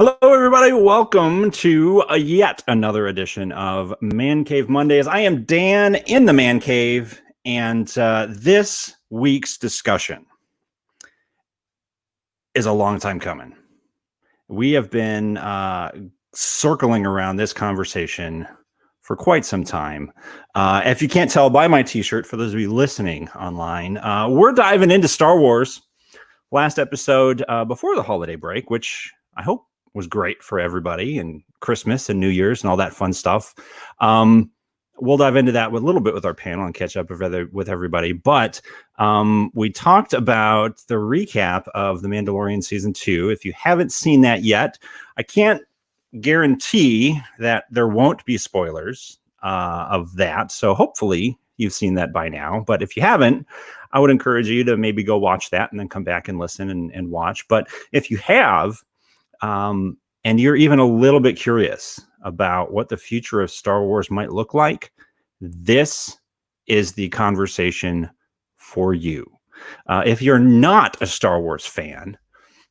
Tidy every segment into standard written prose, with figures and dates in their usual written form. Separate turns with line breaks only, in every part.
Hello, everybody. Welcome to yet another edition of Man Cave Mondays. I am Dan in the Man Cave, and this week's discussion is a long time coming. We have been circling around this conversation for quite some time. If you can't tell by my t-shirt, for those of you listening online, we're diving into Star Wars. Last episode before the holiday break, which I hope was great for everybody, and Christmas and New Year's and all that fun stuff. We'll dive into that with a little bit with our panel and catch up with everybody. But we talked about the recap of The Mandalorian Season 2. If you haven't seen that yet, I can't guarantee that there won't be spoilers of that. So hopefully you've seen that by now. But if you haven't, I would encourage you to maybe go watch that and then come back and listen and watch. But if you have, and you're even a little bit curious about what the future of Star Wars might look like, this is the conversation for you. If you're not a Star Wars fan,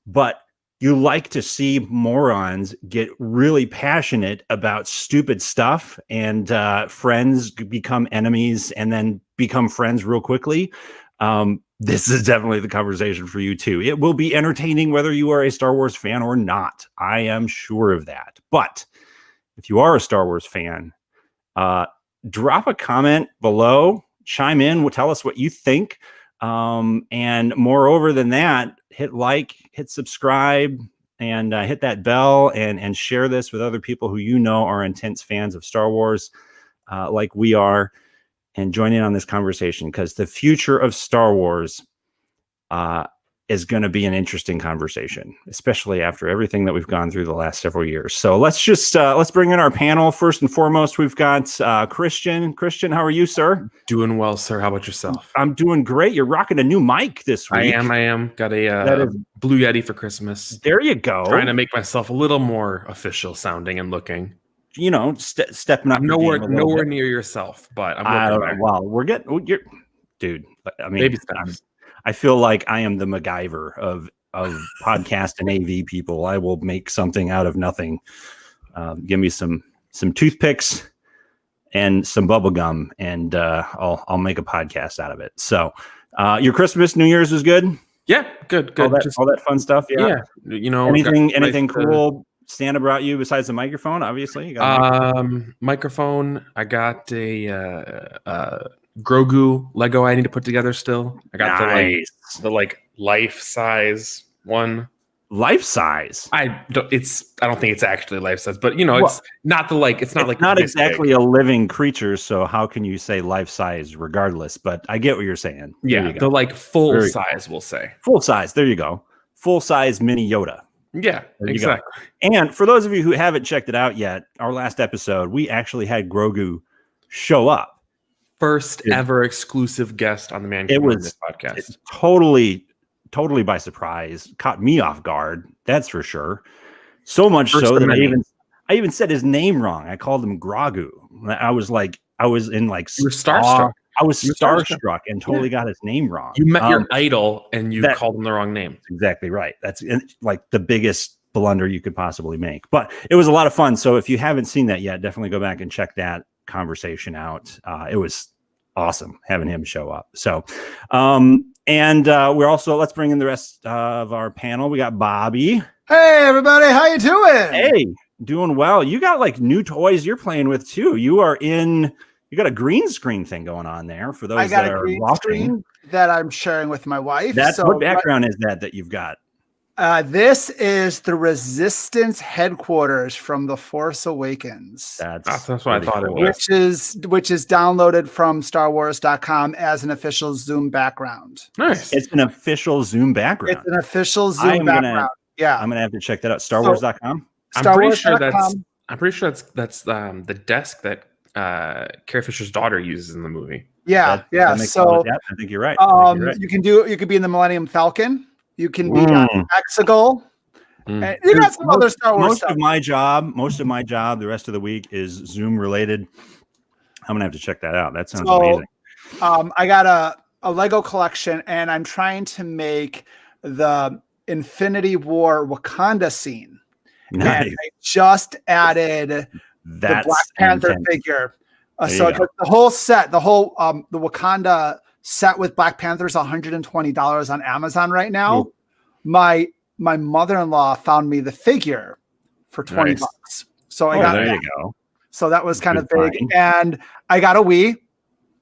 but you like to see morons get really passionate about stupid stuff and friends become enemies and then become friends real quickly, this is definitely the conversation for you too. It will be entertaining whether you are a Star Wars fan or not. I am sure of that. But if you are a Star Wars fan, drop a comment below, chime in, tell us what you think. And moreover than that, hit like, hit subscribe, and hit that bell and share this with other people who you know are intense fans of Star Wars, like we are. And join in on this conversation, because the future of Star Wars is going to be an interesting conversation, especially after everything that we've gone through the last several years. So let's bring in our panel. First and foremost, we've got Christian. Christian, how are you, sir?
Doing well, sir. How about yourself?
I'm doing great. You're rocking a new mic this week.
I am. Got a Blue Yeti for Christmas.
There you go.
Trying to make myself a little more official sounding and looking.
You know, stepping up.
I'm nowhere near yourself, but I'm
well, you're, dude. I mean,
baby steps.
I feel like I am the MacGyver of podcast and AV people. I will make something out of nothing. Give me some toothpicks and some bubble gum, and I'll make a podcast out of it. So, your Christmas, New Year's was good.
Yeah, good.
All that fun stuff. Yeah.
You know,
anything cool Santa brought you besides the microphone? Obviously, you got
microphone. I got a Grogu Lego I need to put together still. I got the life size one.
Life size.
I don't think it's actually life size, but it's not not
exactly a living creature. So how can you say life size regardless? But I get what you're saying.
Yeah, the full size, we'll say.
Full size. There you go. Full size mini Yoda.
Yeah, exactly.
And for those of you who haven't checked it out yet, our last episode, we actually had Grogu show up.
First ever exclusive guest on the Man Cave podcast.
It's totally by surprise. Caught me off guard. That's for sure. So much so that I even said his name wrong. I called him Grogu. I was in
you were starstruck.
I was starstruck and totally got his name wrong.
You met your idol and you called him the wrong name.
That's exactly right. That's like the biggest blunder you could possibly make. But it was a lot of fun. So if you haven't seen that yet, definitely go back and check that conversation out. It was awesome having him show up. So, we're also, let's bring in the rest of our panel. We got Bobby.
Hey, everybody. How you doing?
Hey, doing well. You got like new toys you're playing with too. You got a green screen thing going on there for those that are watching.
That I'm sharing with my wife.
What background is that you've got?
This is the Resistance headquarters from The Force Awakens.
That's what I thought it was.
Which is downloaded from StarWars.com as an official Zoom background.
Nice.
It's an official Zoom background.
It's an official Zoom background.
I'm gonna have to check that out. StarWars.com.
I'm pretty sure that's the desk that Carrie Fisher's daughter uses in the movie.
Yeah.
I think you're right.
You could be in the Millennium Falcon. You can be on Exegol. And you got some other Star Wars stuff.
Most of my job the rest of the week is Zoom related. I'm gonna have to check that out. That sounds amazing.
I got a Lego collection, and I'm trying to make the Infinity War Wakanda scene.
Nice.
And I just added the Black Panther figure. So the whole set, the Wakanda set with Black Panther is $120 on Amazon right now. Ooh. My mother-in-law found me the figure for $20. So I got
there you go.
So that was kind of big. And I got a Wii.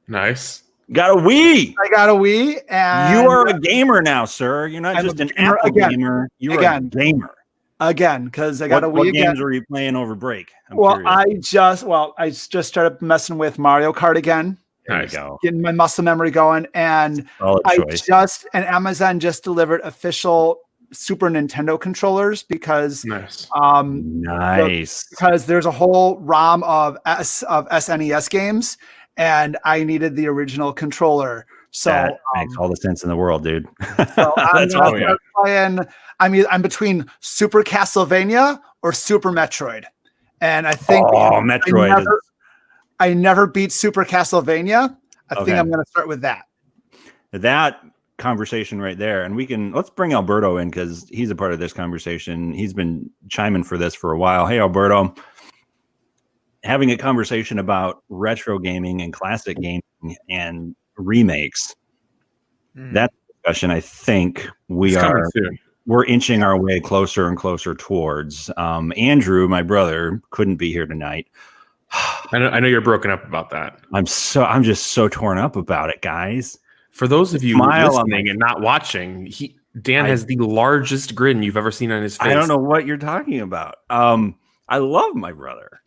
Nice.
Got a Wii.
I got a Wii. And
you are a gamer now, sir. You're not just an Apple gamer. You're a gamer.
Again, because I got a Wii.
What games are you playing over break?
I just started messing with Mario Kart again.
There you go.
Getting my muscle memory going. And Amazon just delivered official Super Nintendo controllers because because there's a whole ROM of SNES games, and I needed the original controller. So
that makes all the sense in the world, dude.
So I'm playing. I'm between Super Castlevania or Super Metroid, and I think
Metroid.
I never beat Super Castlevania. I think I'm going to start with that.
That conversation right there, and let's bring Alberto in because he's a part of this conversation. He's been chiming for this for a while. Hey, Alberto, having a conversation about retro gaming and classic gaming and remakes. That discussion, I think we're inching our way closer and closer towards. Andrew, my brother, couldn't be here tonight.
I know you're broken up about that.
I'm just so torn up about it, guys.
For those of you listening and not watching, Dan has the largest grin you've ever seen on his face.
I don't know what you're talking about. I love my brother,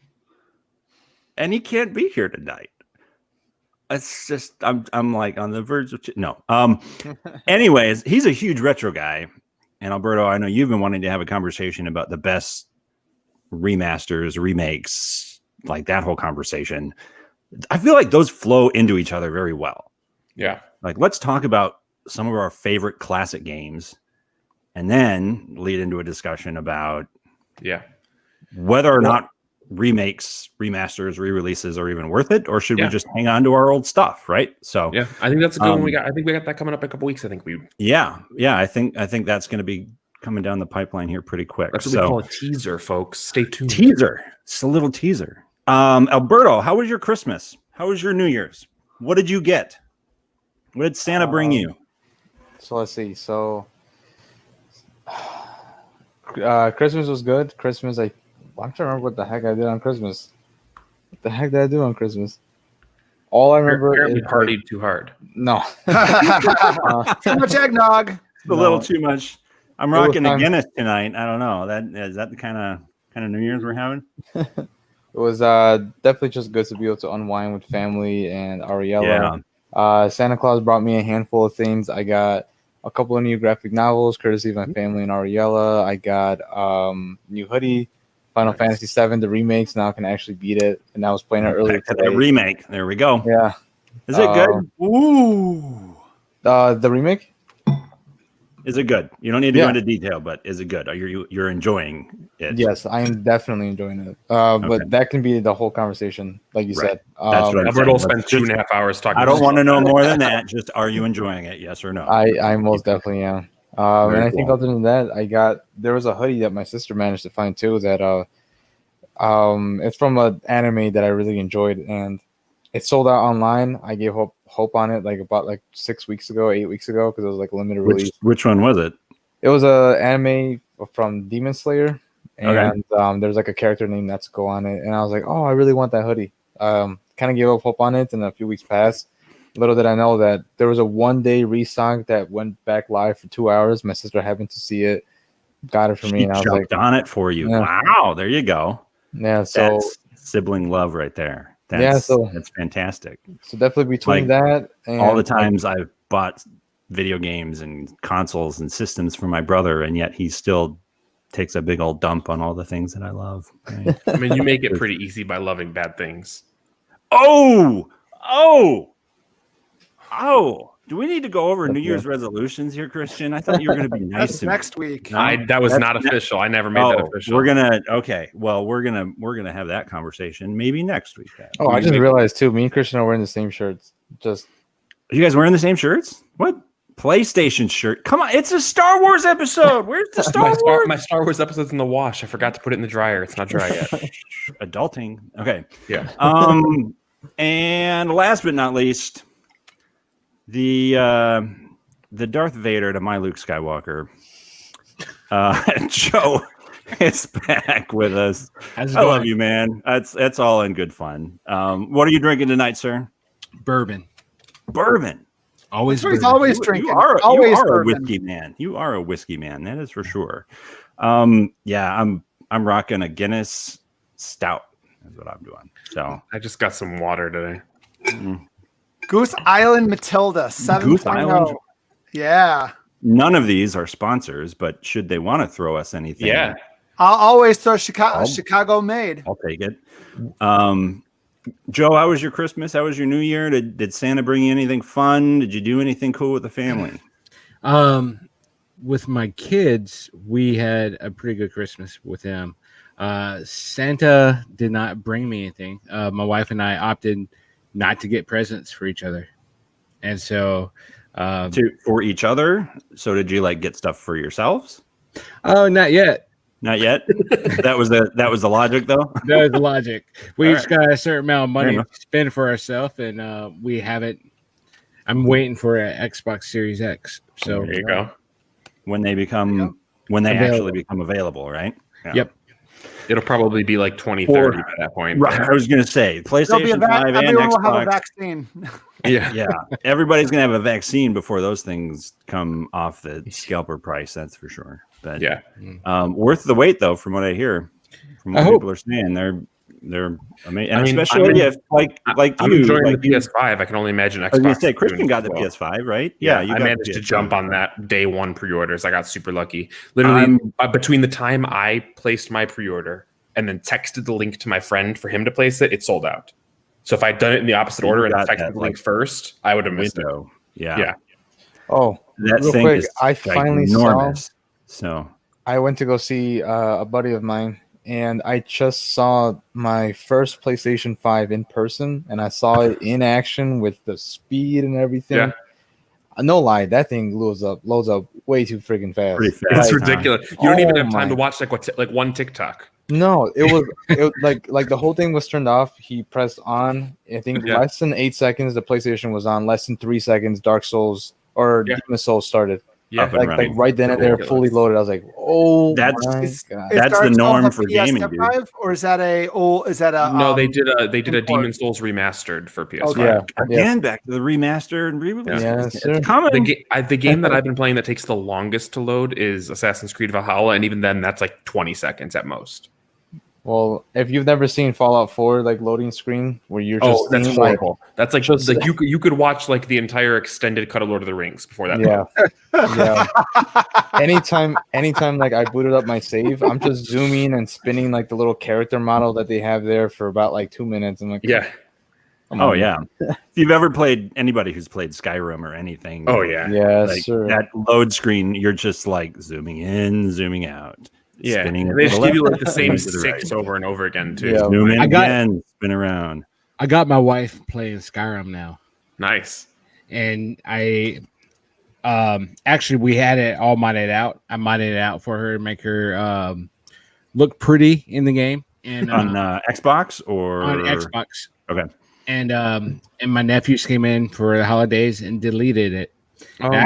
and he can't be here tonight. It's just I'm like on the verge of no. Anyways, he's a huge retro guy, and Alberto, I know you've been wanting to have a conversation about the best remasters, remakes, like that whole conversation. I feel like those flow into each other very well.
Yeah.
Like, let's talk about some of our favorite classic games and then lead into a discussion about whether or not remakes, remasters, re-releases are even worth it, or should we just hang on to our old stuff, right? So
I think that's a good one. I think we got that coming up in a couple weeks. I think
I think that's going to be coming down the pipeline here pretty quick.
That's what we call a teaser, folks. Stay tuned.
Teaser. It's a little teaser. Alberto, how was your Christmas? How was your New Year's? What did you get? What did Santa bring you?
So let's see. So Christmas was good. Christmas, I'm trying to remember what the heck I did on Christmas. What the heck did I do on Christmas? All I remember is
partied too hard.
No.
Too much eggnog.
A little too much. I'm rocking a Guinness tonight. I don't know. Is that the kind of New Year's we're having?
It was definitely just good to be able to unwind with family and Ariella. Santa Claus brought me a handful of things. I got a couple of new graphic novels, courtesy of my family and Ariella. I got new hoodie, Final Fantasy VII, the remakes. Now I can actually beat it, and I was playing it earlier today.
The remake. There we go.
Yeah.
Is it good? Ooh.
The remake?
Is it good? You don't need to go into detail, but is it good? Are you're enjoying it?
Yes, I am definitely enjoying it. But that can be the whole conversation, like you said.
That's what
Alberto will spend 2.5 hours talking.
I don't want to know more than that. Just, are you enjoying it? Yes or no?
I most definitely am. And I think other than that, there was a hoodie that my sister managed to find too. That it's from an anime that I really enjoyed, and it sold out online. I gave hope on it about 8 weeks ago, because it was like a limited release.
Which one was it?
It was a anime from Demon Slayer, and there's like a character named Netsuko on it, and I was like, oh, I really want that hoodie. Kind of gave up hope on it, and a few weeks passed. Little did I know that there was a 1-day restock that went back live for 2 hours. My sister happened to see it, got it for me, and I was like,
on it for you. Yeah. Wow, there you go.
Yeah, so
that's sibling love right there. That's fantastic.
So definitely between that and
all the times I've bought video games and consoles and systems for my brother, and yet he still takes a big old dump on all the things that I love. Right?
I mean, you make it pretty easy by loving bad things.
Oh! Do we need to go over New Year's resolutions here, Christian? I thought you were going to be nice to me.
Next week.
That was not official. I never made that official.
We're gonna we're gonna have that conversation maybe next week.
I just realized too. Me and Christian are wearing the same shirts. Just
are you guys wearing the same shirts? What? PlayStation shirt. Come on, it's a Star Wars episode. Where's the Star Wars?
My Star Wars episode's in the wash. I forgot to put it in the dryer. It's not dry yet.
Adulting. Okay.
Yeah.
And last but not least, the Darth Vader to my Luke Skywalker. Joe is back with us. I love you, man. That's all in good fun. What are you drinking tonight, sir?
Bourbon.
Always drinking.
You are a whiskey man. You are a whiskey man. That is for sure. Yeah, I'm rocking a Guinness Stout. That's what I'm doing. So
I just got some water today.
Goose Island Matilda 7.0. Yeah.
None of these are sponsors, but should they want to throw us anything?
Yeah.
I'll always throw Chicago made.
I'll take it. Joe, how was your Christmas? How was your New Year? Did Santa bring you anything fun? Did you do anything cool with the family?
With my kids, we had a pretty good Christmas with them. Santa did not bring me anything. My wife and I opted not to get presents for each other. And so
for each other. So did you get stuff for yourselves?
Oh, not yet.
Not yet. That was the logic, though.
That was the logic. We each got a certain amount of money to spend for ourselves, and we haven't. I'm waiting for an Xbox Series X. So
there you go.
When they actually become available, right?
Yeah. Yep.
It'll probably be 2030 at that point.
Right. I was going to say PlayStation 5 and
everyone
Xbox.
will have a vaccine.
Yeah. Everybody's going to have a vaccine before those things come off the scalper price. That's for sure. But
yeah,
worth the wait though, from what I hear, from what people are saying. They're amazing, and especially if
I'm enjoying the PS5. I can only imagine Xbox.
I was going to say, Christian got the PS5, right? Yeah,
I managed to jump on that day one pre-orders. I got super lucky. Literally, between the time I placed my pre-order and then texted the link to my friend for him to place it, it sold out. So if I'd done it in the opposite order and texted the link first, I would have missed it.
Yeah.
Oh,
that
real
thing
quick,
is
I finally
enormous.
So I went to go see a buddy of mine, and I just saw my first PlayStation 5 in person, and I saw it in action with the speed and everything. Yeah. No lie, that thing loads up way too freaking fast.
Pretty fast.
It's ridiculous. You don't even have time to watch one TikTok.
No, it was like the whole thing was turned off. He pressed on. I think less than 8 seconds the PlayStation was on. Less than 3 seconds Dark Souls or Demon Souls started.
Yeah,
like right then and there, fully loaded. I was like, "Oh,
that's
God.
That's the norm for gaming, dude.
Or is that a?
No, they did a Demon Souls remastered for PS5.
Okay.
Again, back to the remaster and re-release.
Yeah,
it's coming.
The game that I've been playing that takes the longest to load is Assassin's Creed Valhalla, and even then, that's 20 seconds at most.
Well, if you've never seen Fallout 4 loading screen where you're just
that's horrible. That's you could watch the entire extended cut of Lord of the Rings before that.
Yeah. Anytime I booted up my save, I'm just zooming and spinning the little character model that they have there for about 2 minutes. I'm like,
yeah. Oh yeah. If you've ever played, anybody who's played Skyrim or anything.
Oh yeah.
Sure.
That load screen, you're just zooming in, zooming out.
Yeah, they just give you the same 6 over and over again too.
Yeah. Zoom in again, spin around.
I got my wife playing Skyrim now.
Nice.
And I actually we had it all modded out. I modded it out for her to make her look pretty in the game. And
on Xbox or
on Xbox.
Okay.
And my nephews came in for the holidays and deleted it. I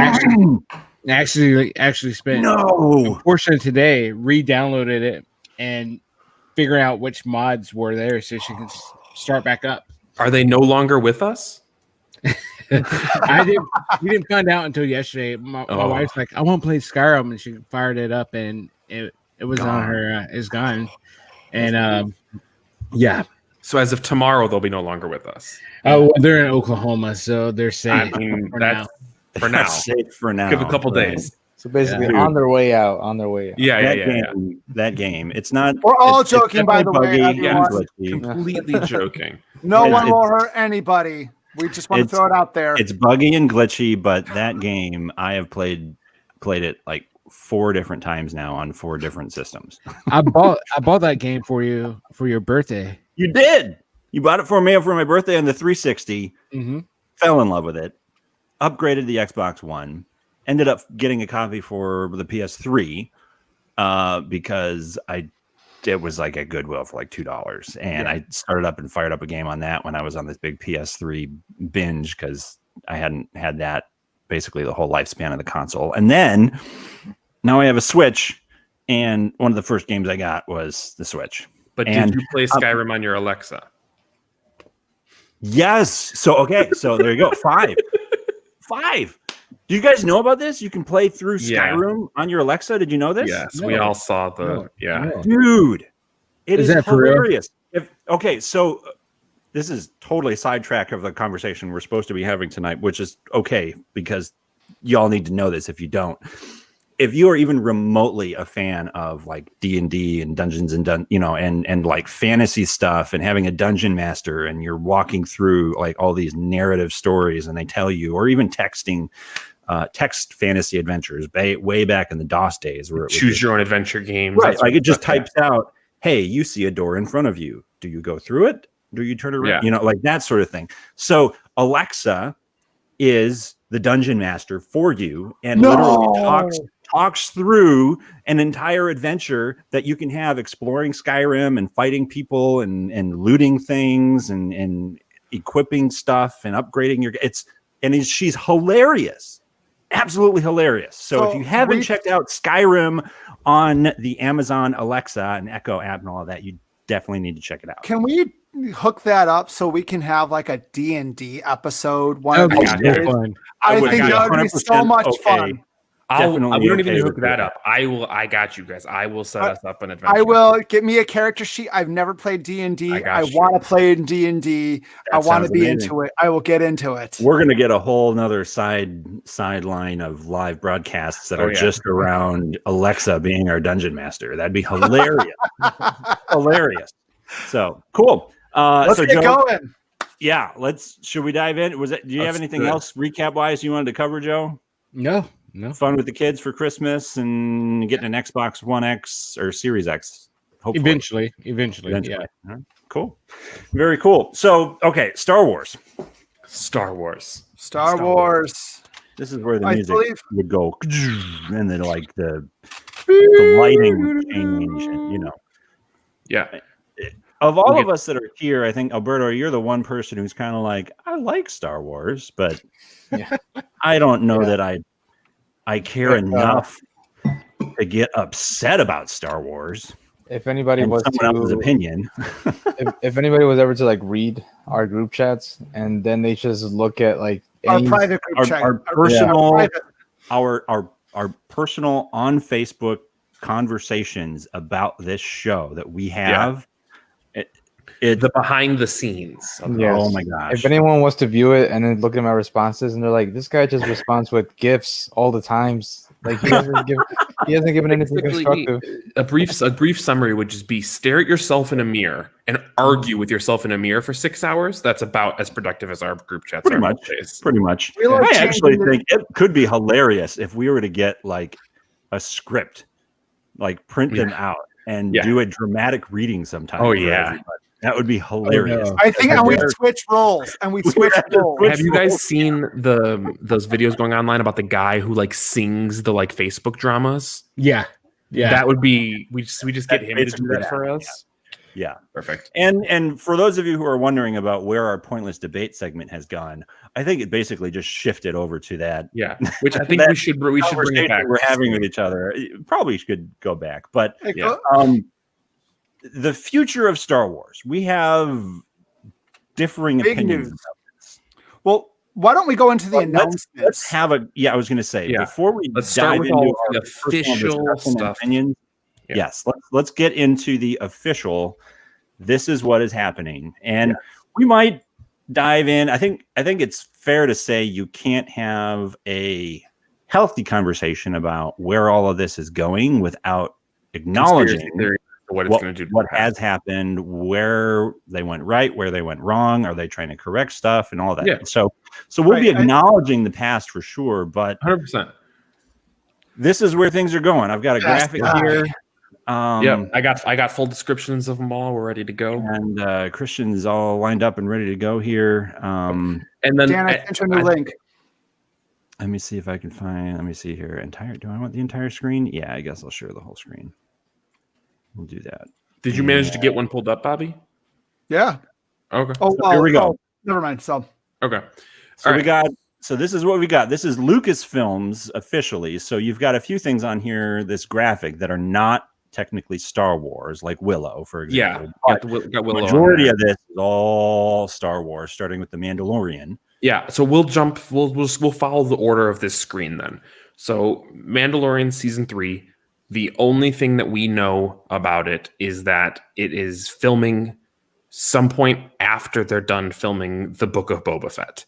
actually spent a portion of today re-downloaded it and figuring out which mods were there so she can start back up.
Are they no longer with us?
We didn't find out until yesterday. My wife's like, I want to play Skyrim, and she fired it up, and it was gone. On her. It's gone, and yeah.
So as of tomorrow, they'll be no longer with us.
Oh, they're in Oklahoma, so they're safe.
I mean, for now.
Safe for now.
Give a couple days.
So basically, on their way out.
Yeah.
That game. It's not.
We're all joking, by the way.
Completely joking.
No one will hurt anybody. We just want to throw it out there.
It's buggy and glitchy, but that game I have played it 4 different times now on 4 different systems.
I bought that game for you for your birthday.
You did. You bought it for me for my birthday on the 360.
Mm-hmm.
Fell in love with it. Upgraded the Xbox One. ended up getting a copy for the PS3 because it was like at Goodwill for like $2, and I started up and fired up a game on that when I was on this big PS3 binge because I hadn't had that basically the whole lifespan of the console. And then now I have a Switch, and one of the first games I got was the Switch.
But did you play Skyrim on your Alexa?
Yes. So there you go. 5. Do you guys know about this? You can play through Skyrim on your Alexa. Did you know this?
Yes, we all saw the
Dude, it is hilarious. So this is totally a sidetrack of the conversation we're supposed to be having tonight, which is okay because y'all need to know this if you don't. If you are even remotely a fan of like D&D and Dungeons and like fantasy stuff and having a dungeon master and you're walking through like all these narrative stories and they tell you, or even texting text fantasy adventures way back in the DOS days where
choose your own adventure games.
Right. Like it just types out, hey, you see a door in front of you. Do you go through it? Do you turn around?
Yeah.
Like that sort of thing. So Alexa is the dungeon master for you and literally talks through an entire adventure that you can have exploring Skyrim and fighting people and looting things and equipping stuff and upgrading your she's hilarious. Absolutely hilarious. So if you haven't checked out Skyrim on the Amazon Alexa and Echo app and all of that, you definitely need to check it out.
Can we hook that up so we can have like a D&D episode?
I think
that would be so much fun.
We don't even need to hook that up. I got you guys. I will set us up an adventure.
I will get me a character sheet. I've never played D&D. I want to play in D&D. I want to be into it. I will get into it.
We're going to get a whole nother sideline of live broadcasts that are just around Alexa being our dungeon master. That'd be hilarious. Hilarious. So cool.
Let's get going.
Yeah. Should we dive in? Do you have anything else recap wise you wanted to cover, Joe?
No.
Fun with the kids for Christmas and getting an Xbox One X or Series X.
Hopefully. Eventually. Yeah.
Right. Cool. Very cool. So, Star Wars. This is where the music would go, and then like the lighting would change, and
Yeah.
Of all of us that are here, I think Alberto, you're the one person who's kind of like, I like Star Wars, but I don't know that I care enough to get upset about Star Wars.
If anybody was
someone else's opinion,
if anybody was ever to like read our group chats and then they just look at like
our private group chat,
our personal on Facebook conversations about this show that we have.
The behind the scenes.
Oh my gosh.
If anyone was to view it and then look at my responses and they're like, this guy just responds with GIFs all the times. Like he hasn't given anything constructive.
A brief summary would just be stare at yourself in a mirror and argue with yourself in a mirror for 6 hours. That's about as productive as our group chats
Pretty much. I actually think it could be hilarious if we were to get like a script, like print them out and do a dramatic reading sometime.
Oh yeah.
Everybody. That would be hilarious.
I think we'd switch roles. Have
you guys seen those videos going online about the guy who like sings the like Facebook dramas?
Yeah.
That would be we just get him to do that for us.
Yeah.
Perfect.
And for those of you who are wondering about where our pointless debate segment has gone, I think it basically just shifted over to that.
Yeah. Which I think we should bring it back.
We're having with each other. Probably should go back, but the future of Star Wars. We have differing opinions about this.
Well, why don't we go into the announcements?
Let's have I was going to say before we
dive into all the official stuff.
Opinions, yes, let's get into the official. This is what is happening, and we might dive in. I think it's fair to say you can't have a healthy conversation about where all of this is going without acknowledging
what it's going to do,
what has happened, where they went right, where they went wrong. Are they trying to correct stuff and all that?
Yeah.
So we'll be acknowledging the past for sure, but
100%.
This is where things are going. I've got a graphic here.
I got full descriptions of them all. We're ready to go,
and Christian's all lined up and ready to go here.
And then Dan, I sent you a new link.
Let me see if I can find. Let me see here. Do I want the entire screen? Yeah, I guess I'll share the whole screen. We'll do that.
Did you manage to get one pulled up, Bobby?
Yeah.
Okay.
Oh,
so here we go.
Never mind. So
okay.
So we got. So this is what we got. This is Lucasfilms officially. So you've got a few things on here. This graphic that are not technically Star Wars, like Willow, for example.
Yeah.
The majority of this is all Star Wars, starting with the Mandalorian.
Yeah, so we'll jump. We'll follow the order of this screen then. So Mandalorian season 3. The only thing that we know about it is that it is filming some point after they're done filming the Book of Boba Fett,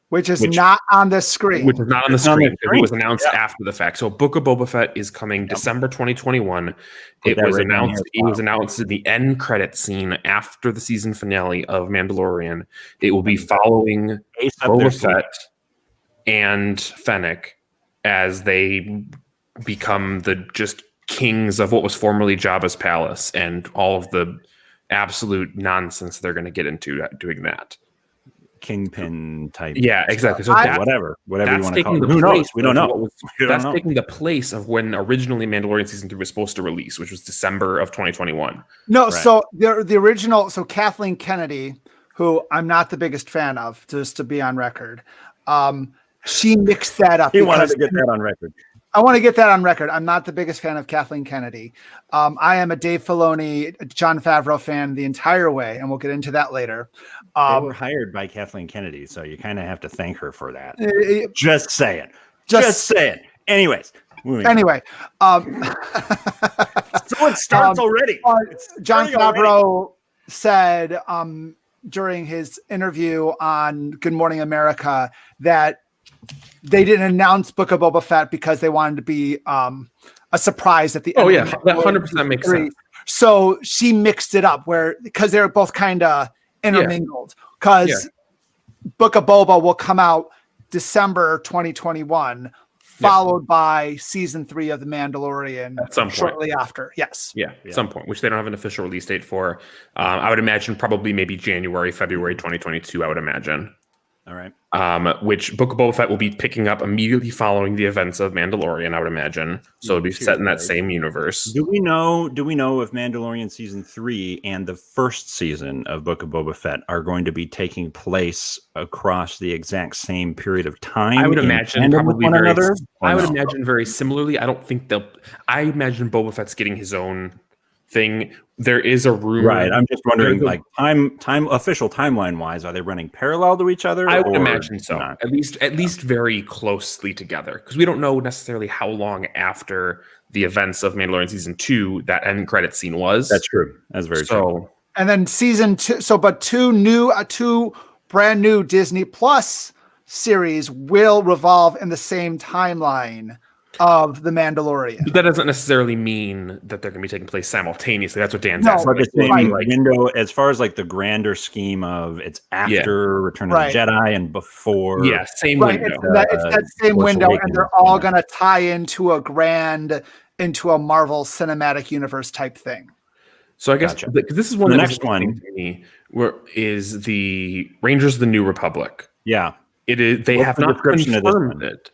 which is not on the screen.
Which is not on the screen. It was announced after the fact. So Book of Boba Fett is coming December 2021. It was announced. It was announced in the end credit scene after the season finale of Mandalorian. It will be following Boba Fett and Fennec as they become the just kings of what was formerly Jabba's palace and all of the absolute nonsense they're going to get into doing that.
Kingpin type.
Yeah, exactly. So
whatever you want to call it. Who knows? We don't know.
That's taking the place of when originally Mandalorian season 3 was supposed to release, which was December of 2021.
No, right. So the original, so Kathleen Kennedy, who I'm not the biggest fan of, just to be on record, she mixed that up.
He wanted to get that on record.
I want to get that on record. I'm not the biggest fan of Kathleen Kennedy. I am a Dave Filoni, Jon Favreau fan the entire way, and we'll get into that later.
They were hired by Kathleen Kennedy, so you kind of have to thank her for that. Just saying. Just saying. Anyways.
Anyway.
So it starts already.
Jon Favreau said during his interview on Good Morning America that they didn't announce Book of Boba Fett because they wanted to be a surprise at the end.
Oh, yeah. That 100% makes sense.
So she mixed it up because they're both kind of intermingled. Because Book of Boba will come out December 2021, followed by season 3 of The Mandalorian
at some point.
Shortly after. Yes.
Yeah, at some point, which they don't have an official release date for. I would imagine probably maybe January, February 2022, I would imagine.
All right.
Which Book of Boba Fett will be picking up immediately following the events of Mandalorian, I would imagine. So it'll be set in that same universe.
Do we know if Mandalorian season 3 and the first season of Book of Boba Fett are going to be taking place across the exact same period of time?
I would imagine probably I would imagine very similarly. I don't think I imagine Boba Fett's getting his own thing. There is a rumor,
right? I'm just wondering, like official timeline wise, are they running parallel to each other?
I would imagine so. Not? At least very closely together, because we don't know necessarily how long after the events of Mandalorian season 2 that end credit scene was.
That's true. That's very true.
And then season 2. So, but two brand new Disney Plus series will revolve in the same timeline of The Mandalorian.
But that doesn't necessarily mean that they're going to be taking place simultaneously. That's what Dan's asking.
But the same window, as far as like the grander scheme of it's after Return of the Jedi and before.
Yeah, same window.
It's that same window, and they're all going to tie into a Marvel Cinematic Universe type thing.
So I guess this is one of the next one to me, is the Rangers of the New Republic.
Yeah,
it is. They have not confirmed it.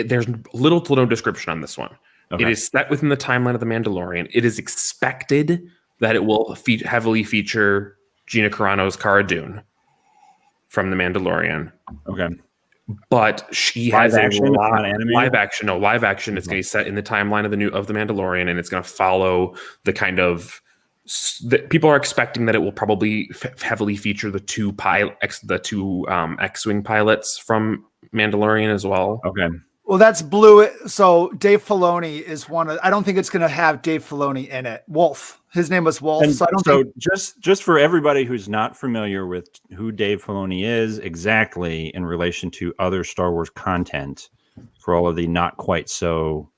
There's little to no description on this one. Okay. It is set within the timeline of The Mandalorian. It is expected that it will heavily feature Gina Carano's Cara Dune from The Mandalorian.
Okay.
But she has live action. No, live action. It's going to be set in the timeline of The Mandalorian, and it's going to follow the kind of people are expecting that it will probably heavily feature the two X-wing pilots from Mandalorian as well.
Okay.
Well, that's Blue. So Dave Filoni is one of. I don't think it's going to have Dave Filoni in it. Wolf. His name was Wolf.
And so just for everybody who's not familiar with who Dave Filoni is exactly in relation to other Star Wars content, for all of the not quite so,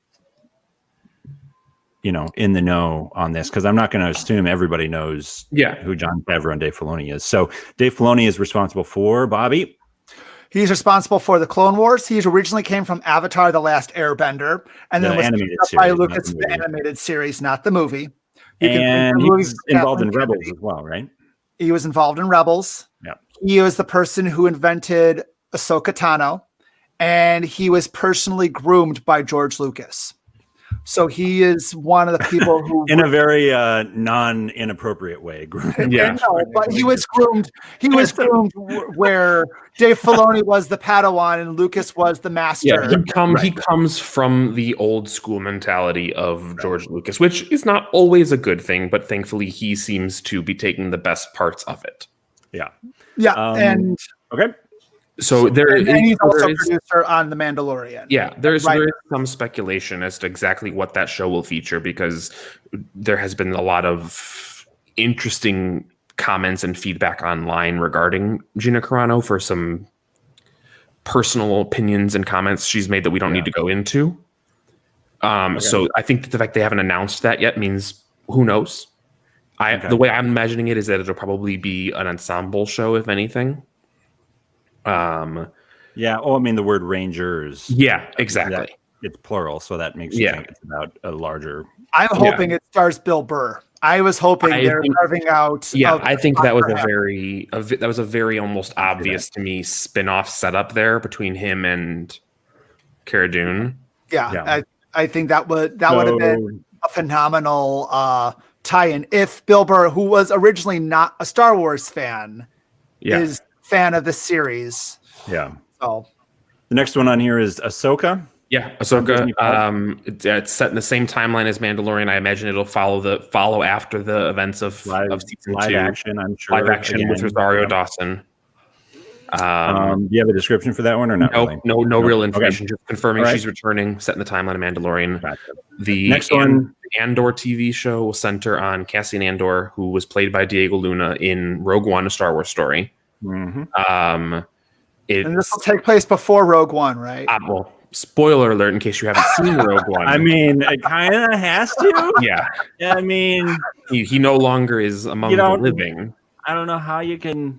in the know on this, because I'm not going to assume everybody knows who Jon Favreau and Dave Filoni is. So Dave Filoni is responsible for, Bobby.
He's responsible for the Clone Wars. He originally came from Avatar: The Last Airbender, and then was picked up by Lucas, the animated series, not the movie.
And he was involved in Rebels as well, right?
He was involved in Rebels.
Yeah.
He was the person who invented Ahsoka Tano, and he was personally groomed by George Lucas. So he is one of the people who,
in a very non-inappropriate way.
Yeah, no, but he was groomed. He was groomed where Dave Filoni was the Padawan and Lucas was the master.
Yeah, he comes from the old school mentality of George Lucas, which is not always a good thing, but thankfully he seems to be taking the best parts of it.
Yeah.
And
okay.
So
he's also producer on The Mandalorian.
Yeah, there is some speculation as to exactly what that show will feature, because there has been a lot of interesting comments and feedback online regarding Gina Carano for some personal opinions and comments she's made that we don't need to go into. So I think that the fact they haven't announced that yet means who knows. The way I'm imagining it is that it'll probably be an ensemble show, if anything.
Yeah. Oh, I mean, the word Rangers.
Yeah, exactly.
It's plural, so that makes you think it's about a larger.
I'm hoping it stars Bill Burr. I was hoping they're carving out.
Yeah, I think that was a very almost obvious to me spin-off setup there between him and Cara Dune.
Yeah. I think that would have been a phenomenal tie-in if Bill Burr, who was originally not a Star Wars fan, is fan of the series.
Yeah.
So
the next one on here is Ahsoka.
Yeah, Ahsoka. It's set in the same timeline as Mandalorian. I imagine it'll follow after the events of season 2.
Live action, I'm sure.
Live action with Rosario Dawson.
Do you have a description for that one or not?
No real information. Just confirming she's returning, set in the timeline of Mandalorian.
Gotcha.
The next one, the Andor TV show will center on Cassian Andor, who was played by Diego Luna in Rogue One, a Star Wars story.
Mm-hmm.
And this will take place before Rogue One, right?
Well, spoiler alert in case you haven't seen Rogue One.
I mean, it kind of has to.
Yeah.
I mean,
he no longer is among the living.
I don't know how you can.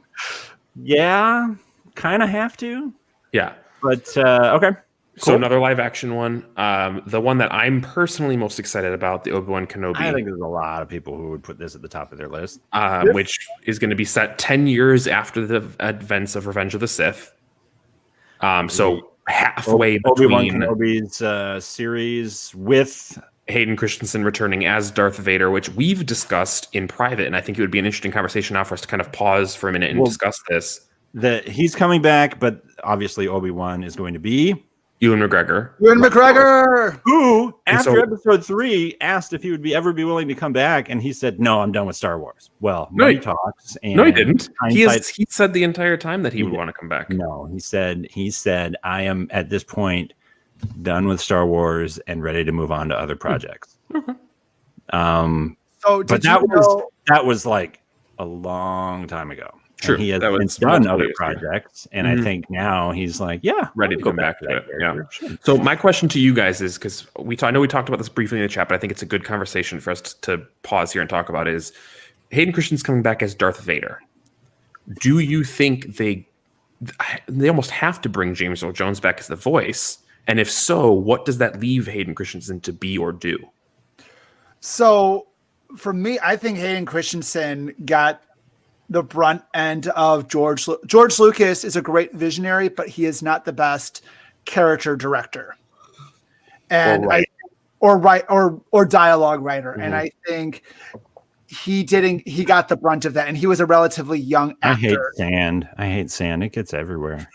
Yeah, kind of have to.
Yeah.
But okay.
So another live action one. The one that I'm personally most excited about, the Obi-Wan Kenobi.
I think there's a lot of people who would put this at the top of their list.
Which is going to be set 10 years after the events of Revenge of the Sith. So halfway between
Obi-Wan Kenobi's series with
Hayden Christensen returning as Darth Vader, which we've discussed in private, and I think it would be an interesting conversation now for us to kind of pause for a minute and discuss this.
That he's coming back, but obviously Obi-Wan is going to be
Ewan McGregor.
Who, after episode 3, asked if he would ever be willing to come back, and he said, "No, I'm done with Star Wars." Well, money talks. And
no, he didn't. He said the entire time that he would want to come back.
No, he said, "I am at this point done with Star Wars and ready to move on to other projects."
Okay.
But that was like a long time ago.
True.
And he has done other projects, and I think now he's like, ready to go back to it.
Yeah. So my question to you guys is, because I know we talked about this briefly in the chat, but I think it's a good conversation for us to pause here and talk about, is Hayden Christensen's coming back as Darth Vader. Do you think they almost have to bring James Earl Jones back as the voice? And if so, what does that leave Hayden Christensen to be or do?
So for me, I think Hayden Christensen got the brunt end of George Lucas is a great visionary, but he is not the best character director or dialogue writer. Mm-hmm. And I think he got the brunt of that. And he was a relatively young actor.
I hate sand. It gets everywhere.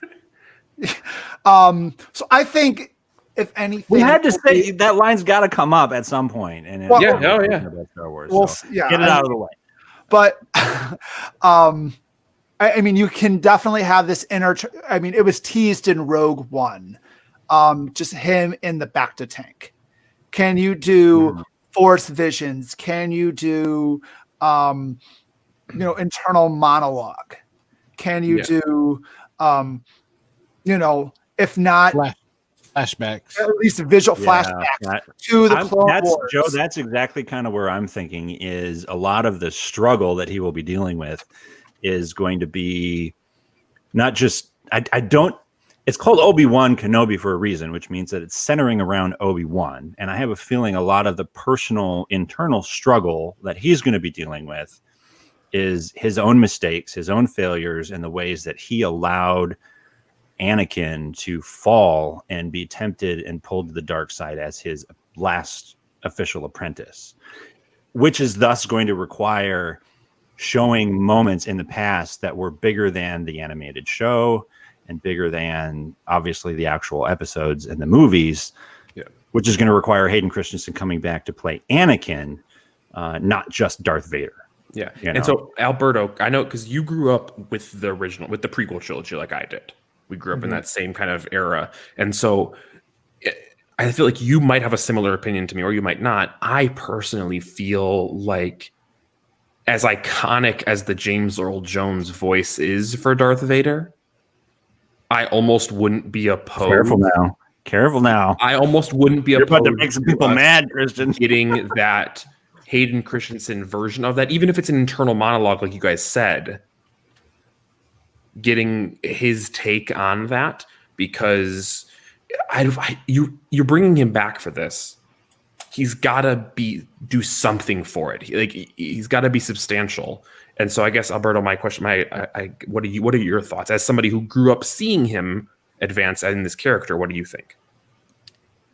So I think if anything,
we had to say that line's got to come up at some point. And
Star Wars, get it out of the way. But I mean, you can definitely have this it was teased in Rogue One, just him in the Bacta tank. Can you do Force visions? Can you do, internal monologue? Can you do, if not
flashbacks,
at least visual flashbacks to the Clone Wars.
Joe, that's exactly kind of where I'm thinking is a lot of the struggle that he will be dealing with is going to be not just, it's called Obi-Wan Kenobi for a reason, which means that it's centering around Obi-Wan. And I have a feeling a lot of the personal internal struggle that he's going to be dealing with is his own mistakes, his own failures, and the ways that he allowed Anakin to fall and be tempted and pulled to the dark side as his last official apprentice, which is thus going to require showing moments in the past that were bigger than the animated show and bigger than obviously the actual episodes and the movies, which is going to require Hayden Christensen coming back to play Anakin, not just Darth Vader.
Yeah. And so Alberto, I know because you grew up with the original, with the prequel trilogy like I did. We grew up in that same kind of era. And so I feel like you might have a similar opinion to me, or you might not. I personally feel like, as iconic as the James Earl Jones voice is for Darth Vader, I almost wouldn't be opposed.
Careful now.
I almost wouldn't be
You're
opposed.
about to make some people mad, Christian.
Getting that Hayden Christensen version of that, even if it's an internal monologue, like you guys said, getting his take on that, because you're bringing him back for this. He's got to do something for it. He's got to be substantial. And so I guess, Alberto, my question, what are your thoughts as somebody who grew up seeing him advance in this character? What do you think?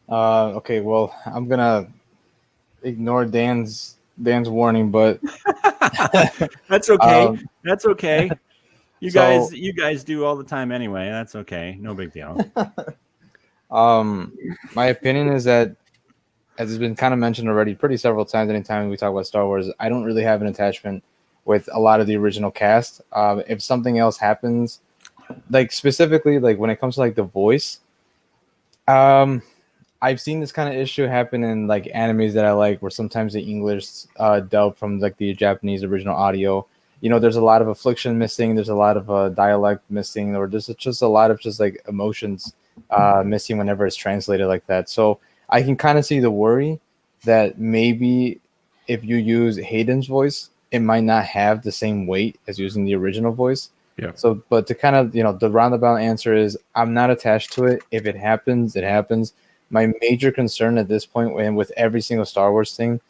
Okay, well, I'm gonna ignore Dan's warning, but
that's okay. That's okay. You guys do all the time anyway. That's okay. No big deal.
My opinion is that, as has been kind of mentioned already pretty several times, anytime we talk about Star Wars, I don't really have an attachment with a lot of the original cast. If something else happens, like specifically, like when it comes to like the voice, I've seen this kind of issue happen in like animes that I like, where sometimes the English dub from like the Japanese original audio, there's a lot of affliction missing, there's a lot of dialect missing, or there's just a lot of just like emotions missing whenever it's translated like that. So I can kind of see the worry that maybe if you use Hayden's voice, it might not have the same weight as using the original voice.
Yeah.
So, but to kind of, the roundabout answer is I'm not attached to it. If it happens, it happens. My major concern at this point, and with every single Star Wars thing,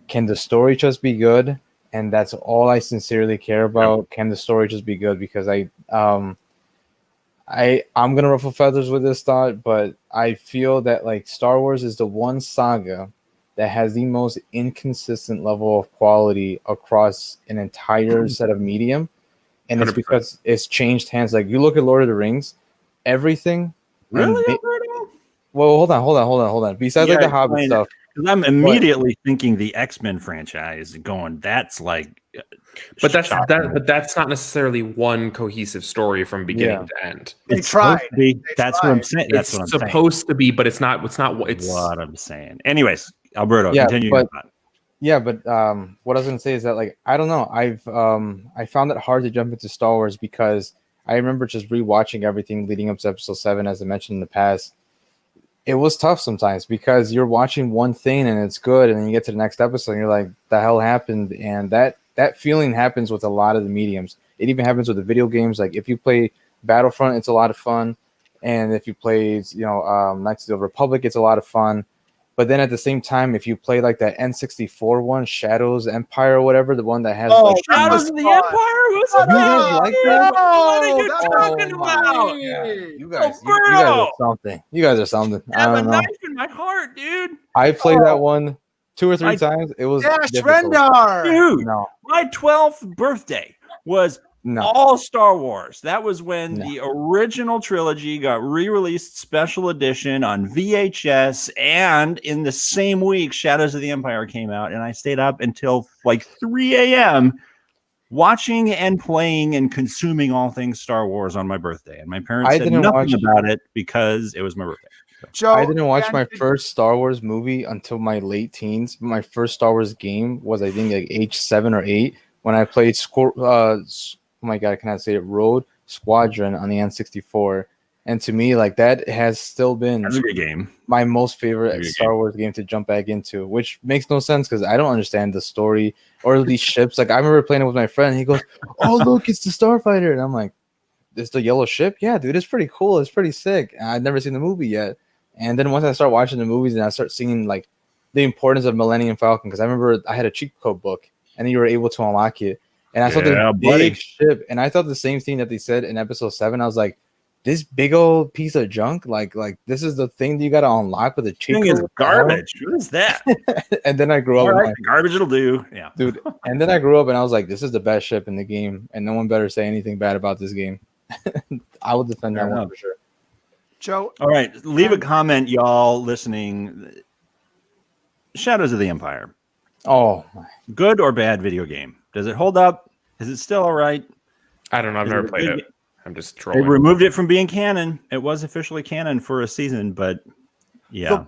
can the story just be good? And that's all I sincerely care about. Yeah. Can the story just be good? Because I'm gonna ruffle feathers with this thought, but I feel that like Star Wars is the one saga that has the most inconsistent level of quality across an entire set of medium. And 100%. It's because it's changed hands. Like you look at Lord of the Rings, everything.
Really?
Well, hold on. Besides like the Hobbit stuff.
Because I'm immediately thinking the X-Men franchise going, that's like
but that's not necessarily one cohesive story from beginning to end.
They tried.
That's what I'm saying. That's what I'm saying.
It's supposed to be, but it's not. It's
what I'm saying. Anyways, Alberto, continue.
But what I was gonna say is that like I don't know. I found it hard to jump into Star Wars because I remember just rewatching everything leading up to Episode 7, as I mentioned in the past. It was tough sometimes because you're watching one thing and it's good, and then you get to the next episode and you're like, "The hell happened?" And that feeling happens with a lot of the mediums. It even happens with the video games. Like if you play Battlefront, it's a lot of fun, and if you play, Knights of the Republic, it's a lot of fun. But then at the same time, if you play like that N64 one, Shadows Empire or whatever, the one that has
Shadows of the Empire, was it?
You guys like that?
What are you talking about?
Yeah. You guys are something. You guys are something.
I have a knife in my heart, dude.
I played that one 2 or 3 times. It was
Rendar.
Dude, my 12th birthday was all Star Wars. That was when the original trilogy got re-released special edition on VHS, and in the same week Shadows of the Empire came out, and I stayed up until like 3 a.m. watching and playing and consuming all things Star Wars on my birthday. And my parents said nothing about it because it was my birthday.
Joe, I didn't watch my first Star Wars movie until my late teens. My first Star Wars game was, I think, like age 7 or 8 when I played oh my God, I cannot say it. Road Squadron on the N64, and to me, like that has still been my most favorite Star Wars game to jump back into. Which makes no sense because I don't understand the story or these ships. Like I remember playing it with my friend. And he goes, "Oh look, it's the Starfighter," and I'm like, "It's the yellow ship? Yeah, dude, it's pretty cool. It's pretty sick." And I'd never seen the movie yet, and then once I start watching the movies and I start seeing like the importance of Millennium Falcon, because I remember I had a cheat code book and you were able to unlock it. And I saw this big ship, and I thought the same thing that they said in Episode 7. I was like, this big old piece of junk, like this is the thing that you got to unlock with a cheat
Thing is garbage. What is that?
And then I grew up.
All right, garbage it'll do. Yeah,
dude. And then I grew up and I was like, this is the best ship in the game, and no one better say anything bad about this game. I will defend that one for sure.
Joe.
All right, leave a comment, y'all listening. Shadows of the Empire.
Oh, my.
Good or bad video game? Does it hold up? Is it still all right?
I don't know. I've never played it. I'm just trolling.
They removed it from being canon. It was officially canon for a season, but yeah.
The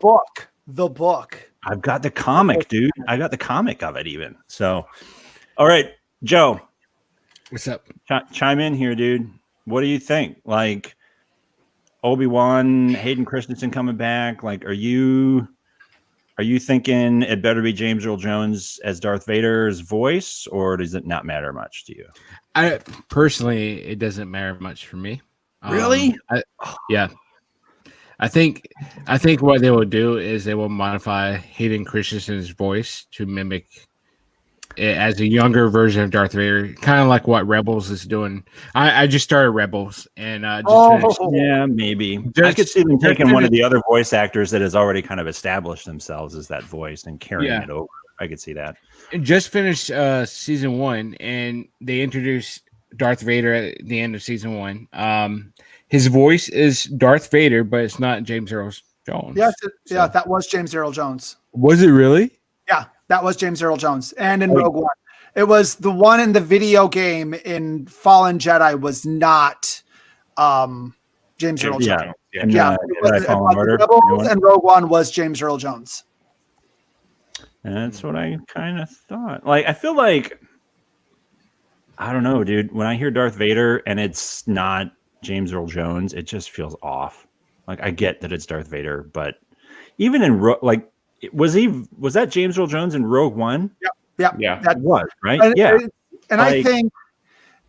book.
I've got the comic, dude. I got the comic of it even. So, all right, Joe.
What's up?
Chime in here, dude. What do you think? Like Obi-Wan, Hayden Christensen coming back. Like, are you thinking it better be James Earl Jones as Darth Vader's voice, or does it not matter much to you?
I personally, it doesn't matter much for me.
Really?
Yeah. I think what they will do is they will modify Hayden Christensen's voice to mimic it as a younger version of Darth Vader, kind of like what Rebels is doing. I just started Rebels and
yeah, maybe. I could see them taking one of the other voice actors that has already kind of established themselves as that voice and carrying it over. I could see that.
Just finished season 1, and they introduced Darth Vader at the end of season 1. His voice is Darth Vader, but it's not James Earl Jones.
Yes, yeah, that was James Earl Jones.
Was it really?
Yeah, that was James Earl Jones. And in Rogue One, it was the one in the video game in Fallen Jedi was not James Earl Jones.
Yeah.
Rebels and Rogue One was James Earl Jones.
And that's what I kind of thought. Like, I feel like, I don't know, dude. When I hear Darth Vader and it's not James Earl Jones, it just feels off. Like, I get that it's Darth Vader, but even in was that James Earl Jones in Rogue One?
Yeah,
that was right.
And I think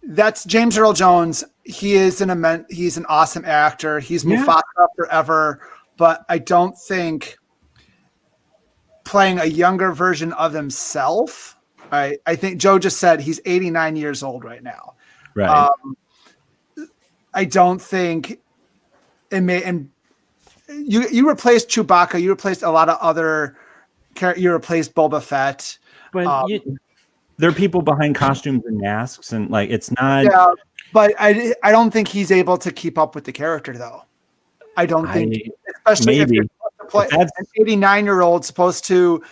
that's James Earl Jones. He's an awesome actor. He's Mufasa forever, but I don't think playing a younger version of himself. I think Joe just said he's 89 years old right now.
Right.
I don't think it may. And you replaced Chewbacca. You replaced a lot of other characters. You replaced Boba Fett.
But there are people behind costumes and masks, and like it's not.
Yeah, but I don't think he's able to keep up with the character, though. I don't think, especially if you're supposed to play an 89-year-old supposed to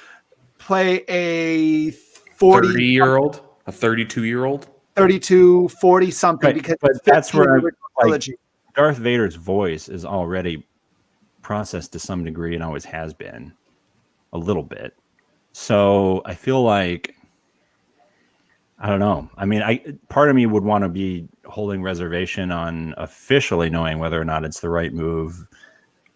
play a
30-year-old, a 32-year-old,
32, 40 something.
Right,
because
but that's where Darth Vader's voice is already processed to some degree and always has been a little bit. So I feel like, I don't know. I mean, part of me would want to be holding reservation on officially knowing whether or not it's the right move.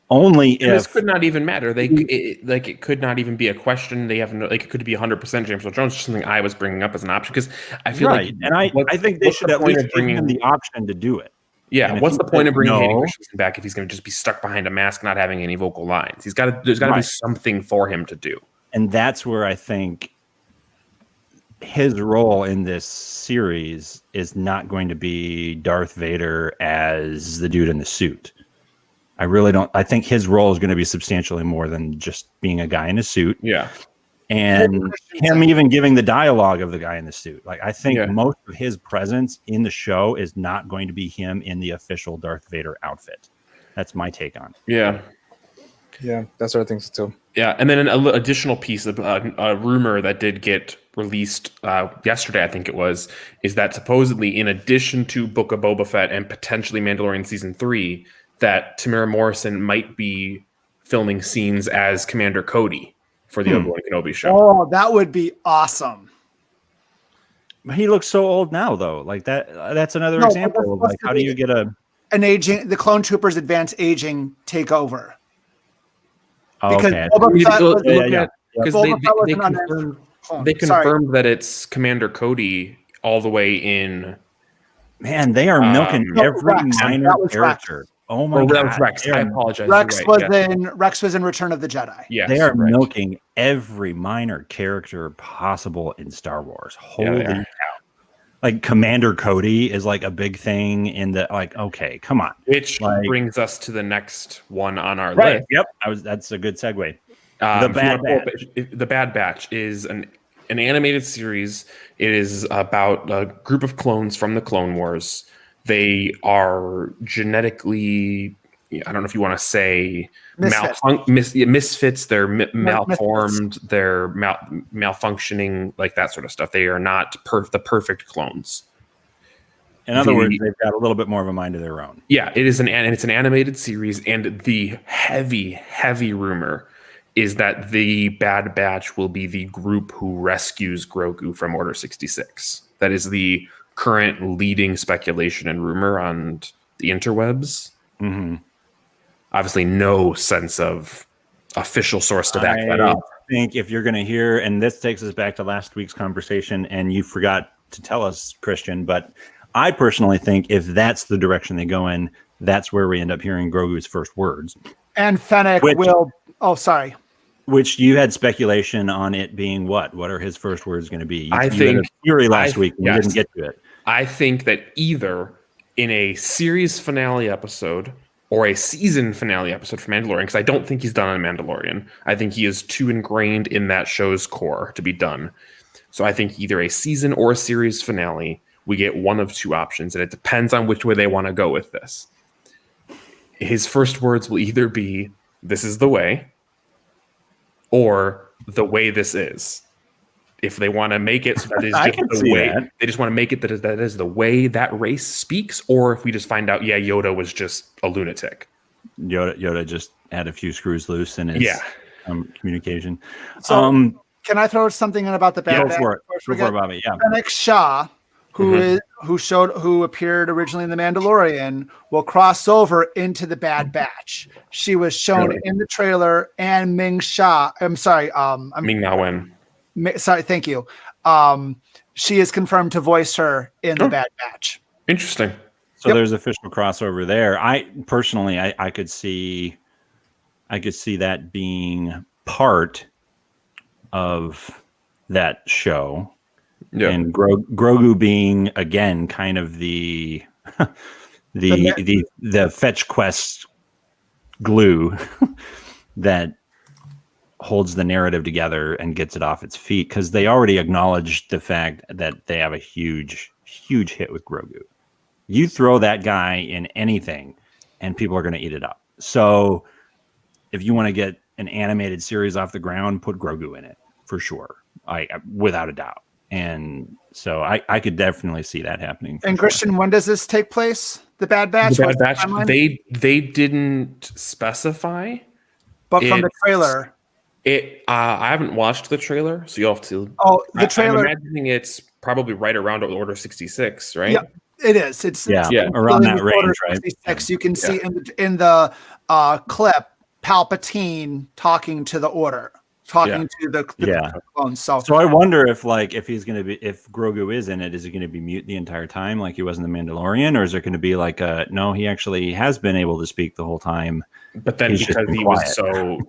Only if
this could not even matter. It could not even be a question. They have it could be 100% James Earl Jones. Something I was bringing up as an option because I feel like,
and I think they should at least give him the option to do it.
Yeah, what's the point of bringing Hayden Christensen back if he's going to just be stuck behind a mask, not having any vocal lines? There's got to be something for him to do.
And that's where I think his role in this series is not going to be Darth Vader as the dude in the suit. I really don't. I think his role is going to be substantially more than just being a guy in a suit.
Yeah.
And him even giving the dialogue of the guy in the suit. Like, I think most of his presence in the show is not going to be him in the official Darth Vader outfit. That's my take on it.
Yeah.
Yeah, that's what I think so too.
Yeah, and then an additional piece of a rumor that did get released yesterday, I think it was, is that supposedly in addition to Book of Boba Fett and potentially Mandalorian Season 3, that Tamara Morrison might be filming scenes as Commander Cody for the Obi-Wan Kenobi show.
Oh, that would be awesome.
He looks so old now, though. Like that's another example of like, how do you get the
Clone Troopers advanced aging take over?
Oh,
because
they confirmed that it's Commander Cody all the way in.
Man, they are milking every minor character. Oh my God!
That was Rex. I apologize.
Rex was in Return of the Jedi.
Yes,
they are milking every minor character possible in Star Wars. Holy cow! like Commander Cody is like a big thing in the like. Okay, come on.
Which
like,
brings us to the next one on our
right.
list.
Yep, that's a good segue. The
Bad Batch is an animated series. It is about a group of clones from the Clone Wars. They are genetically, I don't know if you want to say misfits. They're malformed. They're malfunctioning, like that sort of stuff. They are not the perfect clones.
In other words, they've got a little bit more of a mind of their own.
Yeah, it's an animated series, and the heavy rumor is that the Bad Batch will be the group who rescues Grogu from Order 66. That is the current leading speculation and rumor on the interwebs.
Mm-hmm.
Obviously, no sense of official source to back that up.
I think if you're going to hear, and this takes us back to last week's conversation, and you forgot to tell us, Christian, but I personally think if that's the direction they go in, that's where we end up hearing Grogu's first words.
And Fennec will. Oh, sorry.
Which you had speculation on it being what? What are his first words going to be? You
I
think
had
a theory last week and you didn't get to it.
I think that either in a series finale episode or a season finale episode for Mandalorian, because I don't think he's done on Mandalorian. I think he is too ingrained in that show's core to be done. So I think either a season or a series finale, we get one of two options, and it depends on which way they want to go with this. His first words will either be, "This is the way," or "the way this is." If they want to make it so that is just the way, they just want to make it that is the way that race speaks, or if we just find out, Yoda was just a lunatic.
Yoda just had a few screws loose in his communication.
So can I throw something in about the Bad Batch?
Go for it, Bobby. Yeah.
Fennec Shah, who appeared originally in The Mandalorian, will cross over into the Bad Batch. She was shown in the trailer, and Ming Na Wen. Sorry, thank you. She is confirmed to voice her in the Bad Batch.
Interesting.
So there's official crossover there. I personally, I could see that being part of that show. Yeah. And Grogu being again kind of the fetch quest glue that holds the narrative together and gets it off its feet, because they already acknowledged the fact that they have a huge hit with Grogu. You throw that guy in anything and people are going to eat it up. So if you want to get an animated series off the ground, put Grogu in it for sure. Without a doubt. And so I could definitely see that happening.
And Christian, when does this take place? The Bad Batch?
The Bad Batch, they didn't specify.
But from the trailer.
I haven't watched the trailer, so you'll have to.
Oh, the trailer.
I'm imagining it's probably right around Order 66, right?
Yeah, it is. It's
around that range, right?
66. You can see in the clip Palpatine talking to the Order. To the clones. So
I wonder if if Grogu is in it, is he going to be mute the entire time like he was in The Mandalorian, or is there going to be no, he actually has been able to speak the whole time.
But then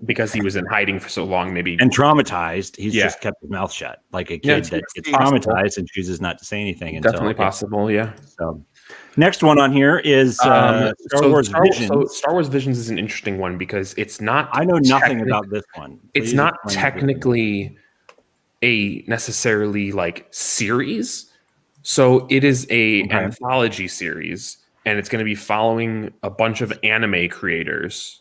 because he was in hiding for so long, maybe
and traumatized, he's just kept his mouth shut, like a kid that gets traumatized and chooses not to say anything.
Definitely possible, yeah.
So next one on here is Star Wars Visions.
So Star Wars Visions is an interesting one because it's not.
I know nothing about this one.
It's not technically a necessarily series. So it is an anthology series, and it's going to be following a bunch of anime creators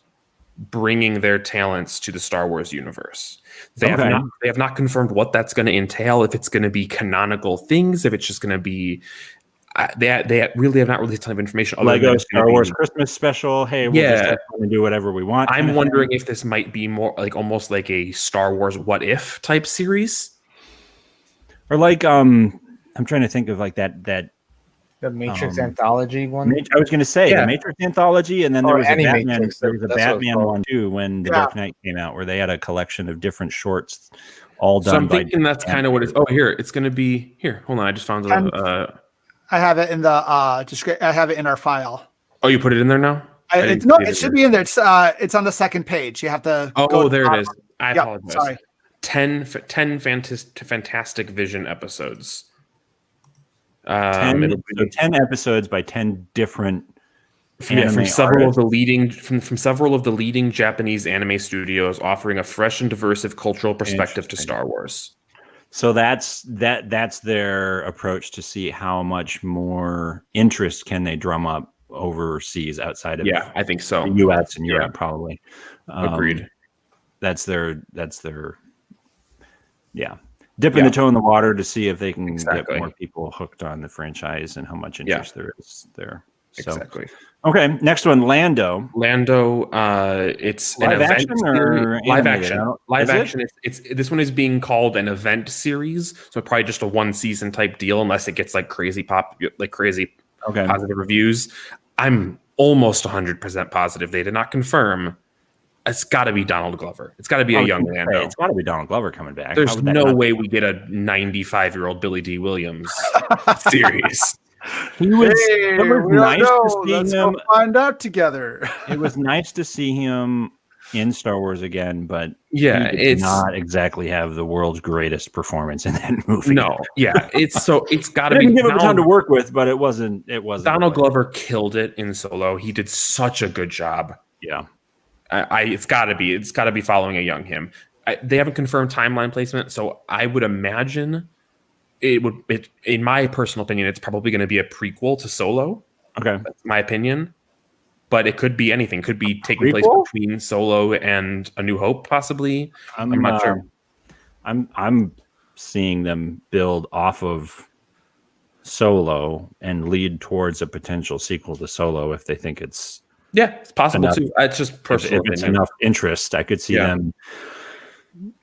bringing their talents to the Star Wars universe. They have not confirmed what that's going to entail, if it's going to be canonical things, if it's just going to be they really have not released a ton of information.
Lego Star Wars Christmas special. Hey, we'll just do whatever we want.
I'm wondering if this might be more almost like a Star Wars What If type series,
or I'm trying to think of that.
The Matrix anthology one.
I was going to say the Matrix anthology, and then there was a Batman. There was a Batman one too when The Dark Knight came out, where they had a collection of different shorts, all done.
So I'm thinking that's kind of what it's. Oh, here it's going to be. Here, hold on. I just found
I have it in the I have it in our file.
Oh, you put it in there now?
It should be in there. It's on the second page. You have to.
Oh, there it is. I apologize.
Sorry.
10 fantastic Vision episodes.
10 episodes by 10 different
from several of the leading Japanese anime studios, offering a fresh and diverse cultural perspective to Star Wars.
So that's their approach to see how much more interest can they drum up overseas outside of
I think so.
The US and Europe probably.
Agreed.
That's their dipping the toe in the water to see if they can get more people hooked on the franchise and how much interest there is there. So,
exactly.
Okay, next one, Lando.
It's
live
an
action
event
or
live
animated?
action. Live action. It's this one is being called an event series, so probably just a 1 season type deal, unless it gets crazy positive reviews. I'm almost 100% positive they did not confirm. It's got to be Donald Glover. It's got to be a young Lando.
It's got to be Donald Glover coming back.
There's no way we get a 95-year-old Billy D. Williams series.
It was nice to see him. Find out together.
It was nice to see him in Star Wars again, but
it's
not exactly have the world's greatest performance in that movie.
No, it's got to be.
Didn't give him a ton to work with, but it wasn't.
Donald Glover killed it in Solo. He did such a good job.
Yeah,
it's got to be. It's got to be following a young him. They haven't confirmed timeline placement, so I would imagine. In my personal opinion, it's probably going to be a prequel to Solo.
Okay,
that's my opinion. But it could be anything. Could be taking place between Solo and A New Hope, possibly. I'm not sure.
I'm seeing them build off of Solo and lead towards a potential sequel to Solo if they think it's
it's possible too. It's just personal.
If it's enough interest, I could see them.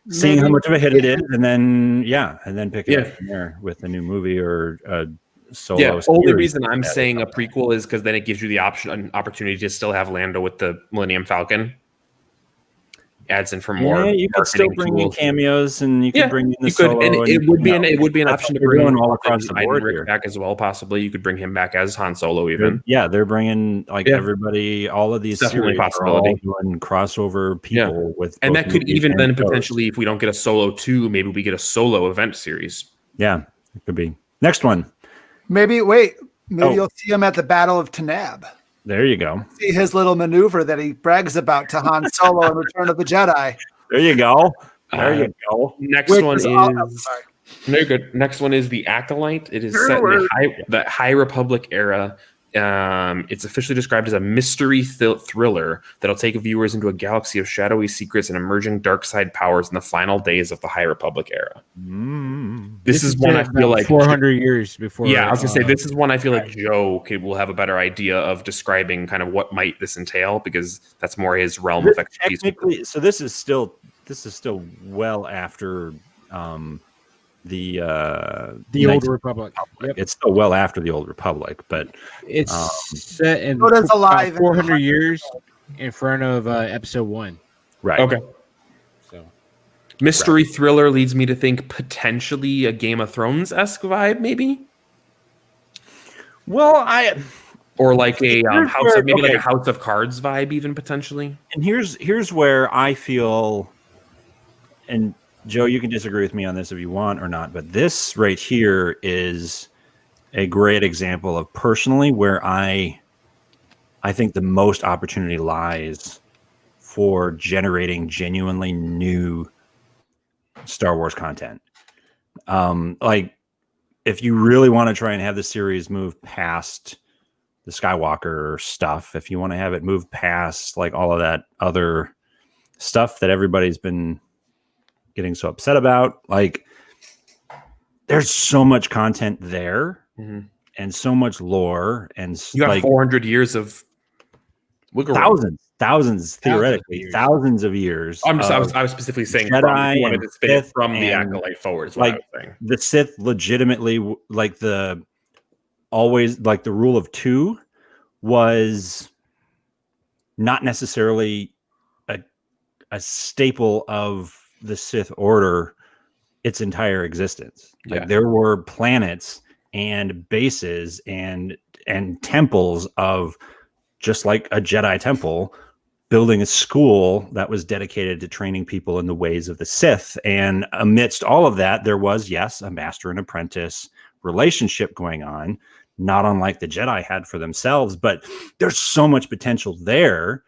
Seeing how much of a hit it is, and then pick it up from there with a new movie or a Solo.
Yeah, only reason I'm saying a prequel is because then it gives you the opportunity to still have Lando with the Millennium Falcon. Adds in for more.
Yeah, you could still bring in cameos, and you could bring in the Solo.
And it would be an option to bring
all across the board
back as well. Possibly, you could bring him back as Han Solo. Even
they're bringing everybody. All of these
definitely
series
possibility.
Are all doing crossover people with,
and that could even then potentially, if we don't get a Solo 2, maybe we get a Solo event series.
Yeah, it could be. Next one.
Maybe you'll see him at the Battle of Tanab.
There you go.
See his little maneuver that he brags about to Han Solo in Return of the Jedi.
There you go. There you go.
Next one is The Acolyte. It is set in the High Republic era. It's officially described as a mystery thriller that'll take viewers into a galaxy of shadowy secrets and emerging dark side powers in the final days of the High Republic era. This is one I feel like
400 years before.
Yeah, I was gonna say this is one I feel like Joe will have a better idea of describing kind of what might this entail, because that's more his realm of expertise.
So this is still well after the
Old Republic.
Yep. It's still well after the Old Republic, but
it's set in 400 years in front of Episode 1.
Right.
Okay.
So,
mystery thriller leads me to think potentially a Game of Thrones-esque vibe, maybe.
Well,
or like a like a House of Cards vibe, even potentially.
And here's where I feel, and Joe, you can disagree with me on this if you want or not, but this right here is a great example of personally where I think the most opportunity lies for generating genuinely new Star Wars content. Like if you really want to try and have the series move past the Skywalker stuff, if you want to have it move past like all of that other stuff that everybody's been getting so upset about, like there's so much content there and so much lore, and
you got 400 years of
thousands theoretically thousands of years.
I was specifically saying
Jedi
from the Acolyte forward.
Like what I was saying. The Sith legitimately, like the rule of 2 was not necessarily a staple of the Sith Order its entire existence. Like there were planets and bases and temples of, just like a Jedi temple, building a school that was dedicated to training people in the ways of the Sith. And amidst all of that, there was, yes, a master and apprentice relationship going on, not unlike the Jedi had for themselves. But there's so much potential there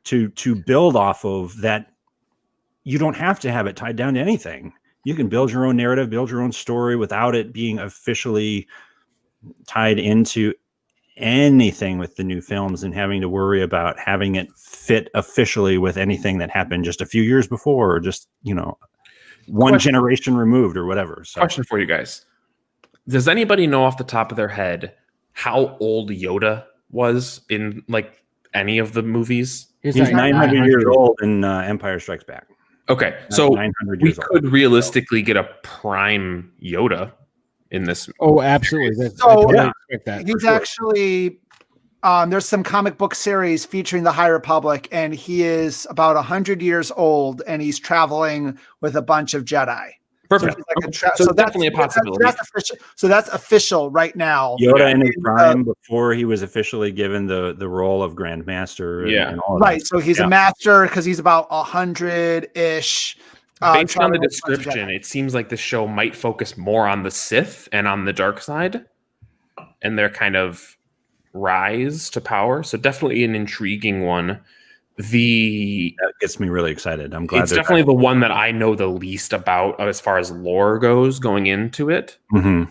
to build off of that. You don't have to have it tied down to anything. You can build your own narrative, build your own story without it being officially tied into anything with the new films and having to worry about having it fit officially with anything that happened just a few years before, or just, one generation removed or whatever. So,
question for you guys. Does anybody know off the top of their head how old Yoda was in like any of the movies?
He's like 900 years old in Empire Strikes Back.
Okay, so we could realistically get a prime Yoda in this.
Oh, absolutely.
He's actually there's some comic book series featuring the High Republic, and he is about 100 years old, and he's traveling with a bunch of Jedi.
Perfect. So that's definitely a possibility.
That's official right now.
Yoda in his prime before he was officially given the role of Grand Master. And all
right. So he's a master because he's about 100-ish.
Based on the description, it seems like the show might focus more on the Sith and on the dark side and their kind of rise to power. So definitely an intriguing one. That
gets me really excited. I'm glad
it's definitely the one that I know the least about as far as lore goes going into it.
Mm-hmm.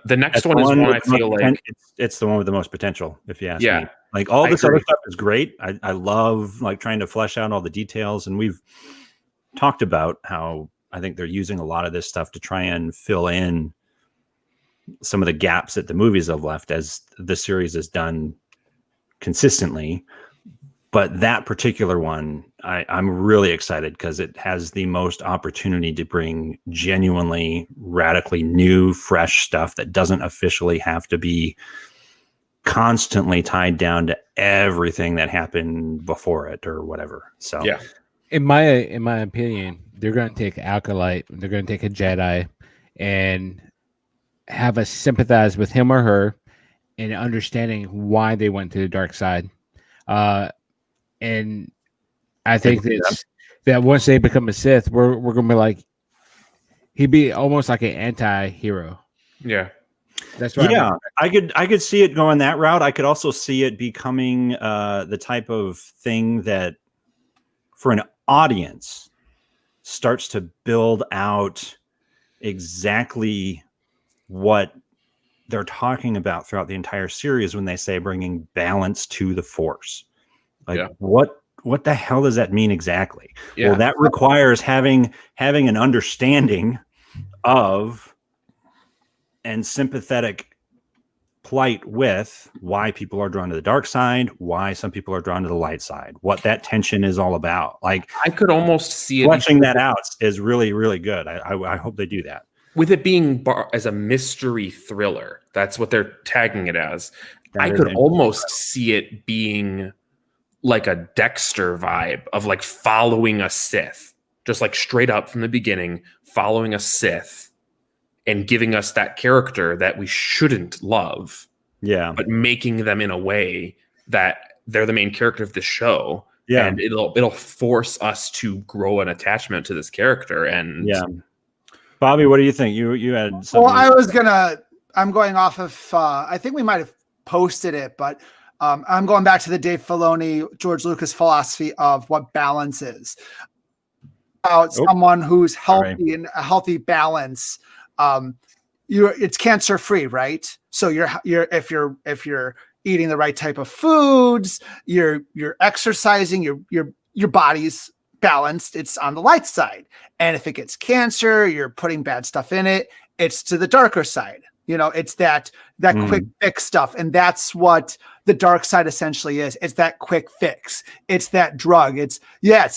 The next one is one I feel like
it's the one with the most potential, if you ask me. Like all this other stuff is great. I love like trying to flesh out all the details, and we've talked about how I think they're using a lot of this stuff to try and fill in some of the gaps that the movies have left, as the series has done consistently. But that particular one, I'm really excited because it has the most opportunity to bring genuinely radically new, fresh stuff that doesn't officially have to be constantly tied down to everything that happened before it or whatever. So,
in my opinion, they're going to take Acolyte, they're going to take a Jedi, and have us sympathize with him or her and understanding why they went to the dark side. And I think that once they become a Sith, we're going to be like, he'd be almost like an anti-hero.
Yeah.
That's right.
Yeah, I could see it going that route. I could also see it becoming the type of thing that for an audience starts to build out exactly what they're talking about throughout the entire series when they say bringing balance to the Force. Like what the hell does that mean exactly? Well, that requires having an understanding of and sympathetic plight with why people are drawn to the dark side, why some people are drawn to the light side, what that tension is all about. Like
I could almost see it
fleshing that out is really, really good. I hope they do that.
With it being as a mystery thriller, that's what they're tagging it as. I could almost see it being like a Dexter vibe of like following a Sith, just like straight up from the beginning, following a Sith and giving us that character that we shouldn't love.
Yeah.
But making them in a way that they're the main character of the show.
Yeah.
And it'll force us to grow an attachment to this character. And
Bobby, what do you think? You had something.
Well, I'm going off of, I think we might have posted it, but I'm going back to the Dave Filoni, George Lucas philosophy of what balance is. About someone who's healthy and a healthy balance. It's cancer free, right? So if you're eating the right type of foods, you're exercising, your body's balanced, it's on the light side. And if it gets cancer, you're putting bad stuff in it, it's to the darker side. It's that quick fix stuff. And that's what the dark side essentially is. It's that quick fix. It's that drug. It's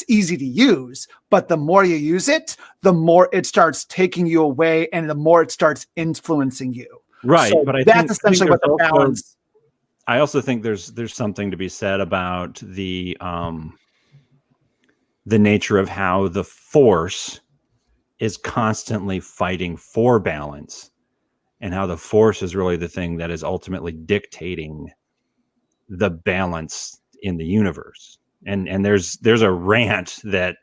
easy to use, but the more you use it, the more it starts taking you away and the more it starts influencing you.
Right.
So
but
that's essentially what the balance.
I also think there's something to be said about the nature of how the Force is constantly fighting for balance, and how the Force is really the thing that is ultimately dictating the balance in the universe. And there's a rant that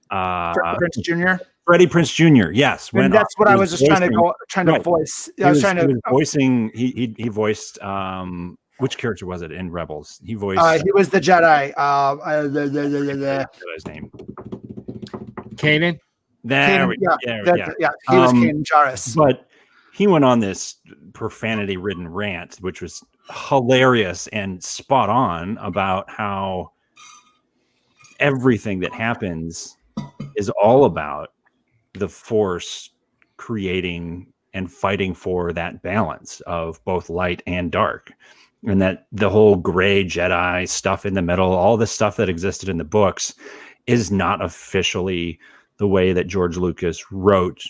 Prince Jr.
Freddie Prinze Jr. Yes,
and that's what I was just trying to voice. I was trying to
voicing. He voiced which character was it in Rebels? He voiced.
He was the Jedi.
His name.
Kanan.
There we go.
Yeah, he was Kanan Jarrus.
But he went on this profanity-ridden rant, which was hilarious and spot on about how everything that happens is all about the Force creating and fighting for that balance of both light and dark. And that the whole gray Jedi stuff in the middle, all the stuff that existed in the books is not officially the way that George Lucas wrote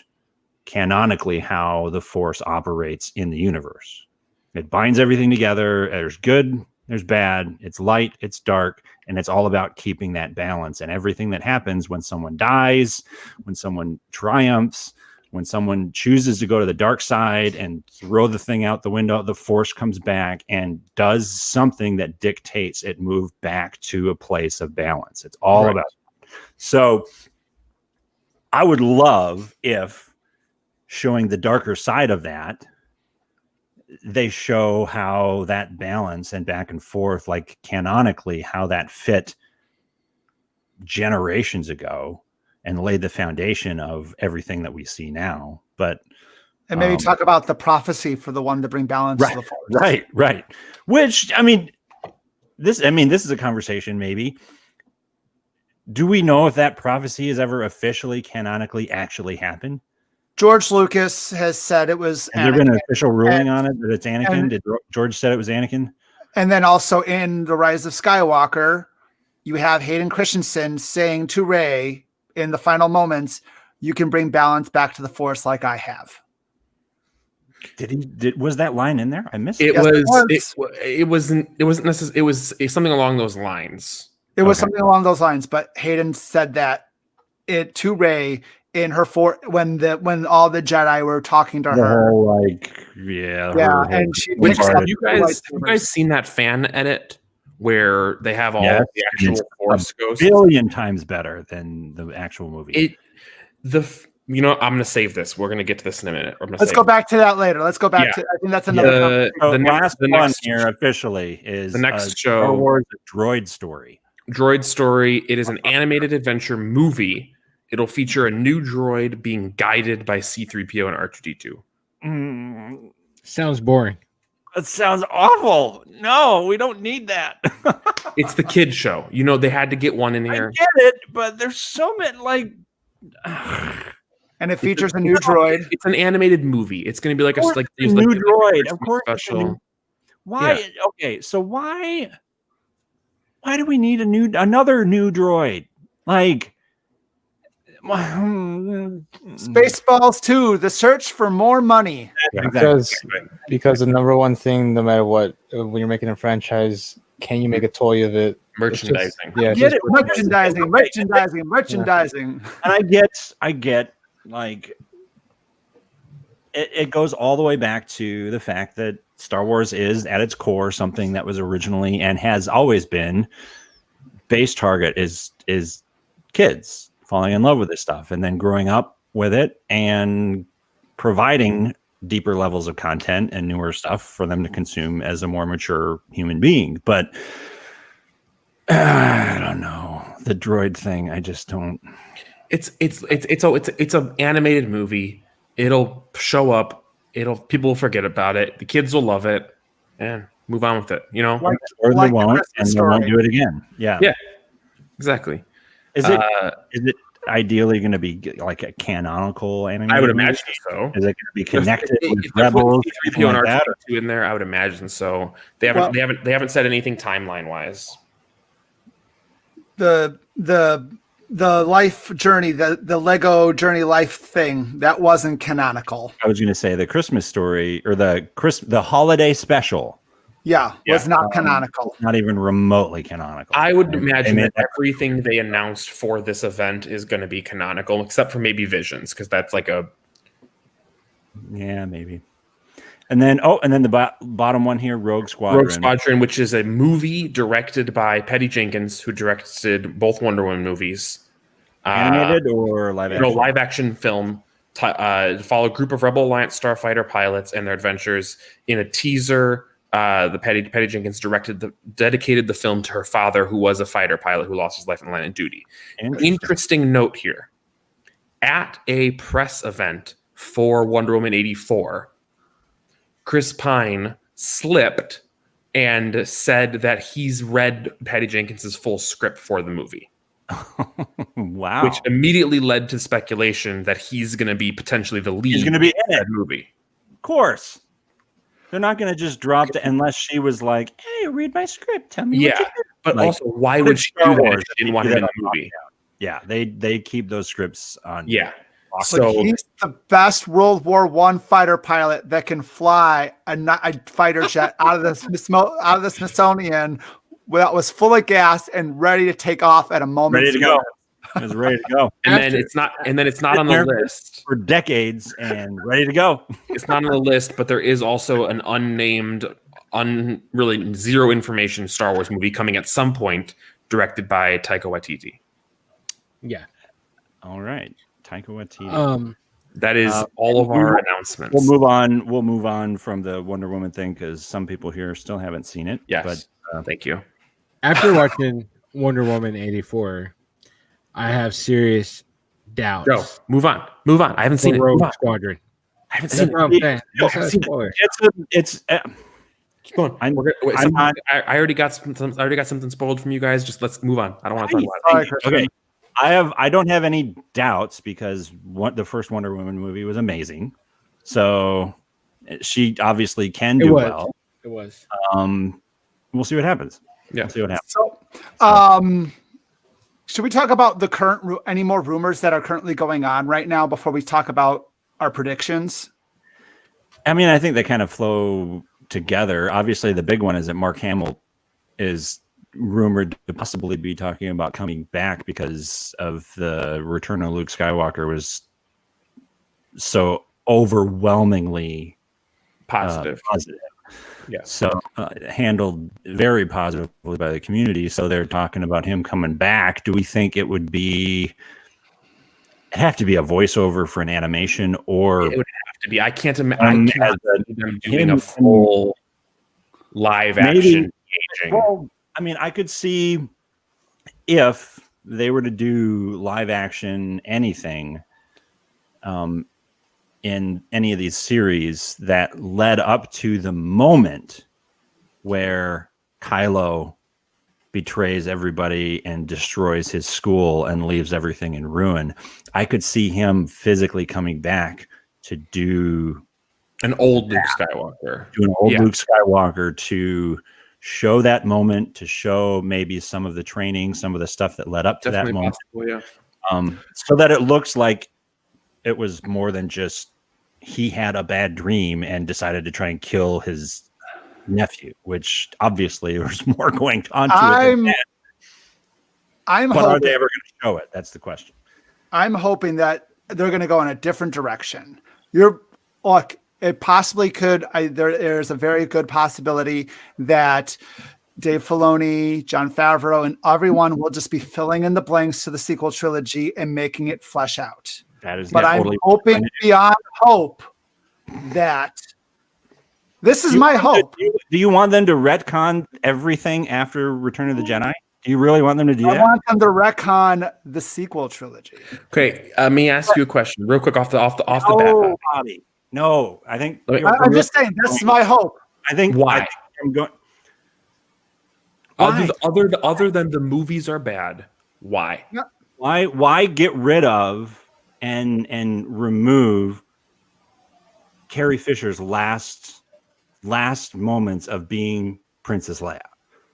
canonically how the Force operates in the universe. It binds everything together. There's good, there's bad, it's light, it's dark, and it's all about keeping that balance. And everything that happens when someone dies, when someone triumphs, when someone chooses to go to the dark side and throw the thing out the window, the Force comes back and does something that dictates it move back to a place of balance. It's all about it. So I would love if, showing the darker side of that, they show how that balance and back and forth, like canonically, how that fit generations ago and laid the foundation of everything that we see now. But
and maybe talk about the prophecy for the one to bring balance to the Force.
Right. Which, this is a conversation maybe. Do we know if that prophecy has ever officially canonically actually happened?
George Lucas has said it was.
Has there been an official ruling on it that it's Anakin? Did George said it was Anakin?
And then also in The Rise of Skywalker, you have Hayden Christensen saying to Rey in the final moments, "You can bring balance back to the Force like I have."
Was that line in there? I missed
it.
It
wasn't necessarily. It was something along those lines.
It was something along those lines, but Hayden said that it to Rey in her when all the Jedi were talking to her. And
have you guys seen that fan edit where they have all the actual Force ghosts?
A billion times better than the actual movie.
I'm going to save this. We're going to get to this in a minute.
Let's go back to that later. Let's go back to. I think that's another.
The last one here officially is
the next show.
Star Wars: A Droid Story.
Droid Story. It is an animated adventure movie. It'll feature a new droid being guided by C-3PO and R2-D2.
Sounds boring.
That sounds awful. No, we don't need that.
It's the kid show. They had to get one in here.
I get it, but there's so many
and it features a new droid.
It's an animated movie. It's going to be like a
new droid. Of course,
special.
Why? Yeah. Okay, so why do we need another new droid? Like
Spaceballs 2, The Search for More Money.
Because the number one thing, no matter what, when you're making a franchise, can you make a toy of it?
Merchandising.
Merchandising.
And I get like it goes all the way back to the fact that Star Wars is at its core something that was originally and has always been base target is kids falling in love with this stuff and then growing up with it and providing deeper levels of content and newer stuff for them to consume as a more mature human being. But I don't know, the droid thing. I just don't.
It's an animated movie. It'll show up. People will forget about it. The kids will love it and move on with it.
Or they won't, and they won't do it again. Yeah.
Exactly.
Is it ideally going to be like a canonical animated?
I would imagine so.
Is it going to be connected with Rebels?
C-3PO and R2-D2 in there, I would imagine so. They haven't said anything timeline wise.
The life journey, the Lego journey life thing, that wasn't canonical.
I was going to say the Christmas story or the holiday special.
Was not canonical.
Not even remotely canonical.
I would imagine that everything they announced for this event is going to be canonical, except for maybe Visions, because that's like a.
Yeah, maybe. And then the bottom one here, Rogue Squadron.
Which is a movie directed by Patty Jenkins, who directed both Wonder Woman movies.
Animated or live action?
No, live action film. To follow a group of Rebel Alliance starfighter pilots and their adventures. In a teaser, the Patty Jenkins dedicated the film to her father, who was a fighter pilot who lost his life in the line of duty. Interesting note here. At a press event for Wonder Woman 84, Chris Pine slipped and said that he's read Patty Jenkins's full script for the movie.
Wow.
Which immediately led to speculation that he's going to be potentially the lead.
He's going to be in
that
it.
Movie.
Of course. They're not going to just drop it unless she was like, hey, read my script. Tell me what you do.
But
like,
also, why would she do that if she didn't want him in the movie?
Yeah, they keep those scripts on.
Yeah.
So he's the best World War I fighter pilot that can fly a fighter jet out of the Smithsonian that was full of gas and ready to take off at a moment.
Ready to go. It was ready to go.
And then it's not on the list
for decades and ready to go.
It's not on the list, but there is also an unnamed, really zero information Star Wars movie coming at some point, directed by Taika Waititi.
Yeah.
All right. Taika Waititi.
That is all of our announcements.
We'll move on from the Wonder Woman thing because some people here still haven't seen it.
Yes. But thank you.
After watching Wonder Woman 84, I have serious doubts.
Go. Move on. I haven't seen it.
Rogue Squadron.
I haven't seen
it.
It's
keep going. I already got something spoiled from you guys. Just let's move on. I don't want to talk about it.
Okay. I don't have any doubts because the first Wonder Woman movie was amazing. So she obviously can do well.
It was.
We'll see what happens.
Yeah.
We'll see what happens.
So, should we talk about any more rumors that are currently going on right now before we talk about our predictions?
I mean, I think they kind of flow together. Obviously, the big one is that Mark Hamill is rumored to possibly be talking about coming back because of the return of Luke Skywalker was so overwhelmingly positive.
Yeah.
So handled very positively by the community. So they're talking about him coming back. Do we think it would have to be a voiceover for an animation, or
it would have to be? I can't imagine them doing a full live action.
Well, I mean, I could see if they were to do live action anything in any of these series that led up to the moment where Kylo betrays everybody and destroys his school and leaves everything in ruin. I could see him physically coming back to do
an old Luke Skywalker.
Luke Skywalker to show that moment, to show maybe some of the training, some of the stuff that led up to that moment.
Possible,
so that it looks like it was more than just he had a bad dream and decided to try and kill his nephew, which obviously there's more going on to it. But are they ever going to show it? That's the question.
I'm hoping that they're going to go in a different direction. It possibly could. There's a very good possibility that Dave Filoni, Jon Favreau, and everyone will just be filling in the blanks to the sequel trilogy and making it flesh out. But I'm hoping beyond hope that this is my hope.
Do you want them to retcon everything after Return of the Jedi? Do you really want them to do that?
I want them to retcon the sequel trilogy.
Okay, let me ask you a question real quick off the bat.
Bobby. No, I think
I'm just saying this is my hope.
I think
why?
I'm going.
Other than the movies are bad, why?
Why get rid of and remove Carrie Fisher's last moments of being Princess Leia?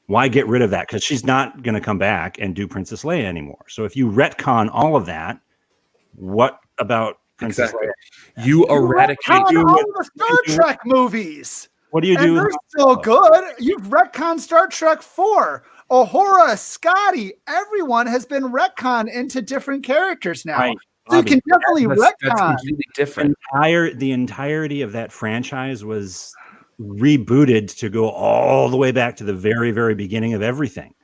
Why get rid of that? Because she's not going to come back and do Princess Leia anymore. So if you retcon all of that, what about Princess Leia?
You eradicate
all the Star Trek movies.
What do you do?
They're still good. You've retconned Star Trek 4. Uhura, Scotty, everyone has been retconned into different characters now.
Right.
So you can definitely retcon.
That's completely different.
The entirety of that franchise was rebooted to go all the way back to the very, very beginning of everything.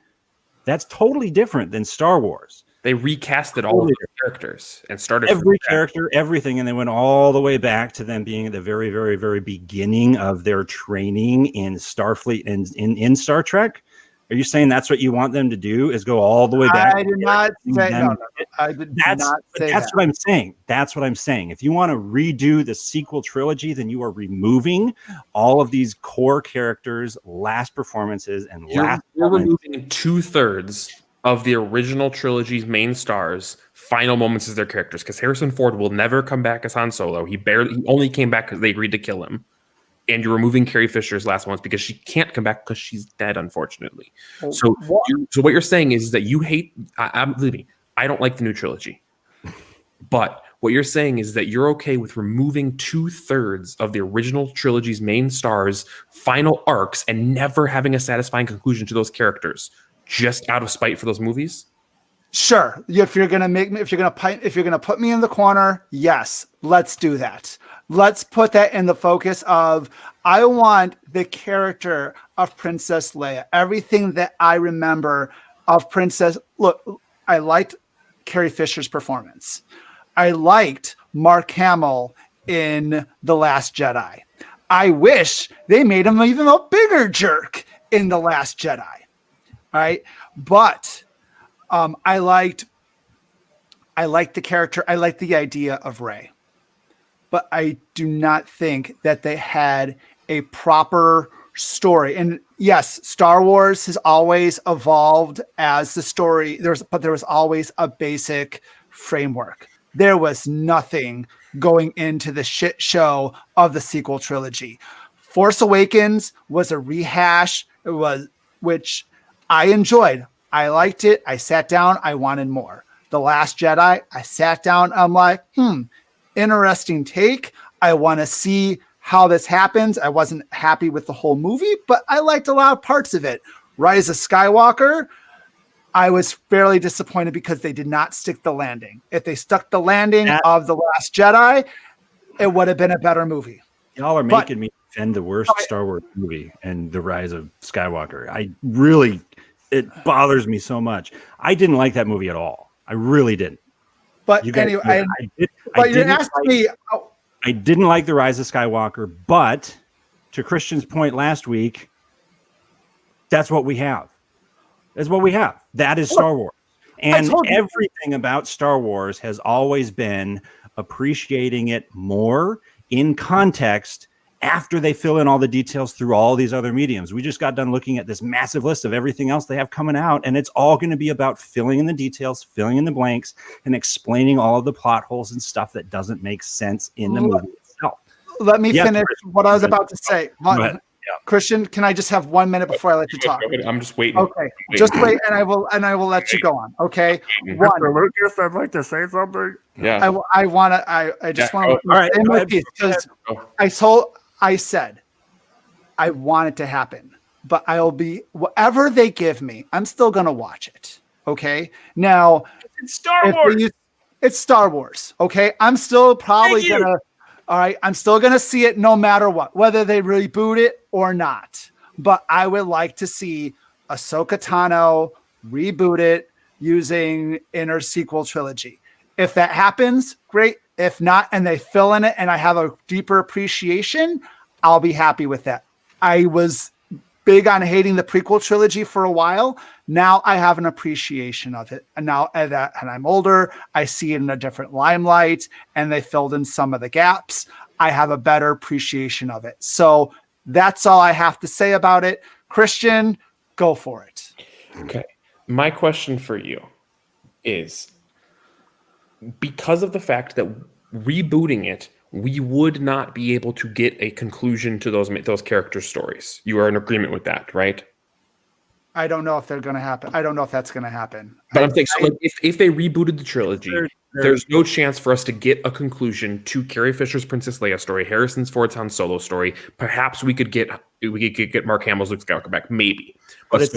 That's totally different than Star Wars.
They recasted all of their characters and started
every character, everything, and they went all the way back to them being at the very, very, very beginning of their training in Starfleet and in Star Trek. Are you saying that's what you want them to do? Is go all the way back?
I did not say no. I did not say
that's what I'm saying. That's what I'm saying. If you want to redo the sequel trilogy, then you are removing all of these core characters, last performances, and
you're removing 2/3 of the original trilogy's main stars' final moments as their characters, because Harrison Ford will never come back as Han Solo. He only came back because they agreed to kill him. And you're removing Carrie Fisher's last ones because she can't come back because she's dead, unfortunately. So what you're saying is that you hate. Believe me, I don't like the new trilogy. But what you're saying is that you're okay with removing 2/3 of the original trilogy's main stars' final arcs and never having a satisfying conclusion to those characters, just out of spite for those movies.
Sure. If you're gonna put me in the corner, yes, let's do that. Let's put that in the focus of, I want the character of Princess Leia. Everything that I remember of Princess. Look, I liked Carrie Fisher's performance. I liked Mark Hamill in The Last Jedi. I wish they made him even a bigger jerk in The Last Jedi. All right. But I liked the character. I liked the idea of Rey. But I do not think that they had a proper story. And yes, Star Wars has always evolved as the story. But there was always a basic framework. There was nothing going into the shit show of the sequel trilogy. Force Awakens was a rehash. Which I enjoyed. I liked it. I sat down. I wanted more. The Last Jedi, I sat down. I'm like, interesting take. I want to see how this happens. I wasn't happy with the whole movie, but I liked a lot of parts of it. Rise of Skywalker, I was fairly disappointed because they did not stick the landing. If they stuck the landing of The Last Jedi, it would have been a better movie.
Y'all are making me defend the worst Star Wars movie and The Rise of Skywalker. It bothers me so much. I didn't like that movie at all. I really didn't.
But anyway, you're asking me.
I didn't like The Rise of Skywalker, but to Christian's point last week, that's what we have. That's what we have. That is Star Wars. And everything about Star Wars has always been appreciating it more in context after they fill in all the details through all these other mediums. We just got done looking at this massive list of everything else they have coming out, and it's all going to be about filling in the details, filling in the blanks, and explaining all of the plot holes and stuff that doesn't make sense in the movie itself.
Let me finish what I was about to say. Christian, can I just have 1 minute before I let you talk?
I'm just waiting.
Okay, just wait, and I will let you go on. Okay.
Mr. Lucas, I'd like to say something.
Yeah.
I just want to say my piece because I said I want it to happen, but I'll be whatever they give me. I'm still gonna watch it. Okay. Now
it's Star Wars.
It's Star Wars. Okay. I'm still probably gonna. All right. I'm still gonna see it no matter what, whether they reboot it or not. But I would like to see Ahsoka Tano reboot it using inner sequel trilogy. If that happens, great. If not, and they fill in it and I have a deeper appreciation, I'll be happy with that. I was big on hating the prequel trilogy for a while. Now I have an appreciation of it. And now and I'm older, I see it in a different limelight and they filled in some of the gaps. I have a better appreciation of it. So that's all I have to say about it. Christian, go for it.
Okay. My question for you is, because of the fact that rebooting it, we would not be able to get a conclusion to those character stories. You are in agreement with that, right?
I don't know if they're going to happen. I don't know if that's going to happen.
But I'm thinking, if they rebooted the trilogy, there's no chance for us to get a conclusion to Carrie Fisher's Princess Leia story, Harrison Ford's Han Solo story. Perhaps we could get Mark Hamill's Luke Skywalker back, maybe.
But it's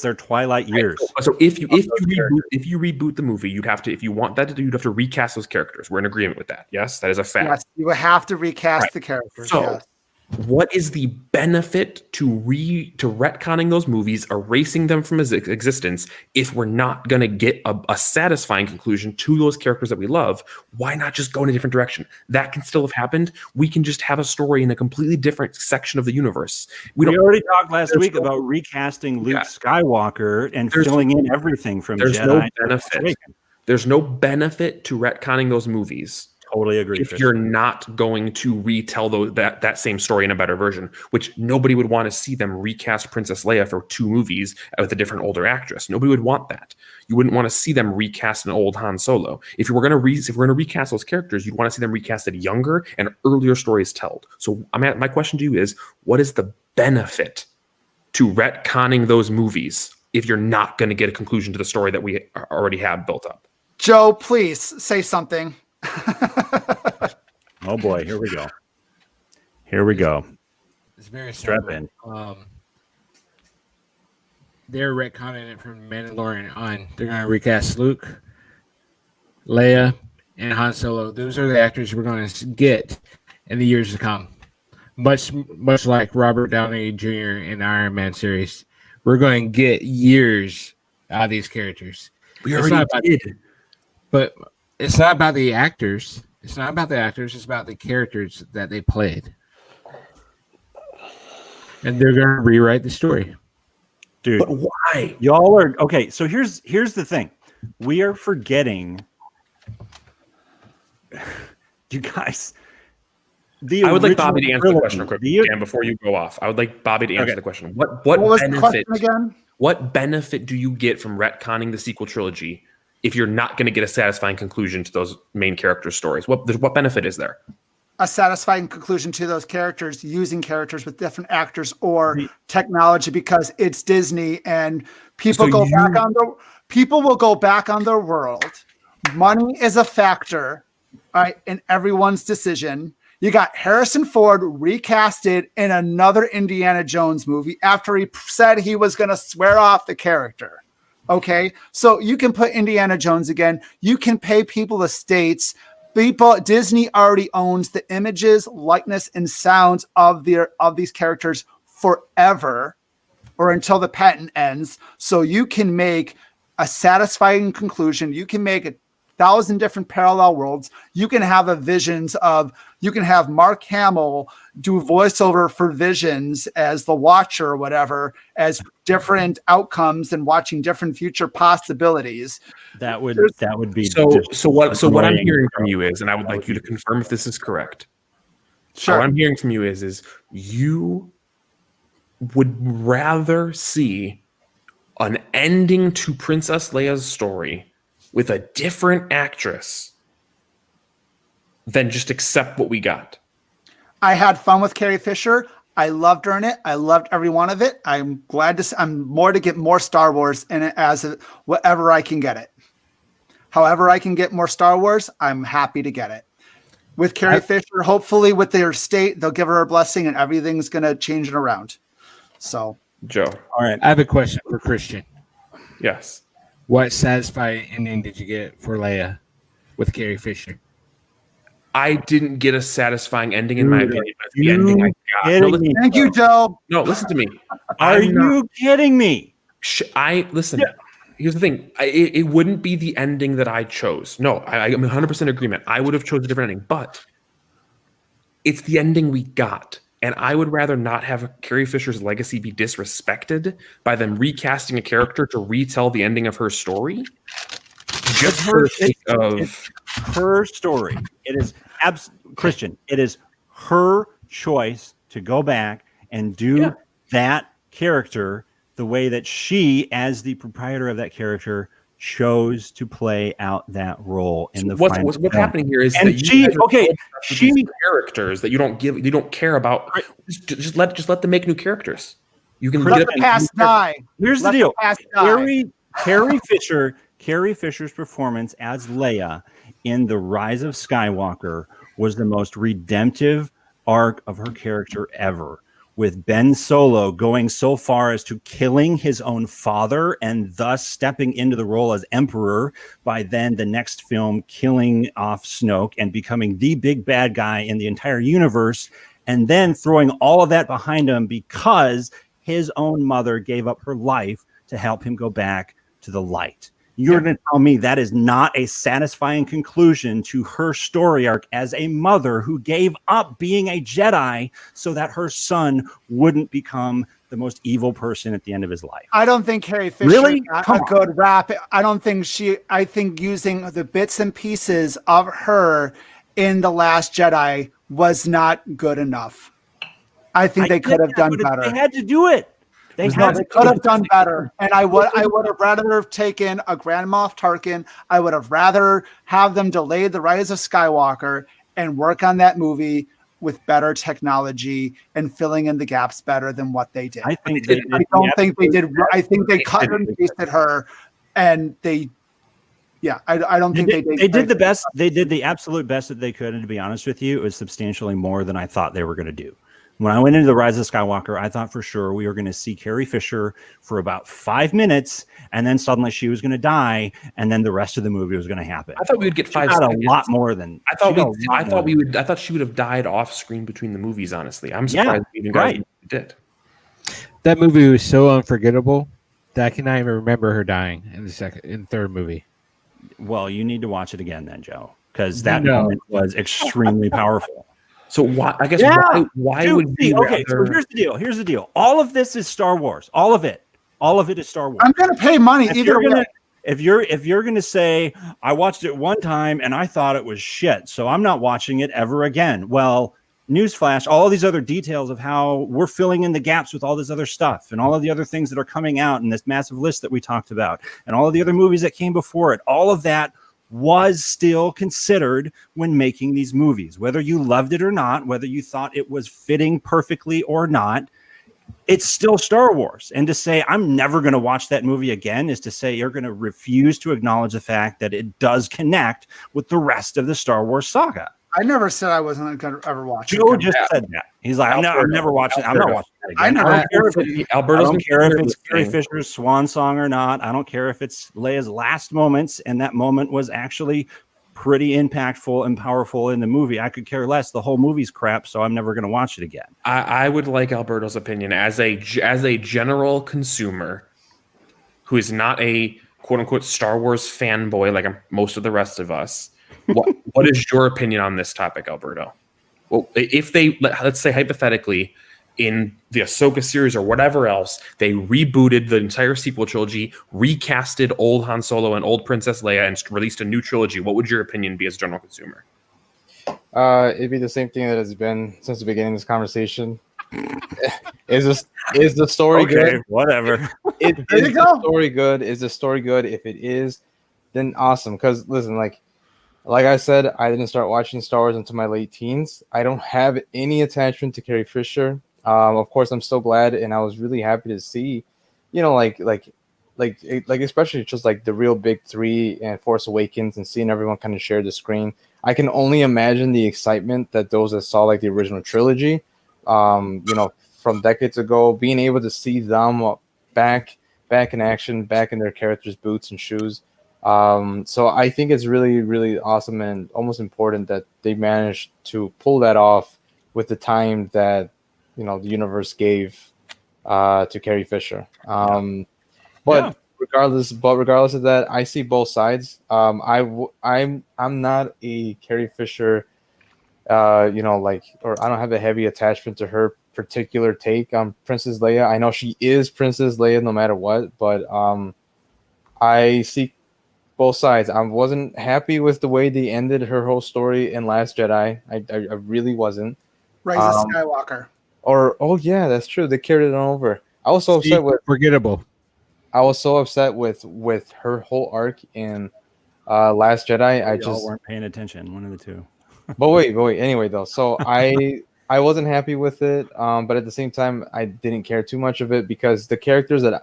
their twilight years.
Right. So if you reboot the movie, you'd have to, if you want that to do, you'd have to recast those characters. We're in agreement with that. Yes, that is a fact.
Yes, you would have to recast the characters.
So
yes.
What is the benefit to retconning those movies, erasing them from existence, if we're not going to get a satisfying conclusion to those characters that we love? Why not just go in a different direction? That can still have happened. We can just have a story in a completely different section of the universe.
We already talked last week about recasting Luke Skywalker and filling in everything from Jedi.
No benefit. There's no benefit to retconning those movies.
Totally agree.
If you're not going to retell that same story in a better version, which nobody would want to see them recast Princess Leia for 2 movies with a different older actress. Nobody would want that. You wouldn't want to see them recast an old Han Solo. If we're going to recast those characters, you'd want to see them recasted younger and earlier stories told. So my question to you is, what is the benefit to retconning those movies if you're not going to get a conclusion to the story that we already have built up?
Joe, please say something.
Oh boy, here we go.
It's very
strap in.
They're retconning it from Mandalorian on. They're going to recast Luke, Leia, and Han Solo. Those are the actors we're going to get in the years to come. Much like Robert Downey Jr. in the Iron Man series, we're going to get years out of these characters.
We already did.
But it's not about the actors. It's not about the actors. It's about the characters that they played. And they're going to rewrite the story.
Dude,
but why?
Y'all are okay. So here's the thing. We are forgetting, you guys.
I would like Bobby to answer the question real quick, Dan, before you go off. I would like Bobby to answer the question. What
was
benefit
the question again?
What benefit do you get from retconning the sequel trilogy if you're not going to get a satisfying conclusion to those main character stories? What benefit is there?
A satisfying conclusion to those characters, using characters with different actors or technology, because it's Disney and people people will go back on their world. Money is a factor, right, in everyone's decision. You got Harrison Ford recasted in another Indiana Jones movie after he said he was going to swear off the character. Okay, so you can put Indiana Jones again. You can pay people estates. Disney already owns the images, likeness, and sounds of these characters forever, or until the patent ends. So you can make a satisfying conclusion. You can make 1,000 different parallel worlds. You can have you can have Mark Hamill do voiceover for Visions as the Watcher or whatever, as different outcomes and watching different future possibilities.
That would be
so. What I'm hearing from you is, and I would like you to confirm if this is correct.
Sure.
What I'm hearing from you is you would rather see an ending to Princess Leia's story with a different actress than just accept what we got.
I had fun with Carrie Fisher. I loved her in it. I loved every one of it. I'm more to get more Star Wars in it whatever I can get it. However I can get more Star Wars, I'm happy to get it. With Carrie Fisher, hopefully with their state, they'll give her a blessing and everything's going to change it around. So,
Joe.
All right. I have a question for Christian.
Yes.
What satisfying ending did you get for Leia with Carrie Fisher?
I didn't get a satisfying ending in my opinion. The ending I got.
Thank you, Joe.
No, listen to me.
Are you kidding me?
Listen. Yeah. Here's the thing. It wouldn't be the ending that I chose. No, I'm 100% agreement. I would have chosen a different ending, but it's the ending we got. And I would rather not have Carrie Fisher's legacy be disrespected by them recasting a character to retell the ending of her story. Just for the sake of
her story. It is Christian. It is her choice to go back and do that character the way that she, as the proprietor of that character, chose to play out that role in the final
what's happening here is
and
that she characters that you don't care about. Just let them make new characters. You can
let the past die.
Here's the deal. Carrie Fisher's performance as Leia in The Rise of Skywalker was the most redemptive arc of her character ever, with Ben Solo going so far as to killing his own father and thus stepping into the role as Emperor by then the next film killing off Snoke and becoming the big bad guy in the entire universe. and then throwing all of that behind him because his own mother gave up her life to help him go back to the light. You're going to tell me that is not a satisfying conclusion to her story arc as a mother who gave up being a Jedi so that her son wouldn't become the most evil person at the end of his life.
I don't think Carrie Fisher got a good rap. I think using the bits and pieces of her in The Last Jedi was not good enough. I think they could have done better.
They had to do it.
They could have done better. And I would have rather have taken a Grand Moff Tarkin. I would have rather have them delay The Rise of Skywalker and work on that movie with better technology and filling in the gaps better than what they did.
I think
don't think they did. I think they cut and pasted her, and they. Yeah, I don't think they did.
They did the best. They did the absolute best that they could. And to be honest with you, it was substantially more than I thought they were going to do. When I went into The Rise of Skywalker, I thought for sure we were going to see Carrie Fisher for about 5 minutes, and then suddenly she was going to die, and then the rest of the movie was going to happen.
I thought we would get 5 seconds.
A lot more than
I thought she would have died off screen between the movies. Honestly, I'm surprised we even got did.
That movie was so unforgettable that I cannot even remember her dying in the third movie.
Well, you need to watch it again then, Joe, because that moment was extremely powerful.
So why? I guess why would we?
Okay, so here's the deal. All of this is Star Wars. All of it is Star Wars.
I'm going to pay money either way.
If you're going to say I watched it one time and I thought it was shit, so I'm not watching it ever again. Well, newsflash: all of these other details of how we're filling in the gaps with all this other stuff and all of the other things that are coming out in this massive list that we talked about, and all of the other movies that came before it. All of that was still considered when making these movies, whether you loved it or not, whether you thought it was fitting perfectly or not, it's still Star Wars. And to say, I'm never going to watch that movie again is to say you're going to refuse to acknowledge the fact that it does connect with the rest of the Star Wars saga.
I never said I wasn't going to ever watch it.
Joe just said that. He's like, I'm never watching it. I'm not watching it again. I don't care if it's Carrie Fisher's swan song or not. I don't care if it's Leia's last moments, and that moment was actually pretty impactful and powerful in the movie. I could care less. The whole movie's crap, so I'm never going to watch it again.
I would like Alberto's opinion as a general consumer who is not a quote-unquote Star Wars fanboy like most of the rest of us. What is your opinion on this topic, Alberto? Well, if let's say hypothetically, in the Ahsoka series or whatever else, they rebooted the entire sequel trilogy, recasted old Han Solo and old Princess Leia, and released a new trilogy, what would your opinion be as a general consumer?
It'd be the same thing that has been since the beginning of this conversation. Is the story good?
Whatever.
Is the story good? Is the story good? If it is, then awesome. Because listen, like I said, I didn't start watching Star Wars until my late teens. I don't have any attachment to Carrie Fisher. Of course, I'm so glad, and I was really happy to see, like especially just like the real big three and Force Awakens, and seeing everyone kind of share the screen. I can only imagine the excitement that those that saw like the original trilogy, from decades ago, being able to see them back in action, back in their characters' boots and shoes. So I think it's really, really awesome and almost important that they managed to pull that off with the time that the universe gave to Carrie Fisher. Regardless of that, I see both sides. I'm not a Carrie Fisher, or I don't have a heavy attachment to her particular take on Princess Leia. I know she is Princess Leia no matter what, but I see both sides. I wasn't happy with the way they ended her whole story in Last Jedi. I really wasn't.
Rise of Skywalker.
That's true. They carried it on over. I was so upset with
forgettable.
I was so upset with her whole arc in Last Jedi. I just
weren't paying attention. One of the two.
But wait. Anyway, though, so I wasn't happy with it. But at the same time, I didn't care too much of it because the characters that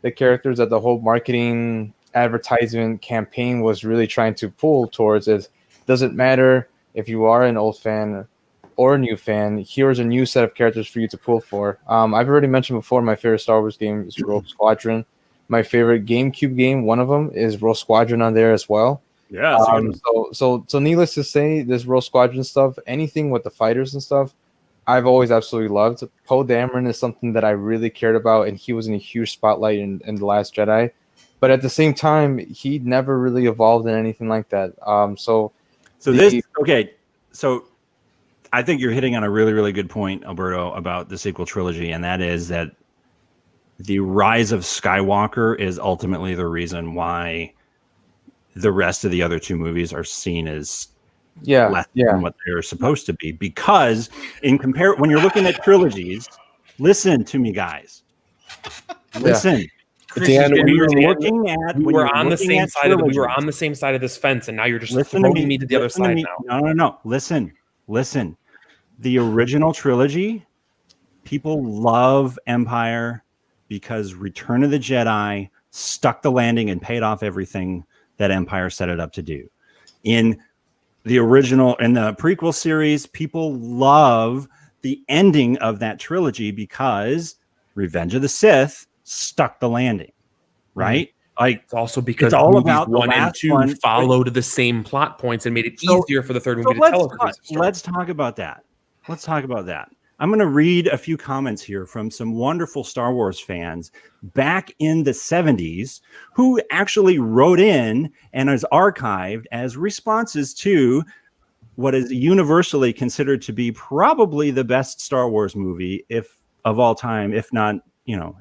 the whole marketing advertisement campaign was really trying to pull towards is doesn't matter if you are an old fan or a new fan, here's a new set of characters for you to pull for. I've already mentioned before my favorite Star Wars game is Rogue Squadron. My favorite GameCube game, one of them, is Rogue Squadron on there as well.
Yeah.
So needless to say, this Rogue Squadron stuff, anything with the fighters and stuff, I've always absolutely loved. Poe Dameron is something that I really cared about, and he was in a huge spotlight in The Last Jedi. But at the same time, he never really evolved in anything like that. So
I think you're hitting on a really, really good point, Alberto, about the sequel trilogy, and that is that the rise of Skywalker is ultimately the reason why the rest of the other two movies are seen as less than what they're supposed to be. Because when you're looking at trilogies, listen to me, guys. Listen.
Dan, we were
on the same
side of this fence, and now you're just throwing me to the other side now.
No. Listen. The original trilogy, people love Empire because Return of the Jedi stuck the landing and paid off everything that Empire set it up to do. In the prequel series, people love the ending of that trilogy because Revenge of the Sith stuck the landing, right? Like,
it's also because
it's all about
1 and 2 followed the same plot points and made it easier for the third movie to tell.
Let's talk about that. I'm going to read a few comments here from some wonderful Star Wars fans back in the 70s who actually wrote in and is archived as responses to what is universally considered to be probably the best Star Wars movie of all time, if not,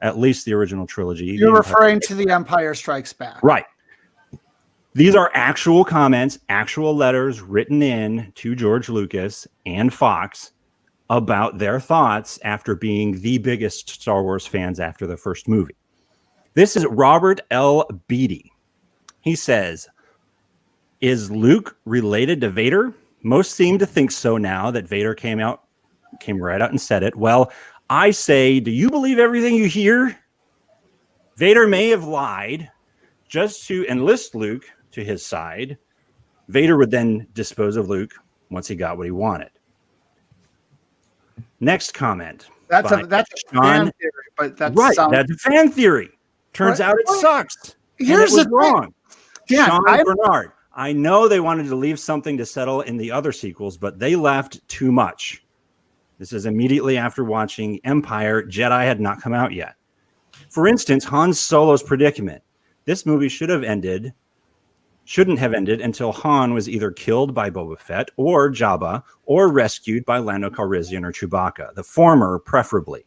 at least the original trilogy.
You're referring to The Empire Strikes Back.
Right. These are actual comments, actual letters written in to George Lucas and Fox about their thoughts after being the biggest Star Wars fans after the first movie. This is Robert L. Beatty. He says, is Luke related to Vader? Most seem to think so now that Vader came right out and said it. Well, I say, do you believe everything you hear? Vader may have lied just to enlist Luke to his side. Vader would then dispose of Luke once he got what he wanted. Next comment.
That's a fan theory, but that's
right. That's a fan theory. Turns out it sucks.
Here's the
wrong.
Dan,
Sean Bernard. I know they wanted to leave something to settle in the other sequels, but they left too much. This is immediately after watching Empire. Jedi had not come out yet. For instance, Han Solo's predicament. This movie shouldn't have ended until Han was either killed by Boba Fett or Jabba or rescued by Lando Calrissian or Chewbacca, the former preferably.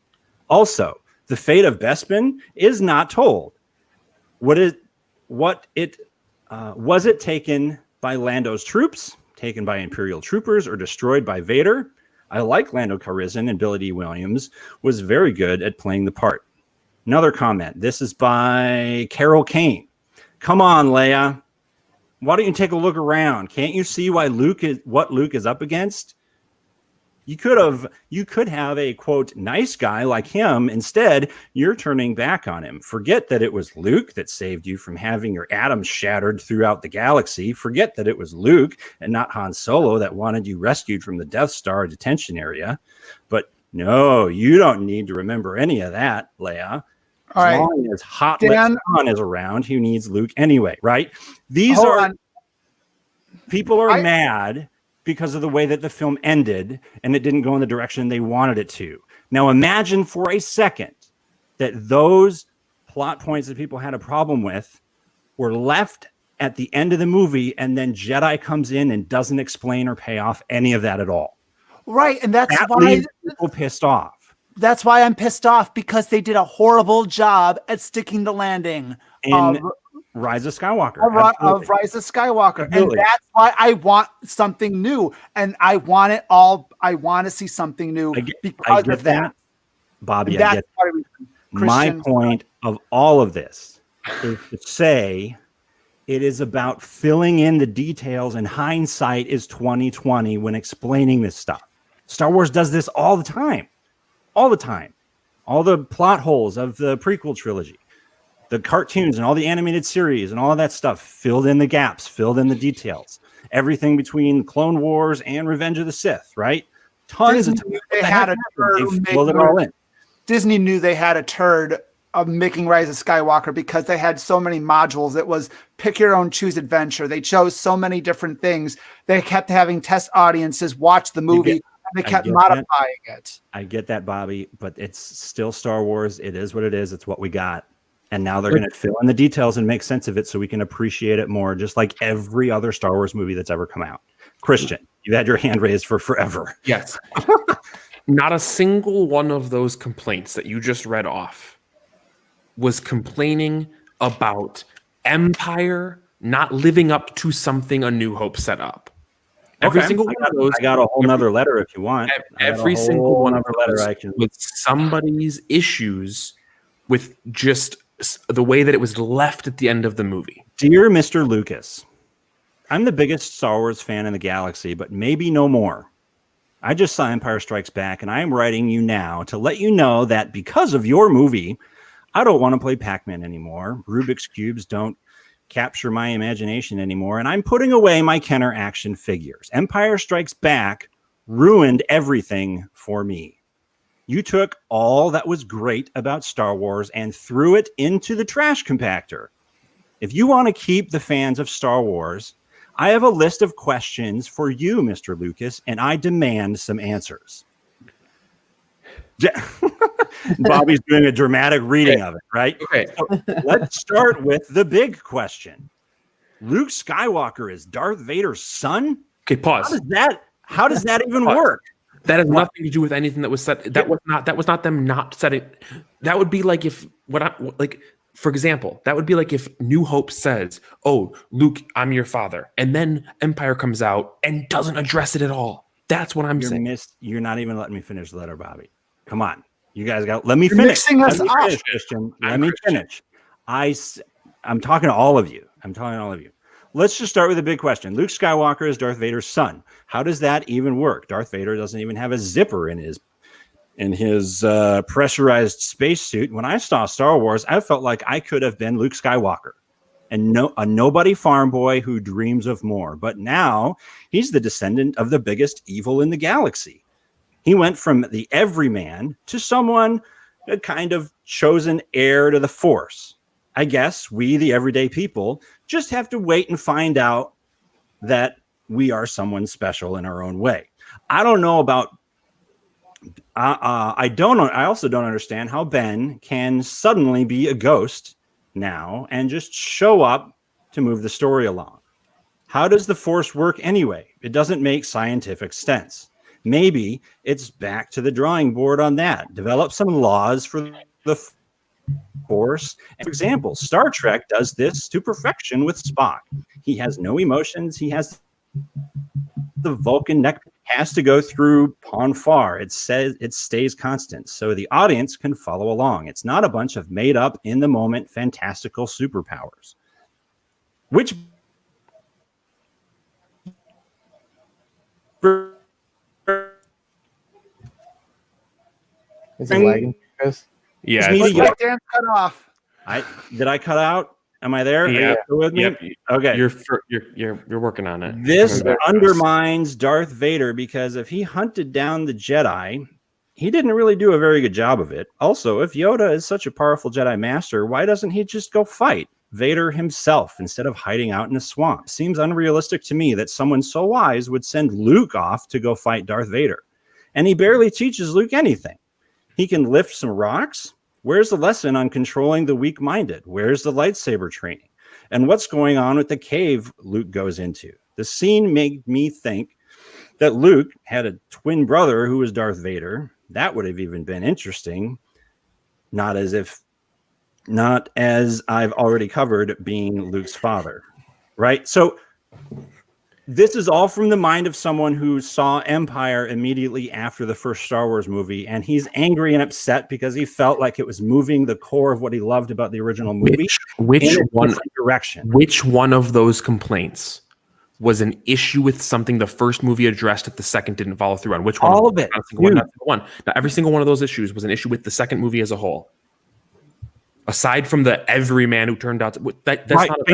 Also, the fate of Bespin is not told. Was it taken by Lando's troops, taken by Imperial troopers, or destroyed by Vader? I like Lando Calrissian, and Billy D. Williams was very good at playing the part. Another comment. This is by Carol Kane. Come on, Leia. Why don't you take a look around? Can't you see what Luke is up against? You could have a, quote, nice guy like him. Instead, you're turning back on him. Forget that it was Luke that saved you from having your atoms shattered throughout the galaxy. Forget that it was Luke and not Han Solo that wanted you rescued from the Death Star detention area. But no, you don't need to remember any of that, Leia. As long as Hot Lips Han is around, who needs Luke anyway, right? People are mad because of the way that the film ended and it didn't go in the direction they wanted it to. Now imagine for a second that those plot points that people had a problem with were left at the end of the movie and then Jedi comes in and doesn't explain or pay off any of that at all.
Right, and that's
why
leaves
people pissed off.
That's why I'm pissed off, because they did a horrible job at sticking the landing
in Rise of Skywalker.
Of Rise of Skywalker. Absolutely. And that's why I want something new. And I want it all. I want to see something new because of that.
Bobby, I get my point of all of this is to say it is about filling in the details, and hindsight is 2020 when explaining this stuff. Star Wars does this all the time. All the time. All the plot holes of the prequel trilogy, the cartoons and all the animated series and all of that stuff filled in the gaps, filled in the details. Everything between Clone Wars and Revenge of the Sith, right? Tons of time.
They filled it all in. Disney knew they had a turd making Rise of Skywalker because they had so many modules. It was pick your own choose adventure. They chose so many different things. They kept having test audiences watch the movie and they kept modifying it.
I get that, Bobby, but it's still Star Wars. It is what it is. It's what we got. And now they're going to fill in the details and make sense of it so we can appreciate it more, just like every other Star Wars movie that's ever come out. Christian, you've had your hand raised for forever.
Yes. Not a single one of those complaints that you just read off was complaining about Empire not living up to something A New Hope set up. Every single one of those.
I got a whole nother letter if you want.
Every single one of those with somebody's issues with just the way that it was left at the end of the movie.
Dear Mr. Lucas, I'm the biggest Star Wars fan in the galaxy, but maybe no more. I just saw Empire Strikes Back, and I am writing you now to let you know that because of your movie, I don't want to play Pac-Man anymore. Rubik's Cubes don't capture my imagination anymore, and I'm putting away my Kenner action figures. Empire Strikes Back ruined everything for me. You took all that was great about Star Wars and threw it into the trash compactor. If you want to keep the fans of Star Wars, I have a list of questions for you, Mr. Lucas, and I demand some answers. Bobby's doing a dramatic reading of it, right?
Okay.
So let's start with the big question. Luke Skywalker is Darth Vader's son?
Okay, pause.
How does that even work?
That has nothing to do with anything that was said. That was not them not setting. That would be like if for example, that would be like if New Hope says, "Oh, Luke, I'm your father," and then Empire comes out and doesn't address it at all. That's what I'm saying.
You're not even letting me finish the letter, Bobby. Come on, you guys let me finish.
Mixing us up,
Christian. Let me finish. I'm talking to all of you. Let's just start with a big question. Luke Skywalker is Darth Vader's son. How does that even work? Darth Vader doesn't even have a zipper in his pressurized spacesuit. When I saw Star Wars, I felt like I could have been Luke Skywalker, and a nobody farm boy who dreams of more. But now he's the descendant of the biggest evil in the galaxy. He went from the everyman to someone, a kind of chosen heir to the Force. I guess we, the everyday people, just have to wait and find out that we are someone special in our own way. I don't know about. I also don't understand how Ben can suddenly be a ghost now and just show up to move the story along. How does the Force work anyway? It doesn't make scientific sense. Maybe it's back to the drawing board on that. Develop some laws for the Force. For example, Star Trek does this to perfection with Spock. He has no emotions. He has the Vulcan neck has to go through Ponfar. It says it stays constant, so the audience can follow along. It's not a bunch of made up in the moment fantastical superpowers. Which
is it lagging, Chris?
Yeah,
Dan cut off.
Did I cut out? Am I there?
Yeah.
Are you still with me?
Yep.
Okay.
You're working on it.
This undermines Darth Vader because if he hunted down the Jedi, he didn't really do a very good job of it. Also, if Yoda is such a powerful Jedi Master, why doesn't he just go fight Vader himself instead of hiding out in a swamp? Seems unrealistic to me that someone so wise would send Luke off to go fight Darth Vader. And he barely teaches Luke anything. He can lift some rocks. Where's the lesson on controlling the weak-minded? Where's the lightsaber training? And what's going on with the cave Luke goes into? The scene made me think that Luke had a twin brother who was Darth Vader. That would have even been interesting. Not as I've already covered being Luke's father, right? So this is all from the mind of someone who saw Empire immediately after the first Star Wars movie, and he's angry and upset because he felt like it was moving the core of what he loved about the original movie
which one
direction.
Which one of those complaints was an issue with something the first movie addressed that the second didn't follow through on? Which one?
All of it.
Not single one. Now, every single one of those issues was an issue with the second movie as a whole. Aside from the everyman who turned out to that's
right.
not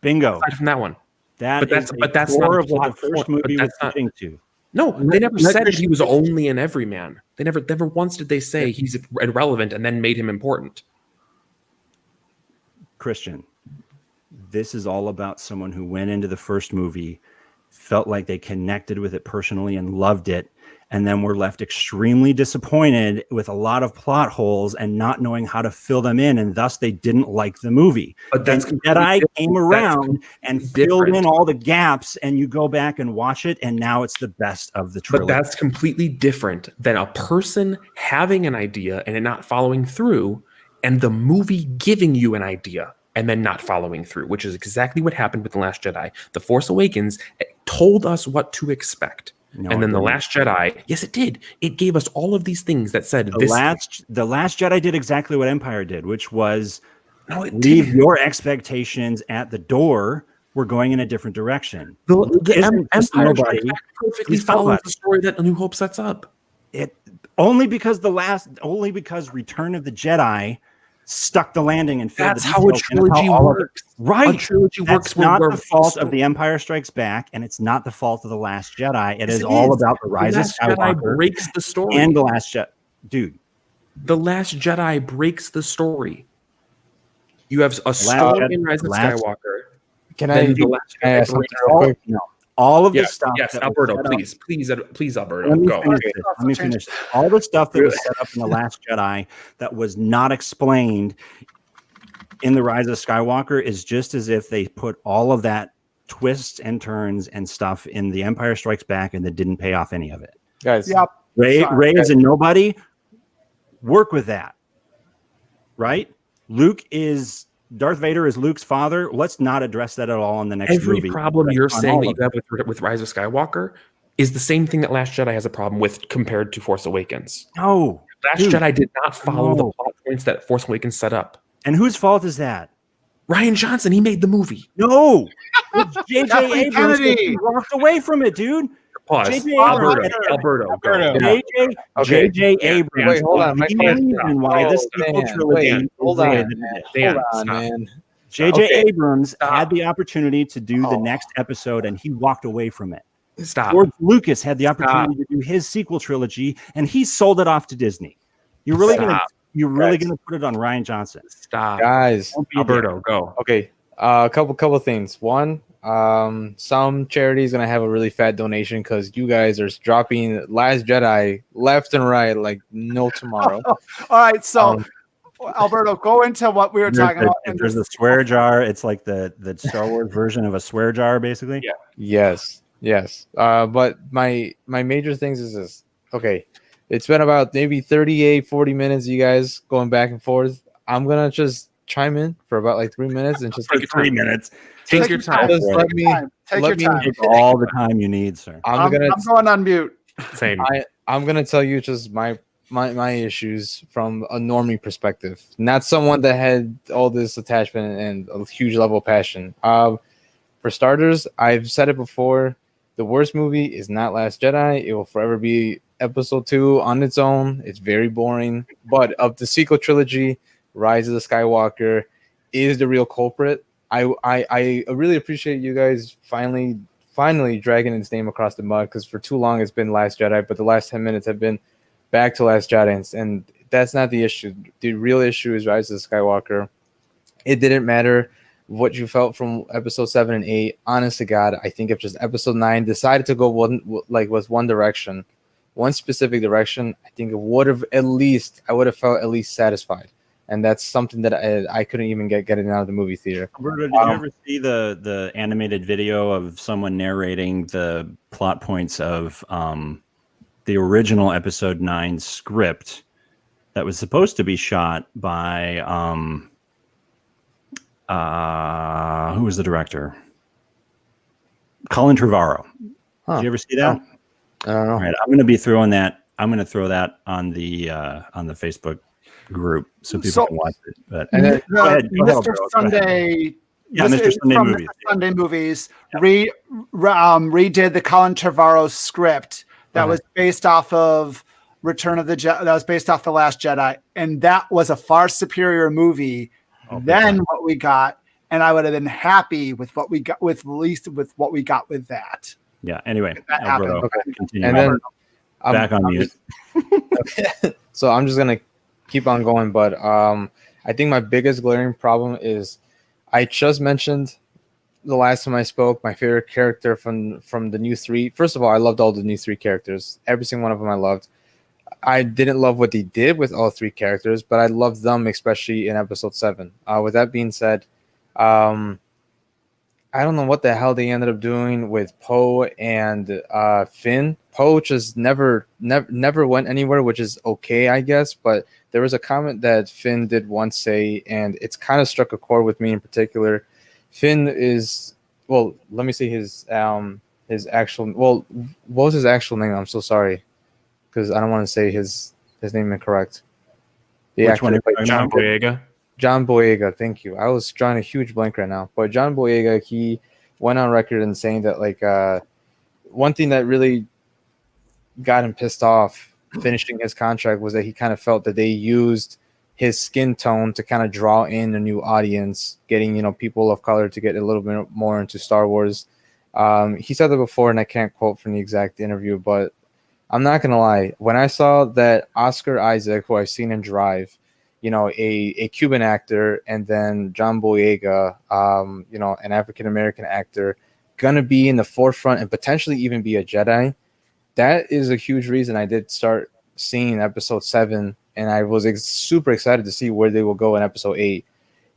Bingo.
Aside from that one.
But that's not what the first movie was teaching to.
No, they never said that he was only an everyman. They never once did they say he's irrelevant and then made him important.
Christian, this is all about someone who went into the first movie, felt like they connected with it personally and loved it, and then were left extremely disappointed with a lot of plot holes and not knowing how to fill them in, and thus they didn't like the movie. But then Jedi came around and filled in all the gaps, and you go back and watch it, and now it's the best of the trilogy.
But that's completely different than a person having an idea and it not following through, and the movie giving you an idea and then not following through, which is exactly what happened with The Last Jedi. The Force Awakens told us what to expect. No, and then The Last Jedi, yes, it did. It gave us all of these things that said
The Last Jedi did exactly what Empire did, which was leave your expectations at the door. We're going in a different direction.
The Empire perfectly follows the story that A New Hope sets up.
Only because Return of the Jedi stuck the landing and filled
that's how a trilogy works.
Right.
A trilogy
works. It's not the fault of The Empire Strikes Back, and it's not the fault of The Last Jedi. It is all about the rise of Skywalker.
Jedi breaks the story.
And The Last Jedi. Dude.
The Last Jedi breaks the story. You have a story in Rise of Skywalker.
Can I ask something real quick?
No. All of the stuff.
Yes, Alberto, please, Alberto,
go. Let me finish. All the stuff that was set up in The Last Jedi that was not explained in The Rise of Skywalker is just as if they put all of that twists and turns and stuff in The Empire Strikes Back and that didn't pay off any of it.
Guys,
Ray is a nobody. Work with that, right? Darth Vader is Luke's father. Let's not address that at all in the next movie.
Every problem you're saying that you have with Rise of Skywalker is the same thing that Last Jedi has a problem with compared to Force Awakens.
No.
Last Jedi did not follow the plot points that Force Awakens set up.
And whose fault is that?
Rian Johnson, he made the movie.
No. J.J. Abrams walked away from it, dude.
Pause. Alberto.
J.J. Abrams.
Wait, hold on.
Hold on, man. J.J. Abrams had the opportunity to do the next episode, and he walked away from it. George Lucas had the opportunity to do his sequel trilogy, and he sold it off to Disney. You're really gonna put it on Rian Johnson?
Stop,
guys.
Alberto, go.
Okay, a couple things. One. Some charity is gonna have a really fat donation because you guys are dropping Last Jedi left and right like no tomorrow.
All right, so Alberto, go into what we were talking about.
There's the swear jar. It's like the Star Wars version of a swear jar, basically.
Yeah. Yes. But my major things is this. Okay, it's been about maybe 40 minutes. You guys going back and forth. I'm gonna just chime in for about like 3 minutes and just
take 3 minutes.
Take your time.
Just let me
take all the time you need, sir.
I'm going on mute.
Same.
I'm gonna tell you just my issues from a normie perspective, not someone that had all this attachment and a huge level of passion. For starters, I've said it before. The worst movie is not Last Jedi. It will forever be Episode 2 on its own. It's very boring. But of the sequel trilogy, Rise of the Skywalker is the real culprit. I really appreciate you guys finally dragging its name across the mud, because for too long it's been Last Jedi, but the last 10 minutes have been back to Last Jedi, and that's not the issue. The real issue is Rise of the Skywalker. It didn't matter what you felt from episode 7 and 8. Honest to God, I think if just episode 9 decided to go one direction, one specific direction, I think I would have felt at least satisfied. And that's something that I couldn't even get it out of the movie theater.
Roberto, did you ever see the animated video of someone narrating the plot points of the original episode 9 script that was supposed to be shot by who was the director? Colin Trevorrow. Did you ever see that?
I don't know.
All right, I'm going to throw that on the Facebook group so people can watch it. But
go ahead, Mr. Sunday.
Yeah, Mr. Sunday Movies.
Sunday Movies redid the Colin Trevorrow script that was based off of Return of the Jedi. That was based off The Last Jedi, and that was a far superior movie than what we got. And I would have been happy with what we got, with what we got with that.
Yeah. Anyway,
Alberto,
continue.
And then
back on mute.
So I'm just gonna keep on going, but I think my biggest glaring problem is I just mentioned the last time I spoke my favorite character from the new 3. First of all, I loved all the new 3 characters. Every single one of them I loved. I didn't love what they did with all 3 characters, but I loved them, especially in episode 7. With that being said, I don't know what the hell they ended up doing with Poe and Finn. Poe just never went anywhere, which is okay, I guess. But there was a comment that Finn did once say, and it's kind of struck a chord with me in particular. Finn is, well, let me see his actual, well, what was his actual name? I'm so sorry, because I don't want to say his name incorrect.
Which one?
John Boyega.
John Boyega, thank you. I was drawing a huge blank right now. But John Boyega, he went on record and saying that, like, one thing that really got him pissed off finishing his contract was that he kind of felt that they used his skin tone to kind of draw in a new audience, getting, you know, people of color to get a little bit more into Star Wars. He said that before, and I can't quote from the exact interview, but I'm not going to lie. When I saw that Oscar Isaac, who I've seen in Drive, you know, a Cuban actor, and then John Boyega, you know, an African-American actor, gonna be in the forefront and potentially even be a Jedi, that is a huge reason I did start seeing episode 7, and I was super excited to see where they will go in episode 8.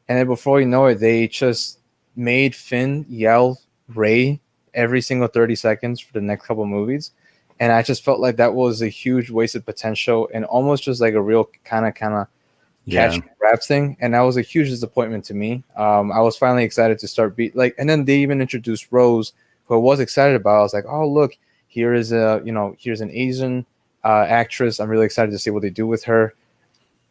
And then before you know it, they just made Finn yell Rey every single 30 seconds for the next couple of movies. And I just felt like that was a huge wasted potential and almost just like a real kind of catch grab thing, and that was a huge disappointment to me. I was finally excited to start and then they even introduced Rose, who I was excited about. I was like, oh look, here's an Asian actress. I'm really excited to see what they do with her.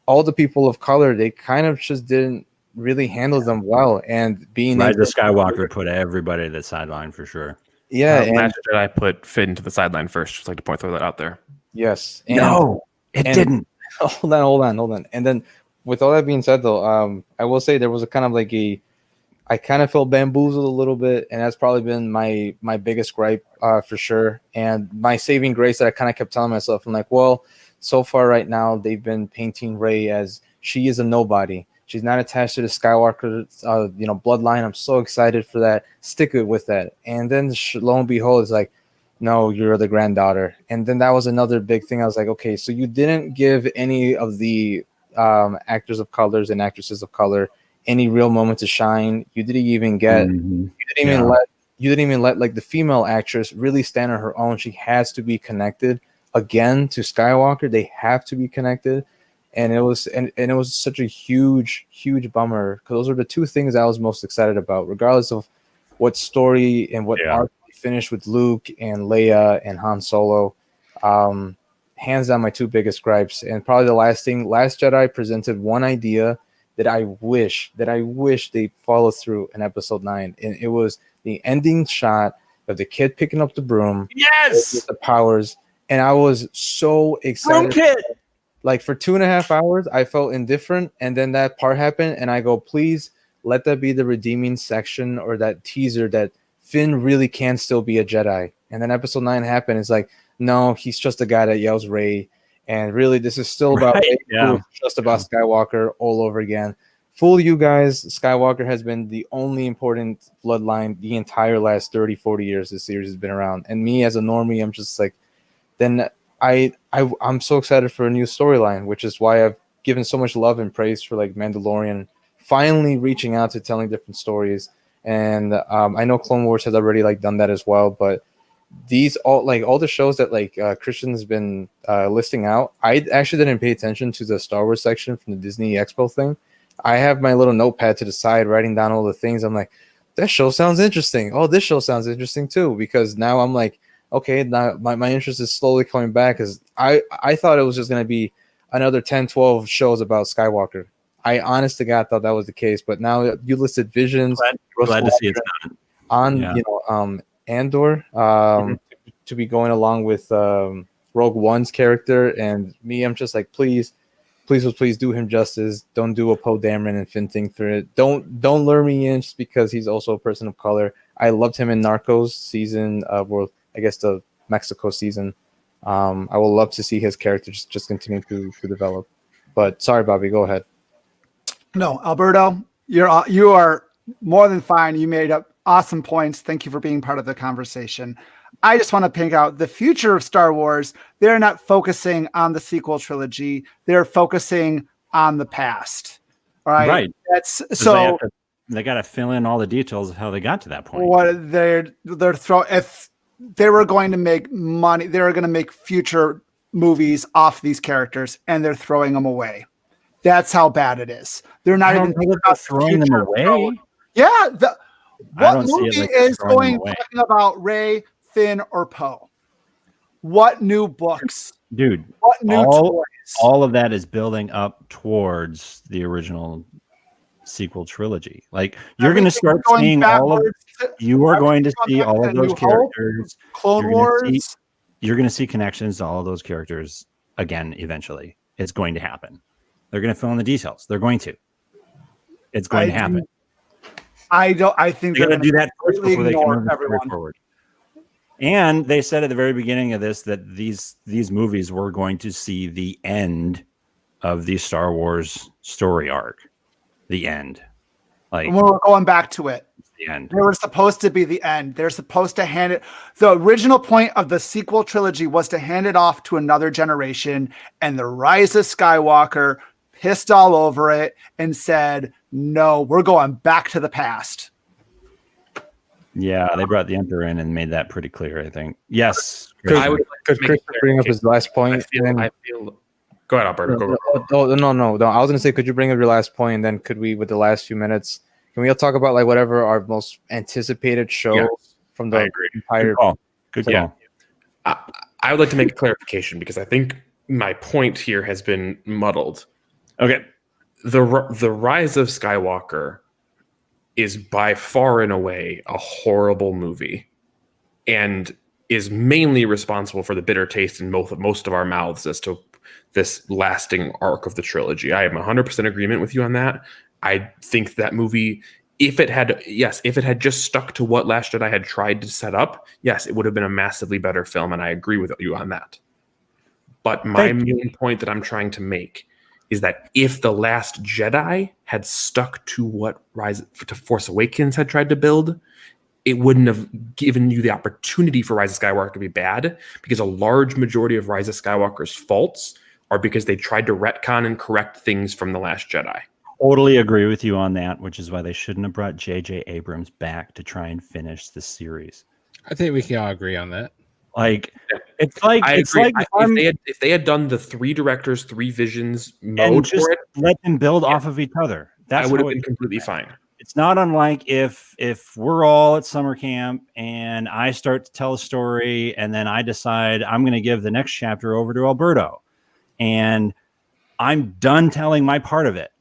All the people of color, they kind of just didn't really handle them well, and being
Rise of Skywalker put everybody to the sideline for sure.
Yeah,
Last Jedi put Finn to the sideline first. Just like to point that out there.
Yes,
No, it didn't.
Hold on. And then, with all that being said, though, I will say there was a kind of like I kind of felt bamboozled a little bit, and that's probably been my biggest gripe for sure. And my saving grace that I kind of kept telling myself, I'm like, well, so far right now they've been painting Rey as she is a nobody. She's not attached to the Skywalker, bloodline. I'm so excited for that. Stick it with that. And then lo and behold, it's like, no, you're the granddaughter. And then that was another big thing. I was like, okay, so you didn't give any of the actors of colors and actresses of color any real moment to shine. You didn't even get. You didn't even let like the female actress really stand on her own. She has to be connected again to Skywalker. They have to be connected. And it was it was such a huge bummer, because those are the two things I was most excited about, regardless of what story and what arc we finished with Luke and Leia and Han Solo. Hands down, my two biggest gripes. And probably the last thing, Last Jedi presented one idea that I wish they followed through in episode 9, and it was the ending shot of the kid picking up the broom.
Yes,
with the powers, and I was so excited.
Broom kid.
Like for 2.5 hours, I felt indifferent, and then that part happened, and I go, please let that be the redeeming section or that teaser that Finn really can still be a Jedi. And then episode 9 happened. It's like, no, he's just a guy that yells Rey, and really, this is still about Rey, just about Skywalker all over again. Fool you guys, Skywalker has been the only important bloodline the entire last 30, 40 years this series has been around. And me as a normie, I'm just like, then I'm so excited for a new storyline, which is why I've given so much love and praise for like Mandalorian finally reaching out to telling different stories. And I know Clone Wars has already like done that as well, but these all the shows that like Christian has been listing out, I actually didn't pay attention to the Star Wars section from the Disney Expo thing. I have my little notepad to the side writing down all the things. I'm like, that show sounds interesting. Oh, this show sounds interesting too, because now I'm like, okay, now my interest is slowly coming back, because I thought it was just going to be another 10, 12 shows about Skywalker. I honest to God thought that was the case, but now you listed Visions.
Glad to see it's not.
On, Andor to be going along with Rogue One's character, and me, I'm just like, please do him justice. Don't do a Poe Dameron and Finn thing for it. Don't lure me in just because he's also a person of color. I loved him in Narcos season, I guess the Mexico season. I will love to see his character just continue to develop. But sorry, Bobby, go ahead.
No, Alberto, you are more than fine. You made up awesome points. Thank you for being part of the conversation. I just want to pick out the future of Star Wars. They're not focusing on the sequel trilogy. They're focusing on the past. All right.
Right.
That's so
they got to fill in all the details of how they got to that point.
What they're if they were going to make money, they were going to make future movies off these characters, and they're throwing them away. That's how bad it is. They're not even
throwing them away.
Yeah. What movie is talking about Rey, Finn, or Poe? What new books?
Dude,
what new toys?
All of that is building up towards the original sequel trilogy. Like you're going to start seeing all of you are going to see all of those characters.
Clone Wars.
You're going to see connections to all of those characters again eventually. It's going to happen. They're going to fill in the details. They're going to. It's going to happen.
I think
they're going to do that first before they can move forward. And they said at the very beginning of this that these movies were going to see the end of the Star Wars story arc. The end. Like
we're going back to it.
The end.
They were supposed to be the end. They're supposed to hand it. The original point of the sequel trilogy was to hand it off to another generation, and the Rise of Skywalker pissed all over it and said, no, we're going back to the past.
Yeah, they brought the Emperor in and made that pretty clear, I think. Yes.
I would like to bring up his last point.
I feel go ahead, Alberto.
No. I was going to say, could you bring up your last point, and then could we, with the last few minutes, can we all talk about like whatever our most anticipated show from the entire?
Good call.
I would like to make a clarification because I think my point here has been muddled. Okay, the Rise of Skywalker is by far and away a horrible movie, and is mainly responsible for the bitter taste in most of our mouths as to this lasting arc of the trilogy. I am 100% agreement with you on that. I think that movie, if it had just stuck to what Last Jedi had tried to set up, yes, it would have been a massively better film, and I agree with you on that. But my main point that I'm trying to make is that if The Last Jedi had stuck to what Force Awakens had tried to build, it wouldn't have given you the opportunity for Rise of Skywalker to be bad, because a large majority of Rise of Skywalker's faults are because they tried to retcon and correct things from The Last Jedi.
Totally agree with you on that, which is why they shouldn't have brought J.J. Abrams back to try and finish the series.
I think we can all agree on that.
Like, it's like
if they had done the 3 directors, 3 visions mode
and just let them build off of each other. That
would have been completely fine.
It's not unlike if we're all at summer camp and I start to tell a story and then I decide I'm going to give the next chapter over to Alberto, and I'm done telling my part of it.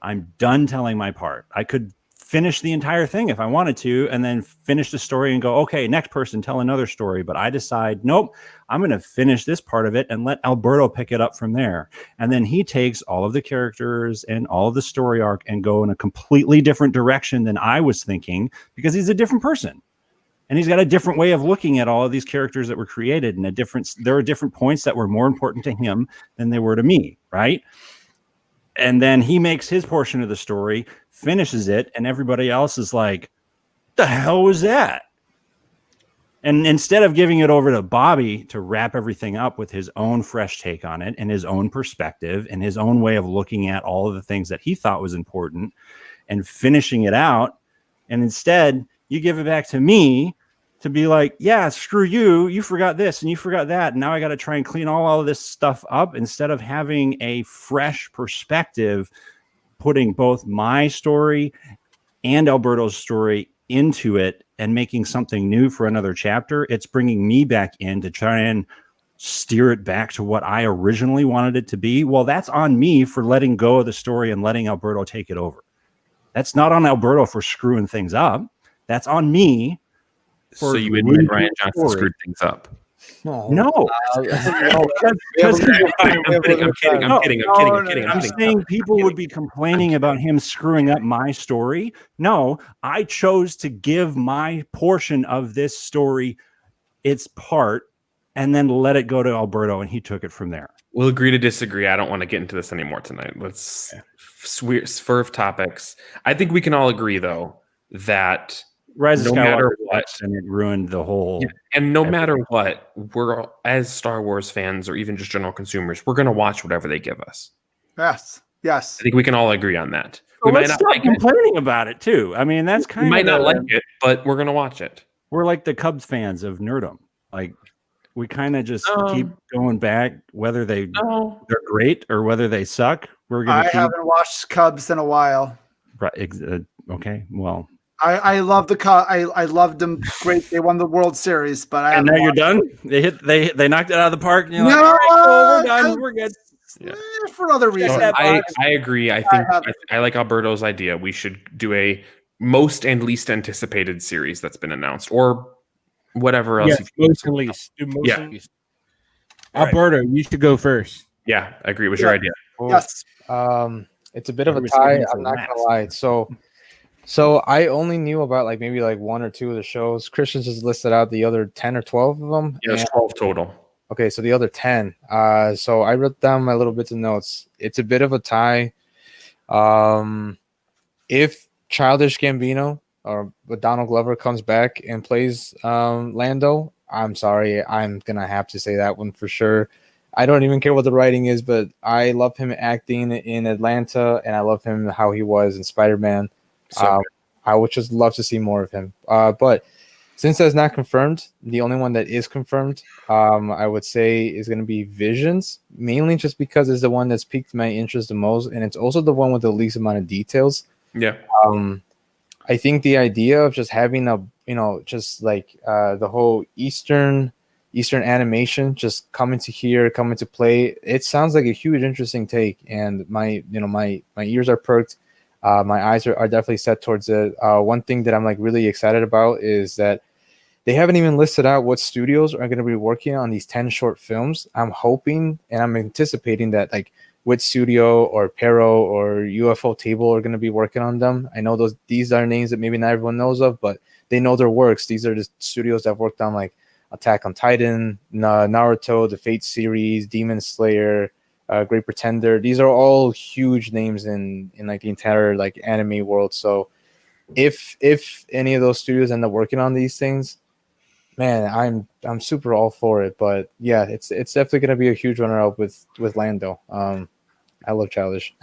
I'm done telling my part. I could finish the entire thing if I wanted to, and then finish the story and go, okay, next person, tell another story. But I decide, nope, I'm going to finish this part of it and let Alberto pick it up from there. And then he takes all of the characters and all of the story arc and go in a completely different direction than I was thinking, because he's a different person. And he's got a different way of looking at all of these characters that were created, and there are different points that were more important to him than they were to me, right? And then he makes his portion of the story, finishes it, and everybody else is like, the hell was that? And instead of giving it over to Bobby to wrap everything up with his own fresh take on it and his own perspective and his own way of looking at all of the things that he thought was important and finishing it out, and instead you give it back to me to be like, yeah, screw you. You forgot this and you forgot that. And now I got to try and clean all of this stuff up, instead of having a fresh perspective, putting both my story and Alberto's story into it and making something new for another chapter. It's bringing me back in to try and steer it back to what I originally wanted it to be. Well, that's on me for letting go of the story and letting Alberto take it over. That's not on Alberto for screwing things up. That's on me.
So you admit Ryan Johnson screwed things up?
No.
I'm kidding.
I'm saying people would be complaining about him screwing up my story. No, I chose to give my portion of this story its part and then let it go to Alberto, and he took it from there.
We'll agree to disagree. I don't want to get into this anymore tonight. swerve topics. I think we can all agree though that
Rise of
no matter
Skywalker
what,
and it ruined the whole.
yeah, and no matter what, we're as Star Wars fans or even just general consumers, we're gonna watch whatever they give us.
Yes.
I think we can all agree on that.
Well,
We might
let's
not
stop
like it.
complaining about it too. I mean, that's
We
kind
might
of
not like it, but we're gonna watch it.
We're like the Cubs fans of nerdom. Like we kind of just
No.
keep going back, whether they're
No,
great or whether they suck. We're gonna.
I haven't watched Cubs in a while.
Okay, well,
I love the Cubs. I loved them. Great, they won the World Series, but I
and
haven't
now you're
watched
done. They knocked it out of the park, and you're like,
No,
all right, cool, we're done, we're good.
Yeah.
for other reasons.
So I agree. I think I like Alberto's idea. We should do a most and least anticipated series that's been announced, or whatever else.
Yes, most and least. Do most
Yeah.
and least.
All right.
Alberto, you should go first.
Yeah, I agree. What's your idea?
Yes.
It's a bit of a
Everybody's
tie.
saving it for
I'm not
last.
gonna lie. So I only knew about like maybe like 1 or 2 of the shows. Christians has listed out the other 10 or 12 of them.
Yeah, there's 12 total.
Okay, so the other 10. So I wrote down my little bits of notes. It's a bit of a tie. If Childish Gambino or Donald Glover comes back and plays Lando, I'm sorry, I'm gonna have to say that one for sure. I don't even care what the writing is, but I love him acting in Atlanta, and I love him how he was in Spider-Man.
So
I would just love to see more of him. But since that's not confirmed, the only one that is confirmed, I would say, is going to be Visions, mainly just because it's the one that's piqued my interest the most, and it's also the one with the least amount of details.
yeah,
I think the idea of just having a, just like the whole Eastern animation just coming to play, it sounds like a huge, interesting take, and my ears are perked. My eyes are definitely set towards it. One thing that I'm like really excited about is that they haven't even listed out what studios are going to be working on these 10 short films. I'm hoping and I'm anticipating that like Wit Studio or Pero or UFO Table are going to be working on them. I know these are names that maybe not everyone knows of, but they know their works. These are the studios that worked on like Attack on Titan, Naruto, the Fate series, Demon Slayer, Great Pretender. These are all huge names in like the entire like anime world. So if any of those studios end up working on these things, man, I'm super all for it. But yeah, it's definitely gonna be a huge runner up with Lando. I love Childish.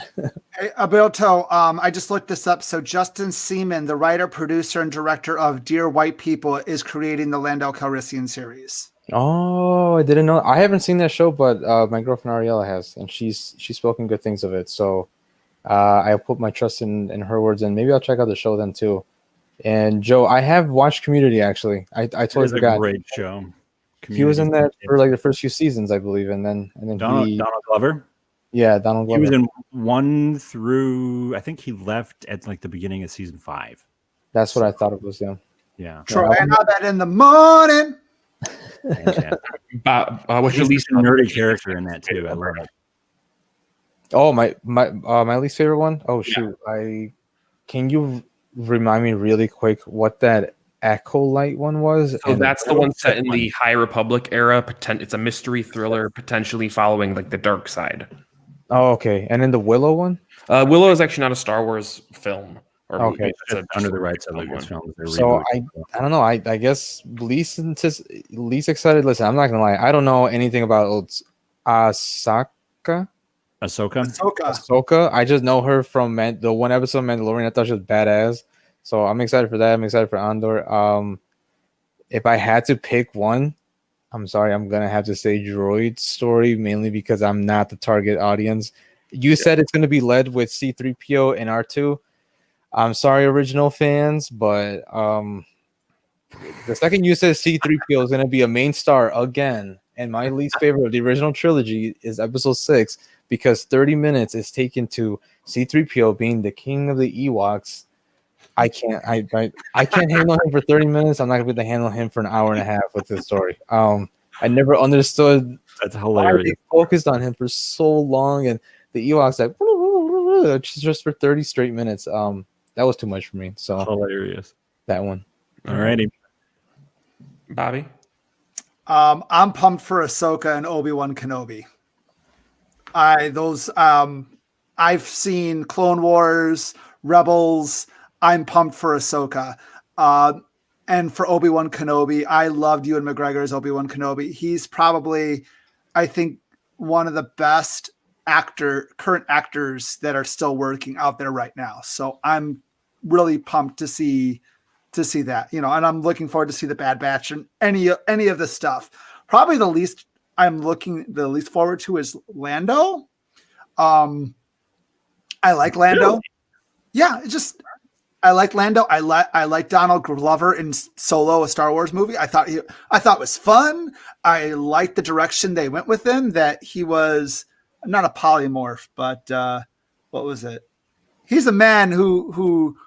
Hey, Alberto, I just looked this up. So Justin Seaman, the writer, producer, and director of Dear White People, is creating the Lando Calrissian series.
Oh, I didn't know. I haven't seen that show, but my girlfriend Ariella has, and she's spoken good things of it. So I'll put my trust in her words, and maybe I'll check out the show then too. And Joe, I have watched Community actually. I totally forgot.
A great show.
He was in that for like the first few seasons, I believe, and then
Donald Glover.
Yeah, Donald Glover.
He was in 1 through. I think he left at like the beginning of season 5.
That's what I thought it was. Yeah.
Yeah.
Troy, I know that in the morning.
what's your least
nerdy character in that too? I love it.
Oh, my least favorite one. Oh shoot! Can you remind me really quick what that Acolyte one was?
So that's the one set in the High Republic era. It's a mystery thriller, potentially following like the dark side.
Oh, okay. And then the Willow one?
Willow is actually not a Star Wars film. Or
okay,
it's
under the rights of Lucasfilm.
So I don't know. I guess least excited. Listen, I'm not gonna lie. I don't know anything about Ahsoka. I just know her from the one episode of Mandalorian. I thought she was badass. So I'm excited for that. I'm excited for Andor. If I had to pick one, I'm sorry, I'm gonna have to say Droid Story, mainly because I'm not the target audience. You said it's gonna be led with C-3PO and R2. I'm sorry, original fans, but the second you said C-3PO is gonna be a main star again, and my least favorite of the original trilogy is Episode 6 because 30 minutes is taken to C-3PO being the king of the Ewoks. I can't handle him for 30 minutes. I'm not gonna be able to handle him for an hour and a half with this story. I never understood.
That's hilarious.
Why they focused on him for so long, and the Ewoks like just for 30 straight minutes. That was too much for me. So
hilarious.
That one.
All righty,
Bobby.
I'm pumped for Ahsoka and Obi-Wan Kenobi. I've seen Clone Wars, Rebels. I'm pumped for Ahsoka. And for Obi-Wan Kenobi, I loved Ewan McGregor as Obi-Wan Kenobi. He's probably, I think, one of the best current actors that are still working out there right now. So I'm really pumped to see that, and I'm looking forward to see the Bad Batch and any of the stuff. Probably the least forward to is Lando. I like Lando. Really? Yeah, I like Lando. I like Donald Glover in Solo, a Star Wars movie. I thought it was fun. I liked the direction they went with him. That he was not a polymorph, but what was it? He's a man who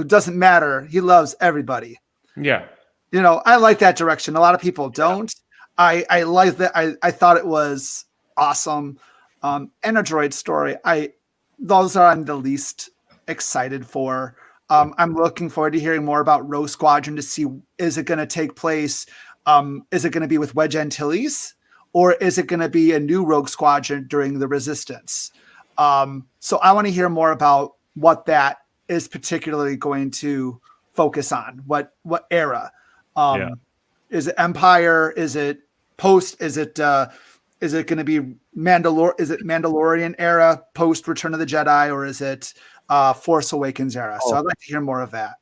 doesn't matter. He loves everybody.
Yeah,
I like that direction. A lot of people don't. I like that. I thought it was awesome. And a droid story. Those are I'm the least excited for. I'm looking forward to hearing more about Rogue Squadron to see, is it going to take place? Is it going to be with Wedge Antilles, or is it going to be a new Rogue Squadron during the Resistance? So I want to hear more about what that is particularly going to focus on. What era? Is it Empire? Is it post? Is it going to be Mandalorian era, post Return of the Jedi, or is it Force Awakens era? So I'd like to hear more of that.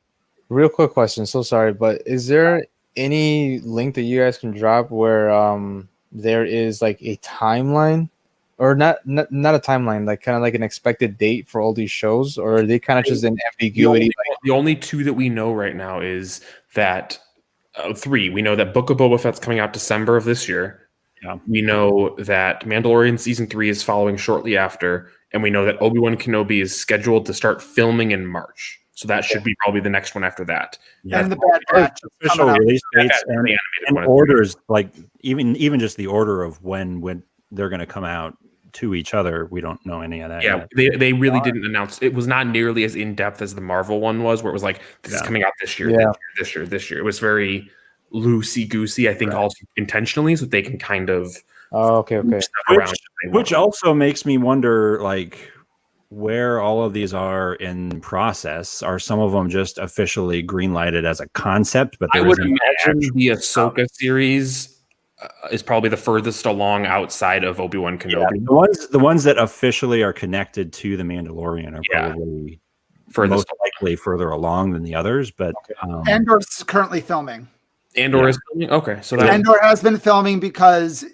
Real quick question. So sorry, but is there any link that you guys can drop where there is like a timeline, or not a timeline, like kind of like an expected date for all these shows, or are they kind of just in ambiguity?
The only two that we know right now is that three. We know that Book of Boba Fett's coming out December of this year.
Yeah.
We know that Mandalorian season 3 is following shortly after, and we know that Obi-Wan Kenobi is scheduled to start filming in March. So that should be probably the next one after that.
Yeah. And the Bad Batch
official release dates and orders, like even just the order of when they're going to come out to each other. We don't know any of that.
Yeah,
yet.
they really didn't announce. It was not nearly as in depth as the Marvel one was, where it was like, this is coming out this year, this year. It was very loosey goosey, I think, also intentionally, so they can kind of
okay.
Which also makes me wonder, like, where all of these are in process. Are some of them just officially greenlighted as a concept? But
I would imagine the Ahsoka series is probably the furthest along outside of Obi-Wan Kenobi.
Yeah, the ones that officially are connected to the Mandalorian are probably most likely further along than the others. But
Andor's currently filming.
Andor is filming? Okay. So
Andor has been filming because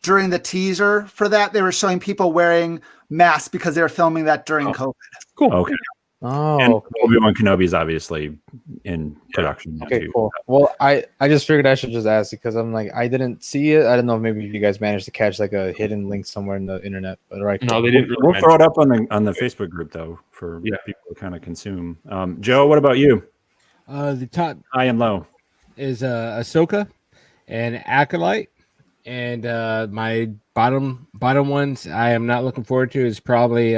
during the teaser for that, they were showing people wearing masks because they were filming that during COVID.
Cool. Okay.
And
Obi-Wan Kenobi is obviously in production.
Okay, cool. Well, I just figured I should just ask because I'm like, I didn't see it. I don't know if maybe you guys managed to catch like a hidden link somewhere in the internet. But right.
No, they didn't.
We'll throw it up on the Facebook group though for people to kind of consume. Joe, what about you?
The top
high and low
is Ahsoka and Acolyte, and my bottom ones I am not looking forward to is probably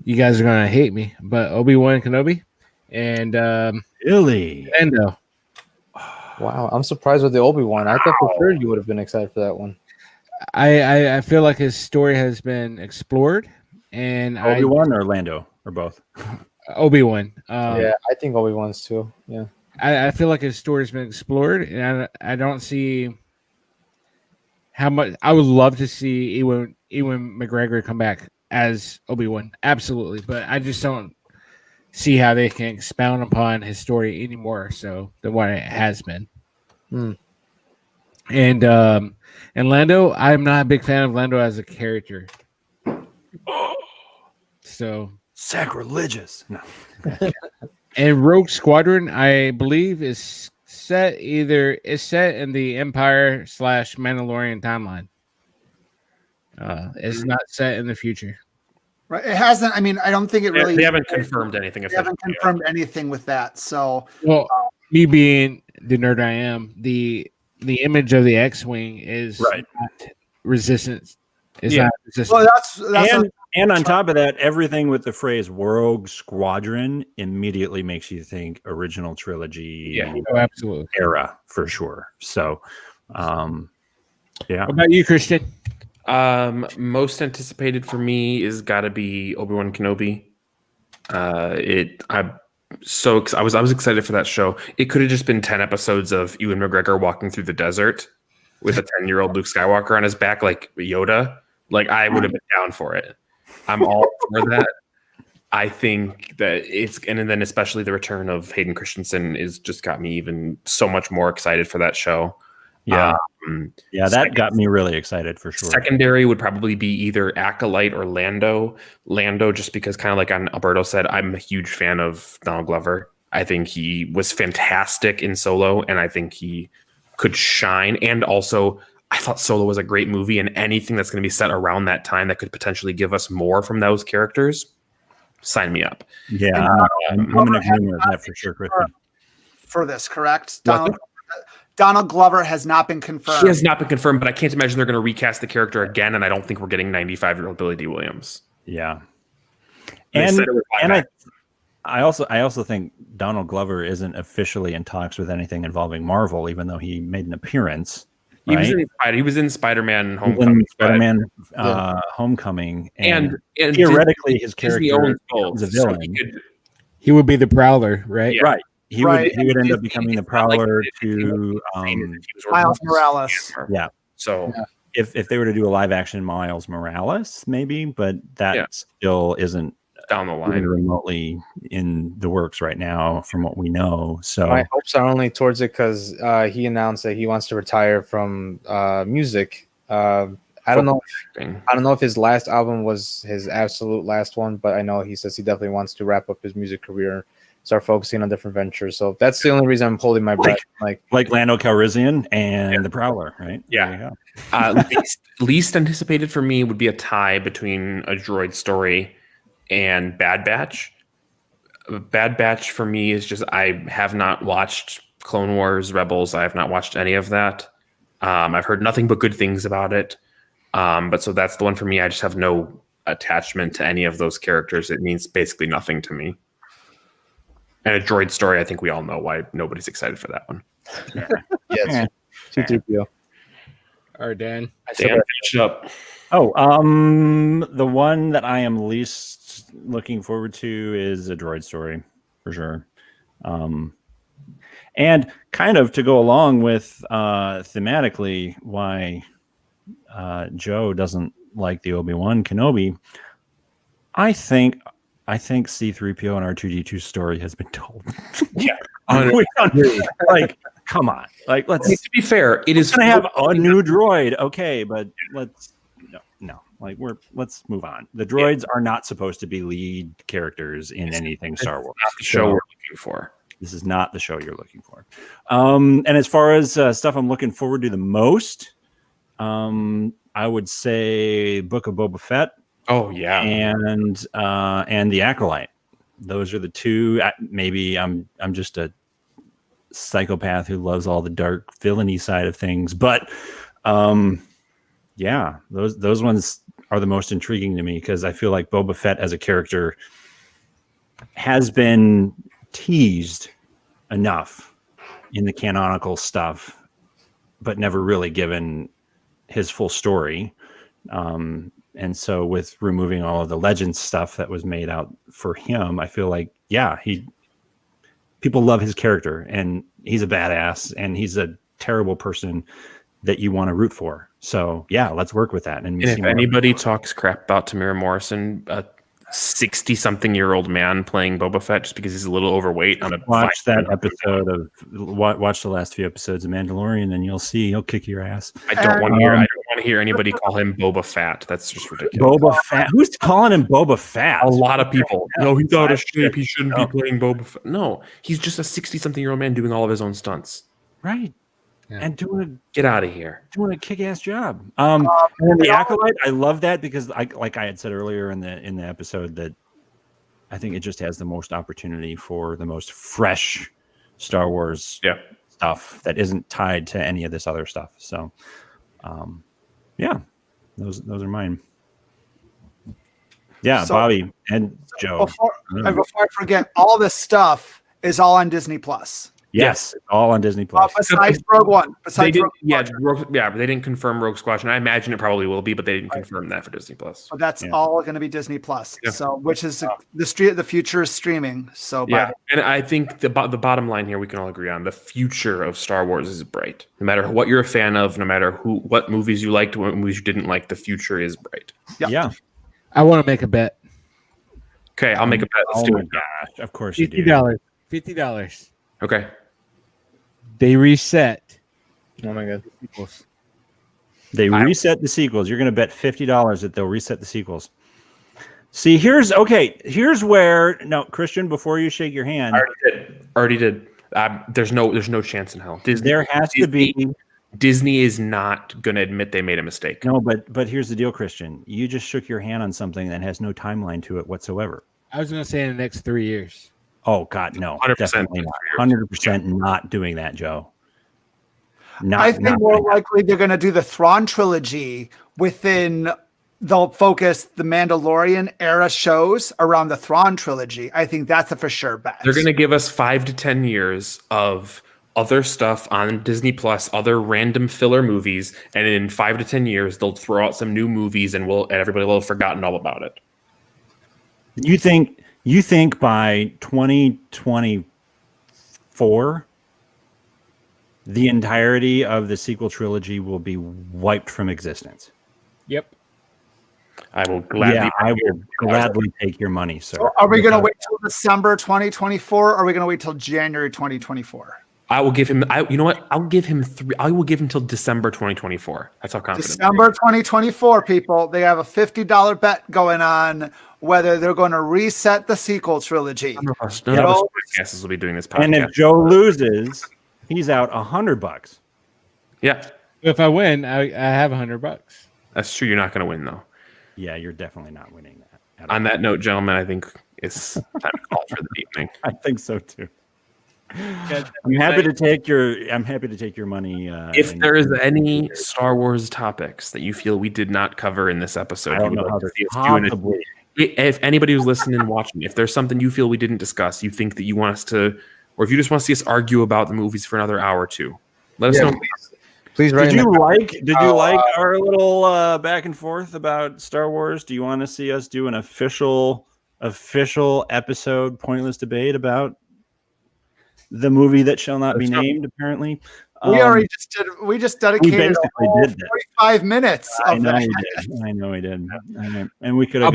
you guys are gonna hate me, but Obi-Wan Kenobi and
really
Lando.
Wow, I'm surprised with the Obi-Wan. I thought for sure you would have been excited for that one.
I feel like his story has been explored, and
Obi-Wan or Lando or both.
Obi-Wan.
Yeah, I think Obi-Wan's too. Yeah.
I feel like his story's been explored, and I don't see how much. I would love to see Ewan McGregor come back as Obi-Wan, absolutely, but I just don't see how they can expound upon his story anymore so than what it has been. And Lando, I'm not a big fan of Lando as a character. So
sacrilegious. No.
And Rogue Squadron, I believe, is set in the Empire / Mandalorian timeline. It's not set in the future.
Right. It hasn't. I mean, I don't think it really.
They haven't confirmed anything.
They haven't confirmed anything with that. So,
well, me being the nerd I am, the image of the X-wing is not Resistance. It's not Resistance.
Well, that's
and on top of that, everything with the phrase Rogue Squadron immediately makes you think original trilogy
absolutely
era for sure. So,
What about you, Christian?
Most anticipated for me is got to be Obi-Wan Kenobi. I was excited for that show. It could have just been 10 episodes of Ewan McGregor walking through the desert with a 10-year-old Luke Skywalker on his back like Yoda. Like, I would have been down for it. I'm all for that. I think that and then especially the return of Hayden Christensen is just got me even so much more excited for that show.
Yeah. That got me really excited for sure.
Secondary would probably be either Acolyte or Lando. Lando, just because kind of like Alberto said, I'm a huge fan of Donald Glover. I think he was fantastic in Solo, and I think he could shine. And also, I thought Solo was a great movie, and anything that's going to be set around that time that could potentially give us more from those characters, sign me up.
Yeah, I'm going to agree with that for sure, Christian.
For this, correct? Donald Glover has not been confirmed.
He has not been confirmed, but I can't imagine they're going to recast the character again, and I don't think we're getting 95-year-old Billy D. Williams.
Yeah. And I also think Donald Glover isn't officially in talks with anything involving Marvel, even though he made an appearance.
He was in Spider-Man Homecoming.
Homecoming.
And
theoretically, his character is a villain.
He would be the Prowler, right?
Yeah. Right. He would end up becoming the Prowler to
Miles Morales.
Yeah.
So
if they were to do a live action Miles Morales, maybe, but that still isn't
down the line
remotely in the works right now, from what we know. So
my hopes are only towards it because he announced that he wants to retire from music. I don't know if his last album was his absolute last one, but I know he says he definitely wants to wrap up his music career, start focusing on different ventures. So that's the only reason I'm holding my breath. Like
Lando Calrissian and the Prowler, right?
Yeah. Least anticipated for me would be a tie between A Droid Story and Bad Batch. Bad Batch for me is just, I have not watched Clone Wars, Rebels. I have not watched any of that. I've heard nothing but good things about it. But so that's the one for me. I just have no attachment to any of those characters. It means basically nothing to me. And A Droid Story, I think we all know why nobody's excited for that one.
Yes. 2-3PO.
All right, Dan.
Dan, finish it up.
The one that I am least looking forward to is A Droid Story, for sure. And kind of to go along with thematically why Joe doesn't like the Obi-Wan Kenobi, I think C-3PO and R2-D2 story has been told.
Yeah.
Like, come on. Like, let's.
To be fair, it is
going to have a new droid, okay, but no. Like, let's move on. The droids are not supposed to be lead characters in anything Star Wars.
Not the show we're looking for.
This is not the show you're looking for. And as far as stuff I'm looking forward to the most, I would say Book of Boba Fett.
Oh yeah,
and the Acolyte. Those are the two. Maybe I'm just a psychopath who loves all the dark villainy side of things, but yeah, those ones are the most intriguing to me because I feel like Boba Fett as a character has been teased enough in the canonical stuff, but never really given his full story. And so with removing all of the Legends stuff that was made out for him, I feel like, people love his character and he's a badass and he's a terrible person that you want to root for. So yeah, let's work with that. And
if anybody talks crap about Tamir Morrison, a 60-something-year-old man playing Boba Fett just because he's a little overweight,
watch the last few episodes of Mandalorian, and you'll see he'll kick your ass.
I don't want to hear anybody call him Boba Fett. That's just ridiculous.
Boba Fett? Who's calling him Boba Fett?
A lot of people. No, he's out of shape. He shouldn't be playing Boba Fett. No, he's just a 60-something-year-old man doing all of his own stunts.
Right. Yeah. And
get out of here,
doing a kick-ass job. And the Acolyte, I love that because like I had said earlier in the episode that I think it just has the most opportunity for the most fresh Star Wars stuff that isn't tied to any of this other stuff. So, those are mine. Yeah, so, Bobby and Joe.
Before I forget, all this stuff is all on Disney Plus.
Yes, it's all on Disney Plus.
Besides Rogue One.
They did, but they didn't confirm Rogue Squadron. I imagine it probably will be, but they didn't confirm that for Disney Plus.
So that's all going to be Disney Plus.
Yeah.
So, which is the future is streaming. So,
and I think the bottom line here we can all agree on: the future of Star Wars is bright. No matter what you're a fan of, no matter what movies you liked, what movies you didn't like, the future is bright.
Yeah.
I want to make a bet.
Okay, I'll make a bet. Let's do it.
Gosh, of course you do.
$50.
Okay.
They reset.
Oh my god.
Sequels.
They reset the sequels. You're going to bet $50 that they'll reset the sequels. See, here's where Christian, before you shake your hand,
already did. There's no chance in hell.
There has to be.
Disney is not going to admit they made a mistake.
No, but here's the deal, Christian. You just shook your hand on something that has no timeline to it whatsoever.
I was going to say in the next 3 years.
Oh God, no,
100%,
definitely not. 100% not doing that, Joe.
I think more likely they're going to do the Thrawn trilogy within. They'll focus the Mandalorian era shows around the Thrawn trilogy. I think that's a for sure bet.
They're going to give us 5 to 10 years of other stuff on Disney Plus, other random filler movies, and in 5 to 10 years they'll throw out some new movies, and everybody will have forgotten all about it.
You think by 2024 the entirety of the sequel trilogy will be wiped from existence?
Yep.
I will gladly
take your money, sir.
So are we going to wait till December 2024 or are we going to wait till January 2024?
I will give him you know what? I'll give him I will give him till December 2024. That's how confident.
December 2024, people. They have a $50 bet going on whether they're going to reset the sequel trilogy.
None of us podcasts will be doing this podcast.
And if Joe loses, he's out $100.
Yeah.
If I win, I have $100.
That's true. You're not going to win though.
Yeah, you're definitely not winning that.
On that note, gentlemen, I think it's time to call for the evening.
I think so too. I'm happy to take your money.
If there is any Star Wars topics that you feel we did not cover in this episode,
I don't know how to possibly.
If anybody who's listening and watching, if there's something you feel we didn't discuss, you think that you want us to, or if you just want to see us argue about the movies for another hour or two, let us know.
Please write.
Did you like our little back and forth about Star Wars? Do you want to see us do an official episode, pointless debate about the movie that shall not be named? Apparently,
we just dedicated 45 minutes.
I know we did. And we could have.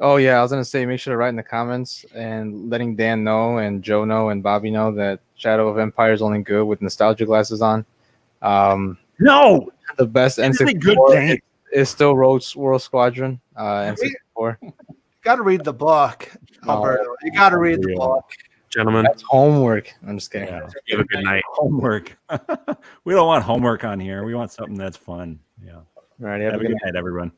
Oh yeah, I was gonna say, make sure to write in the comments and letting Dan know and Joe know and Bobby know that Shadow of Empire is only good with nostalgia glasses on.
No,
the best N64 is still World Squadron. N64.
You got to read the book, Alberto. You got to read the book,
gentlemen.
That's homework. I'm just kidding.
Yeah. Have a good night.
Homework. We don't want homework on here. We want something that's fun. Yeah.
All right.
Have a good night, everyone.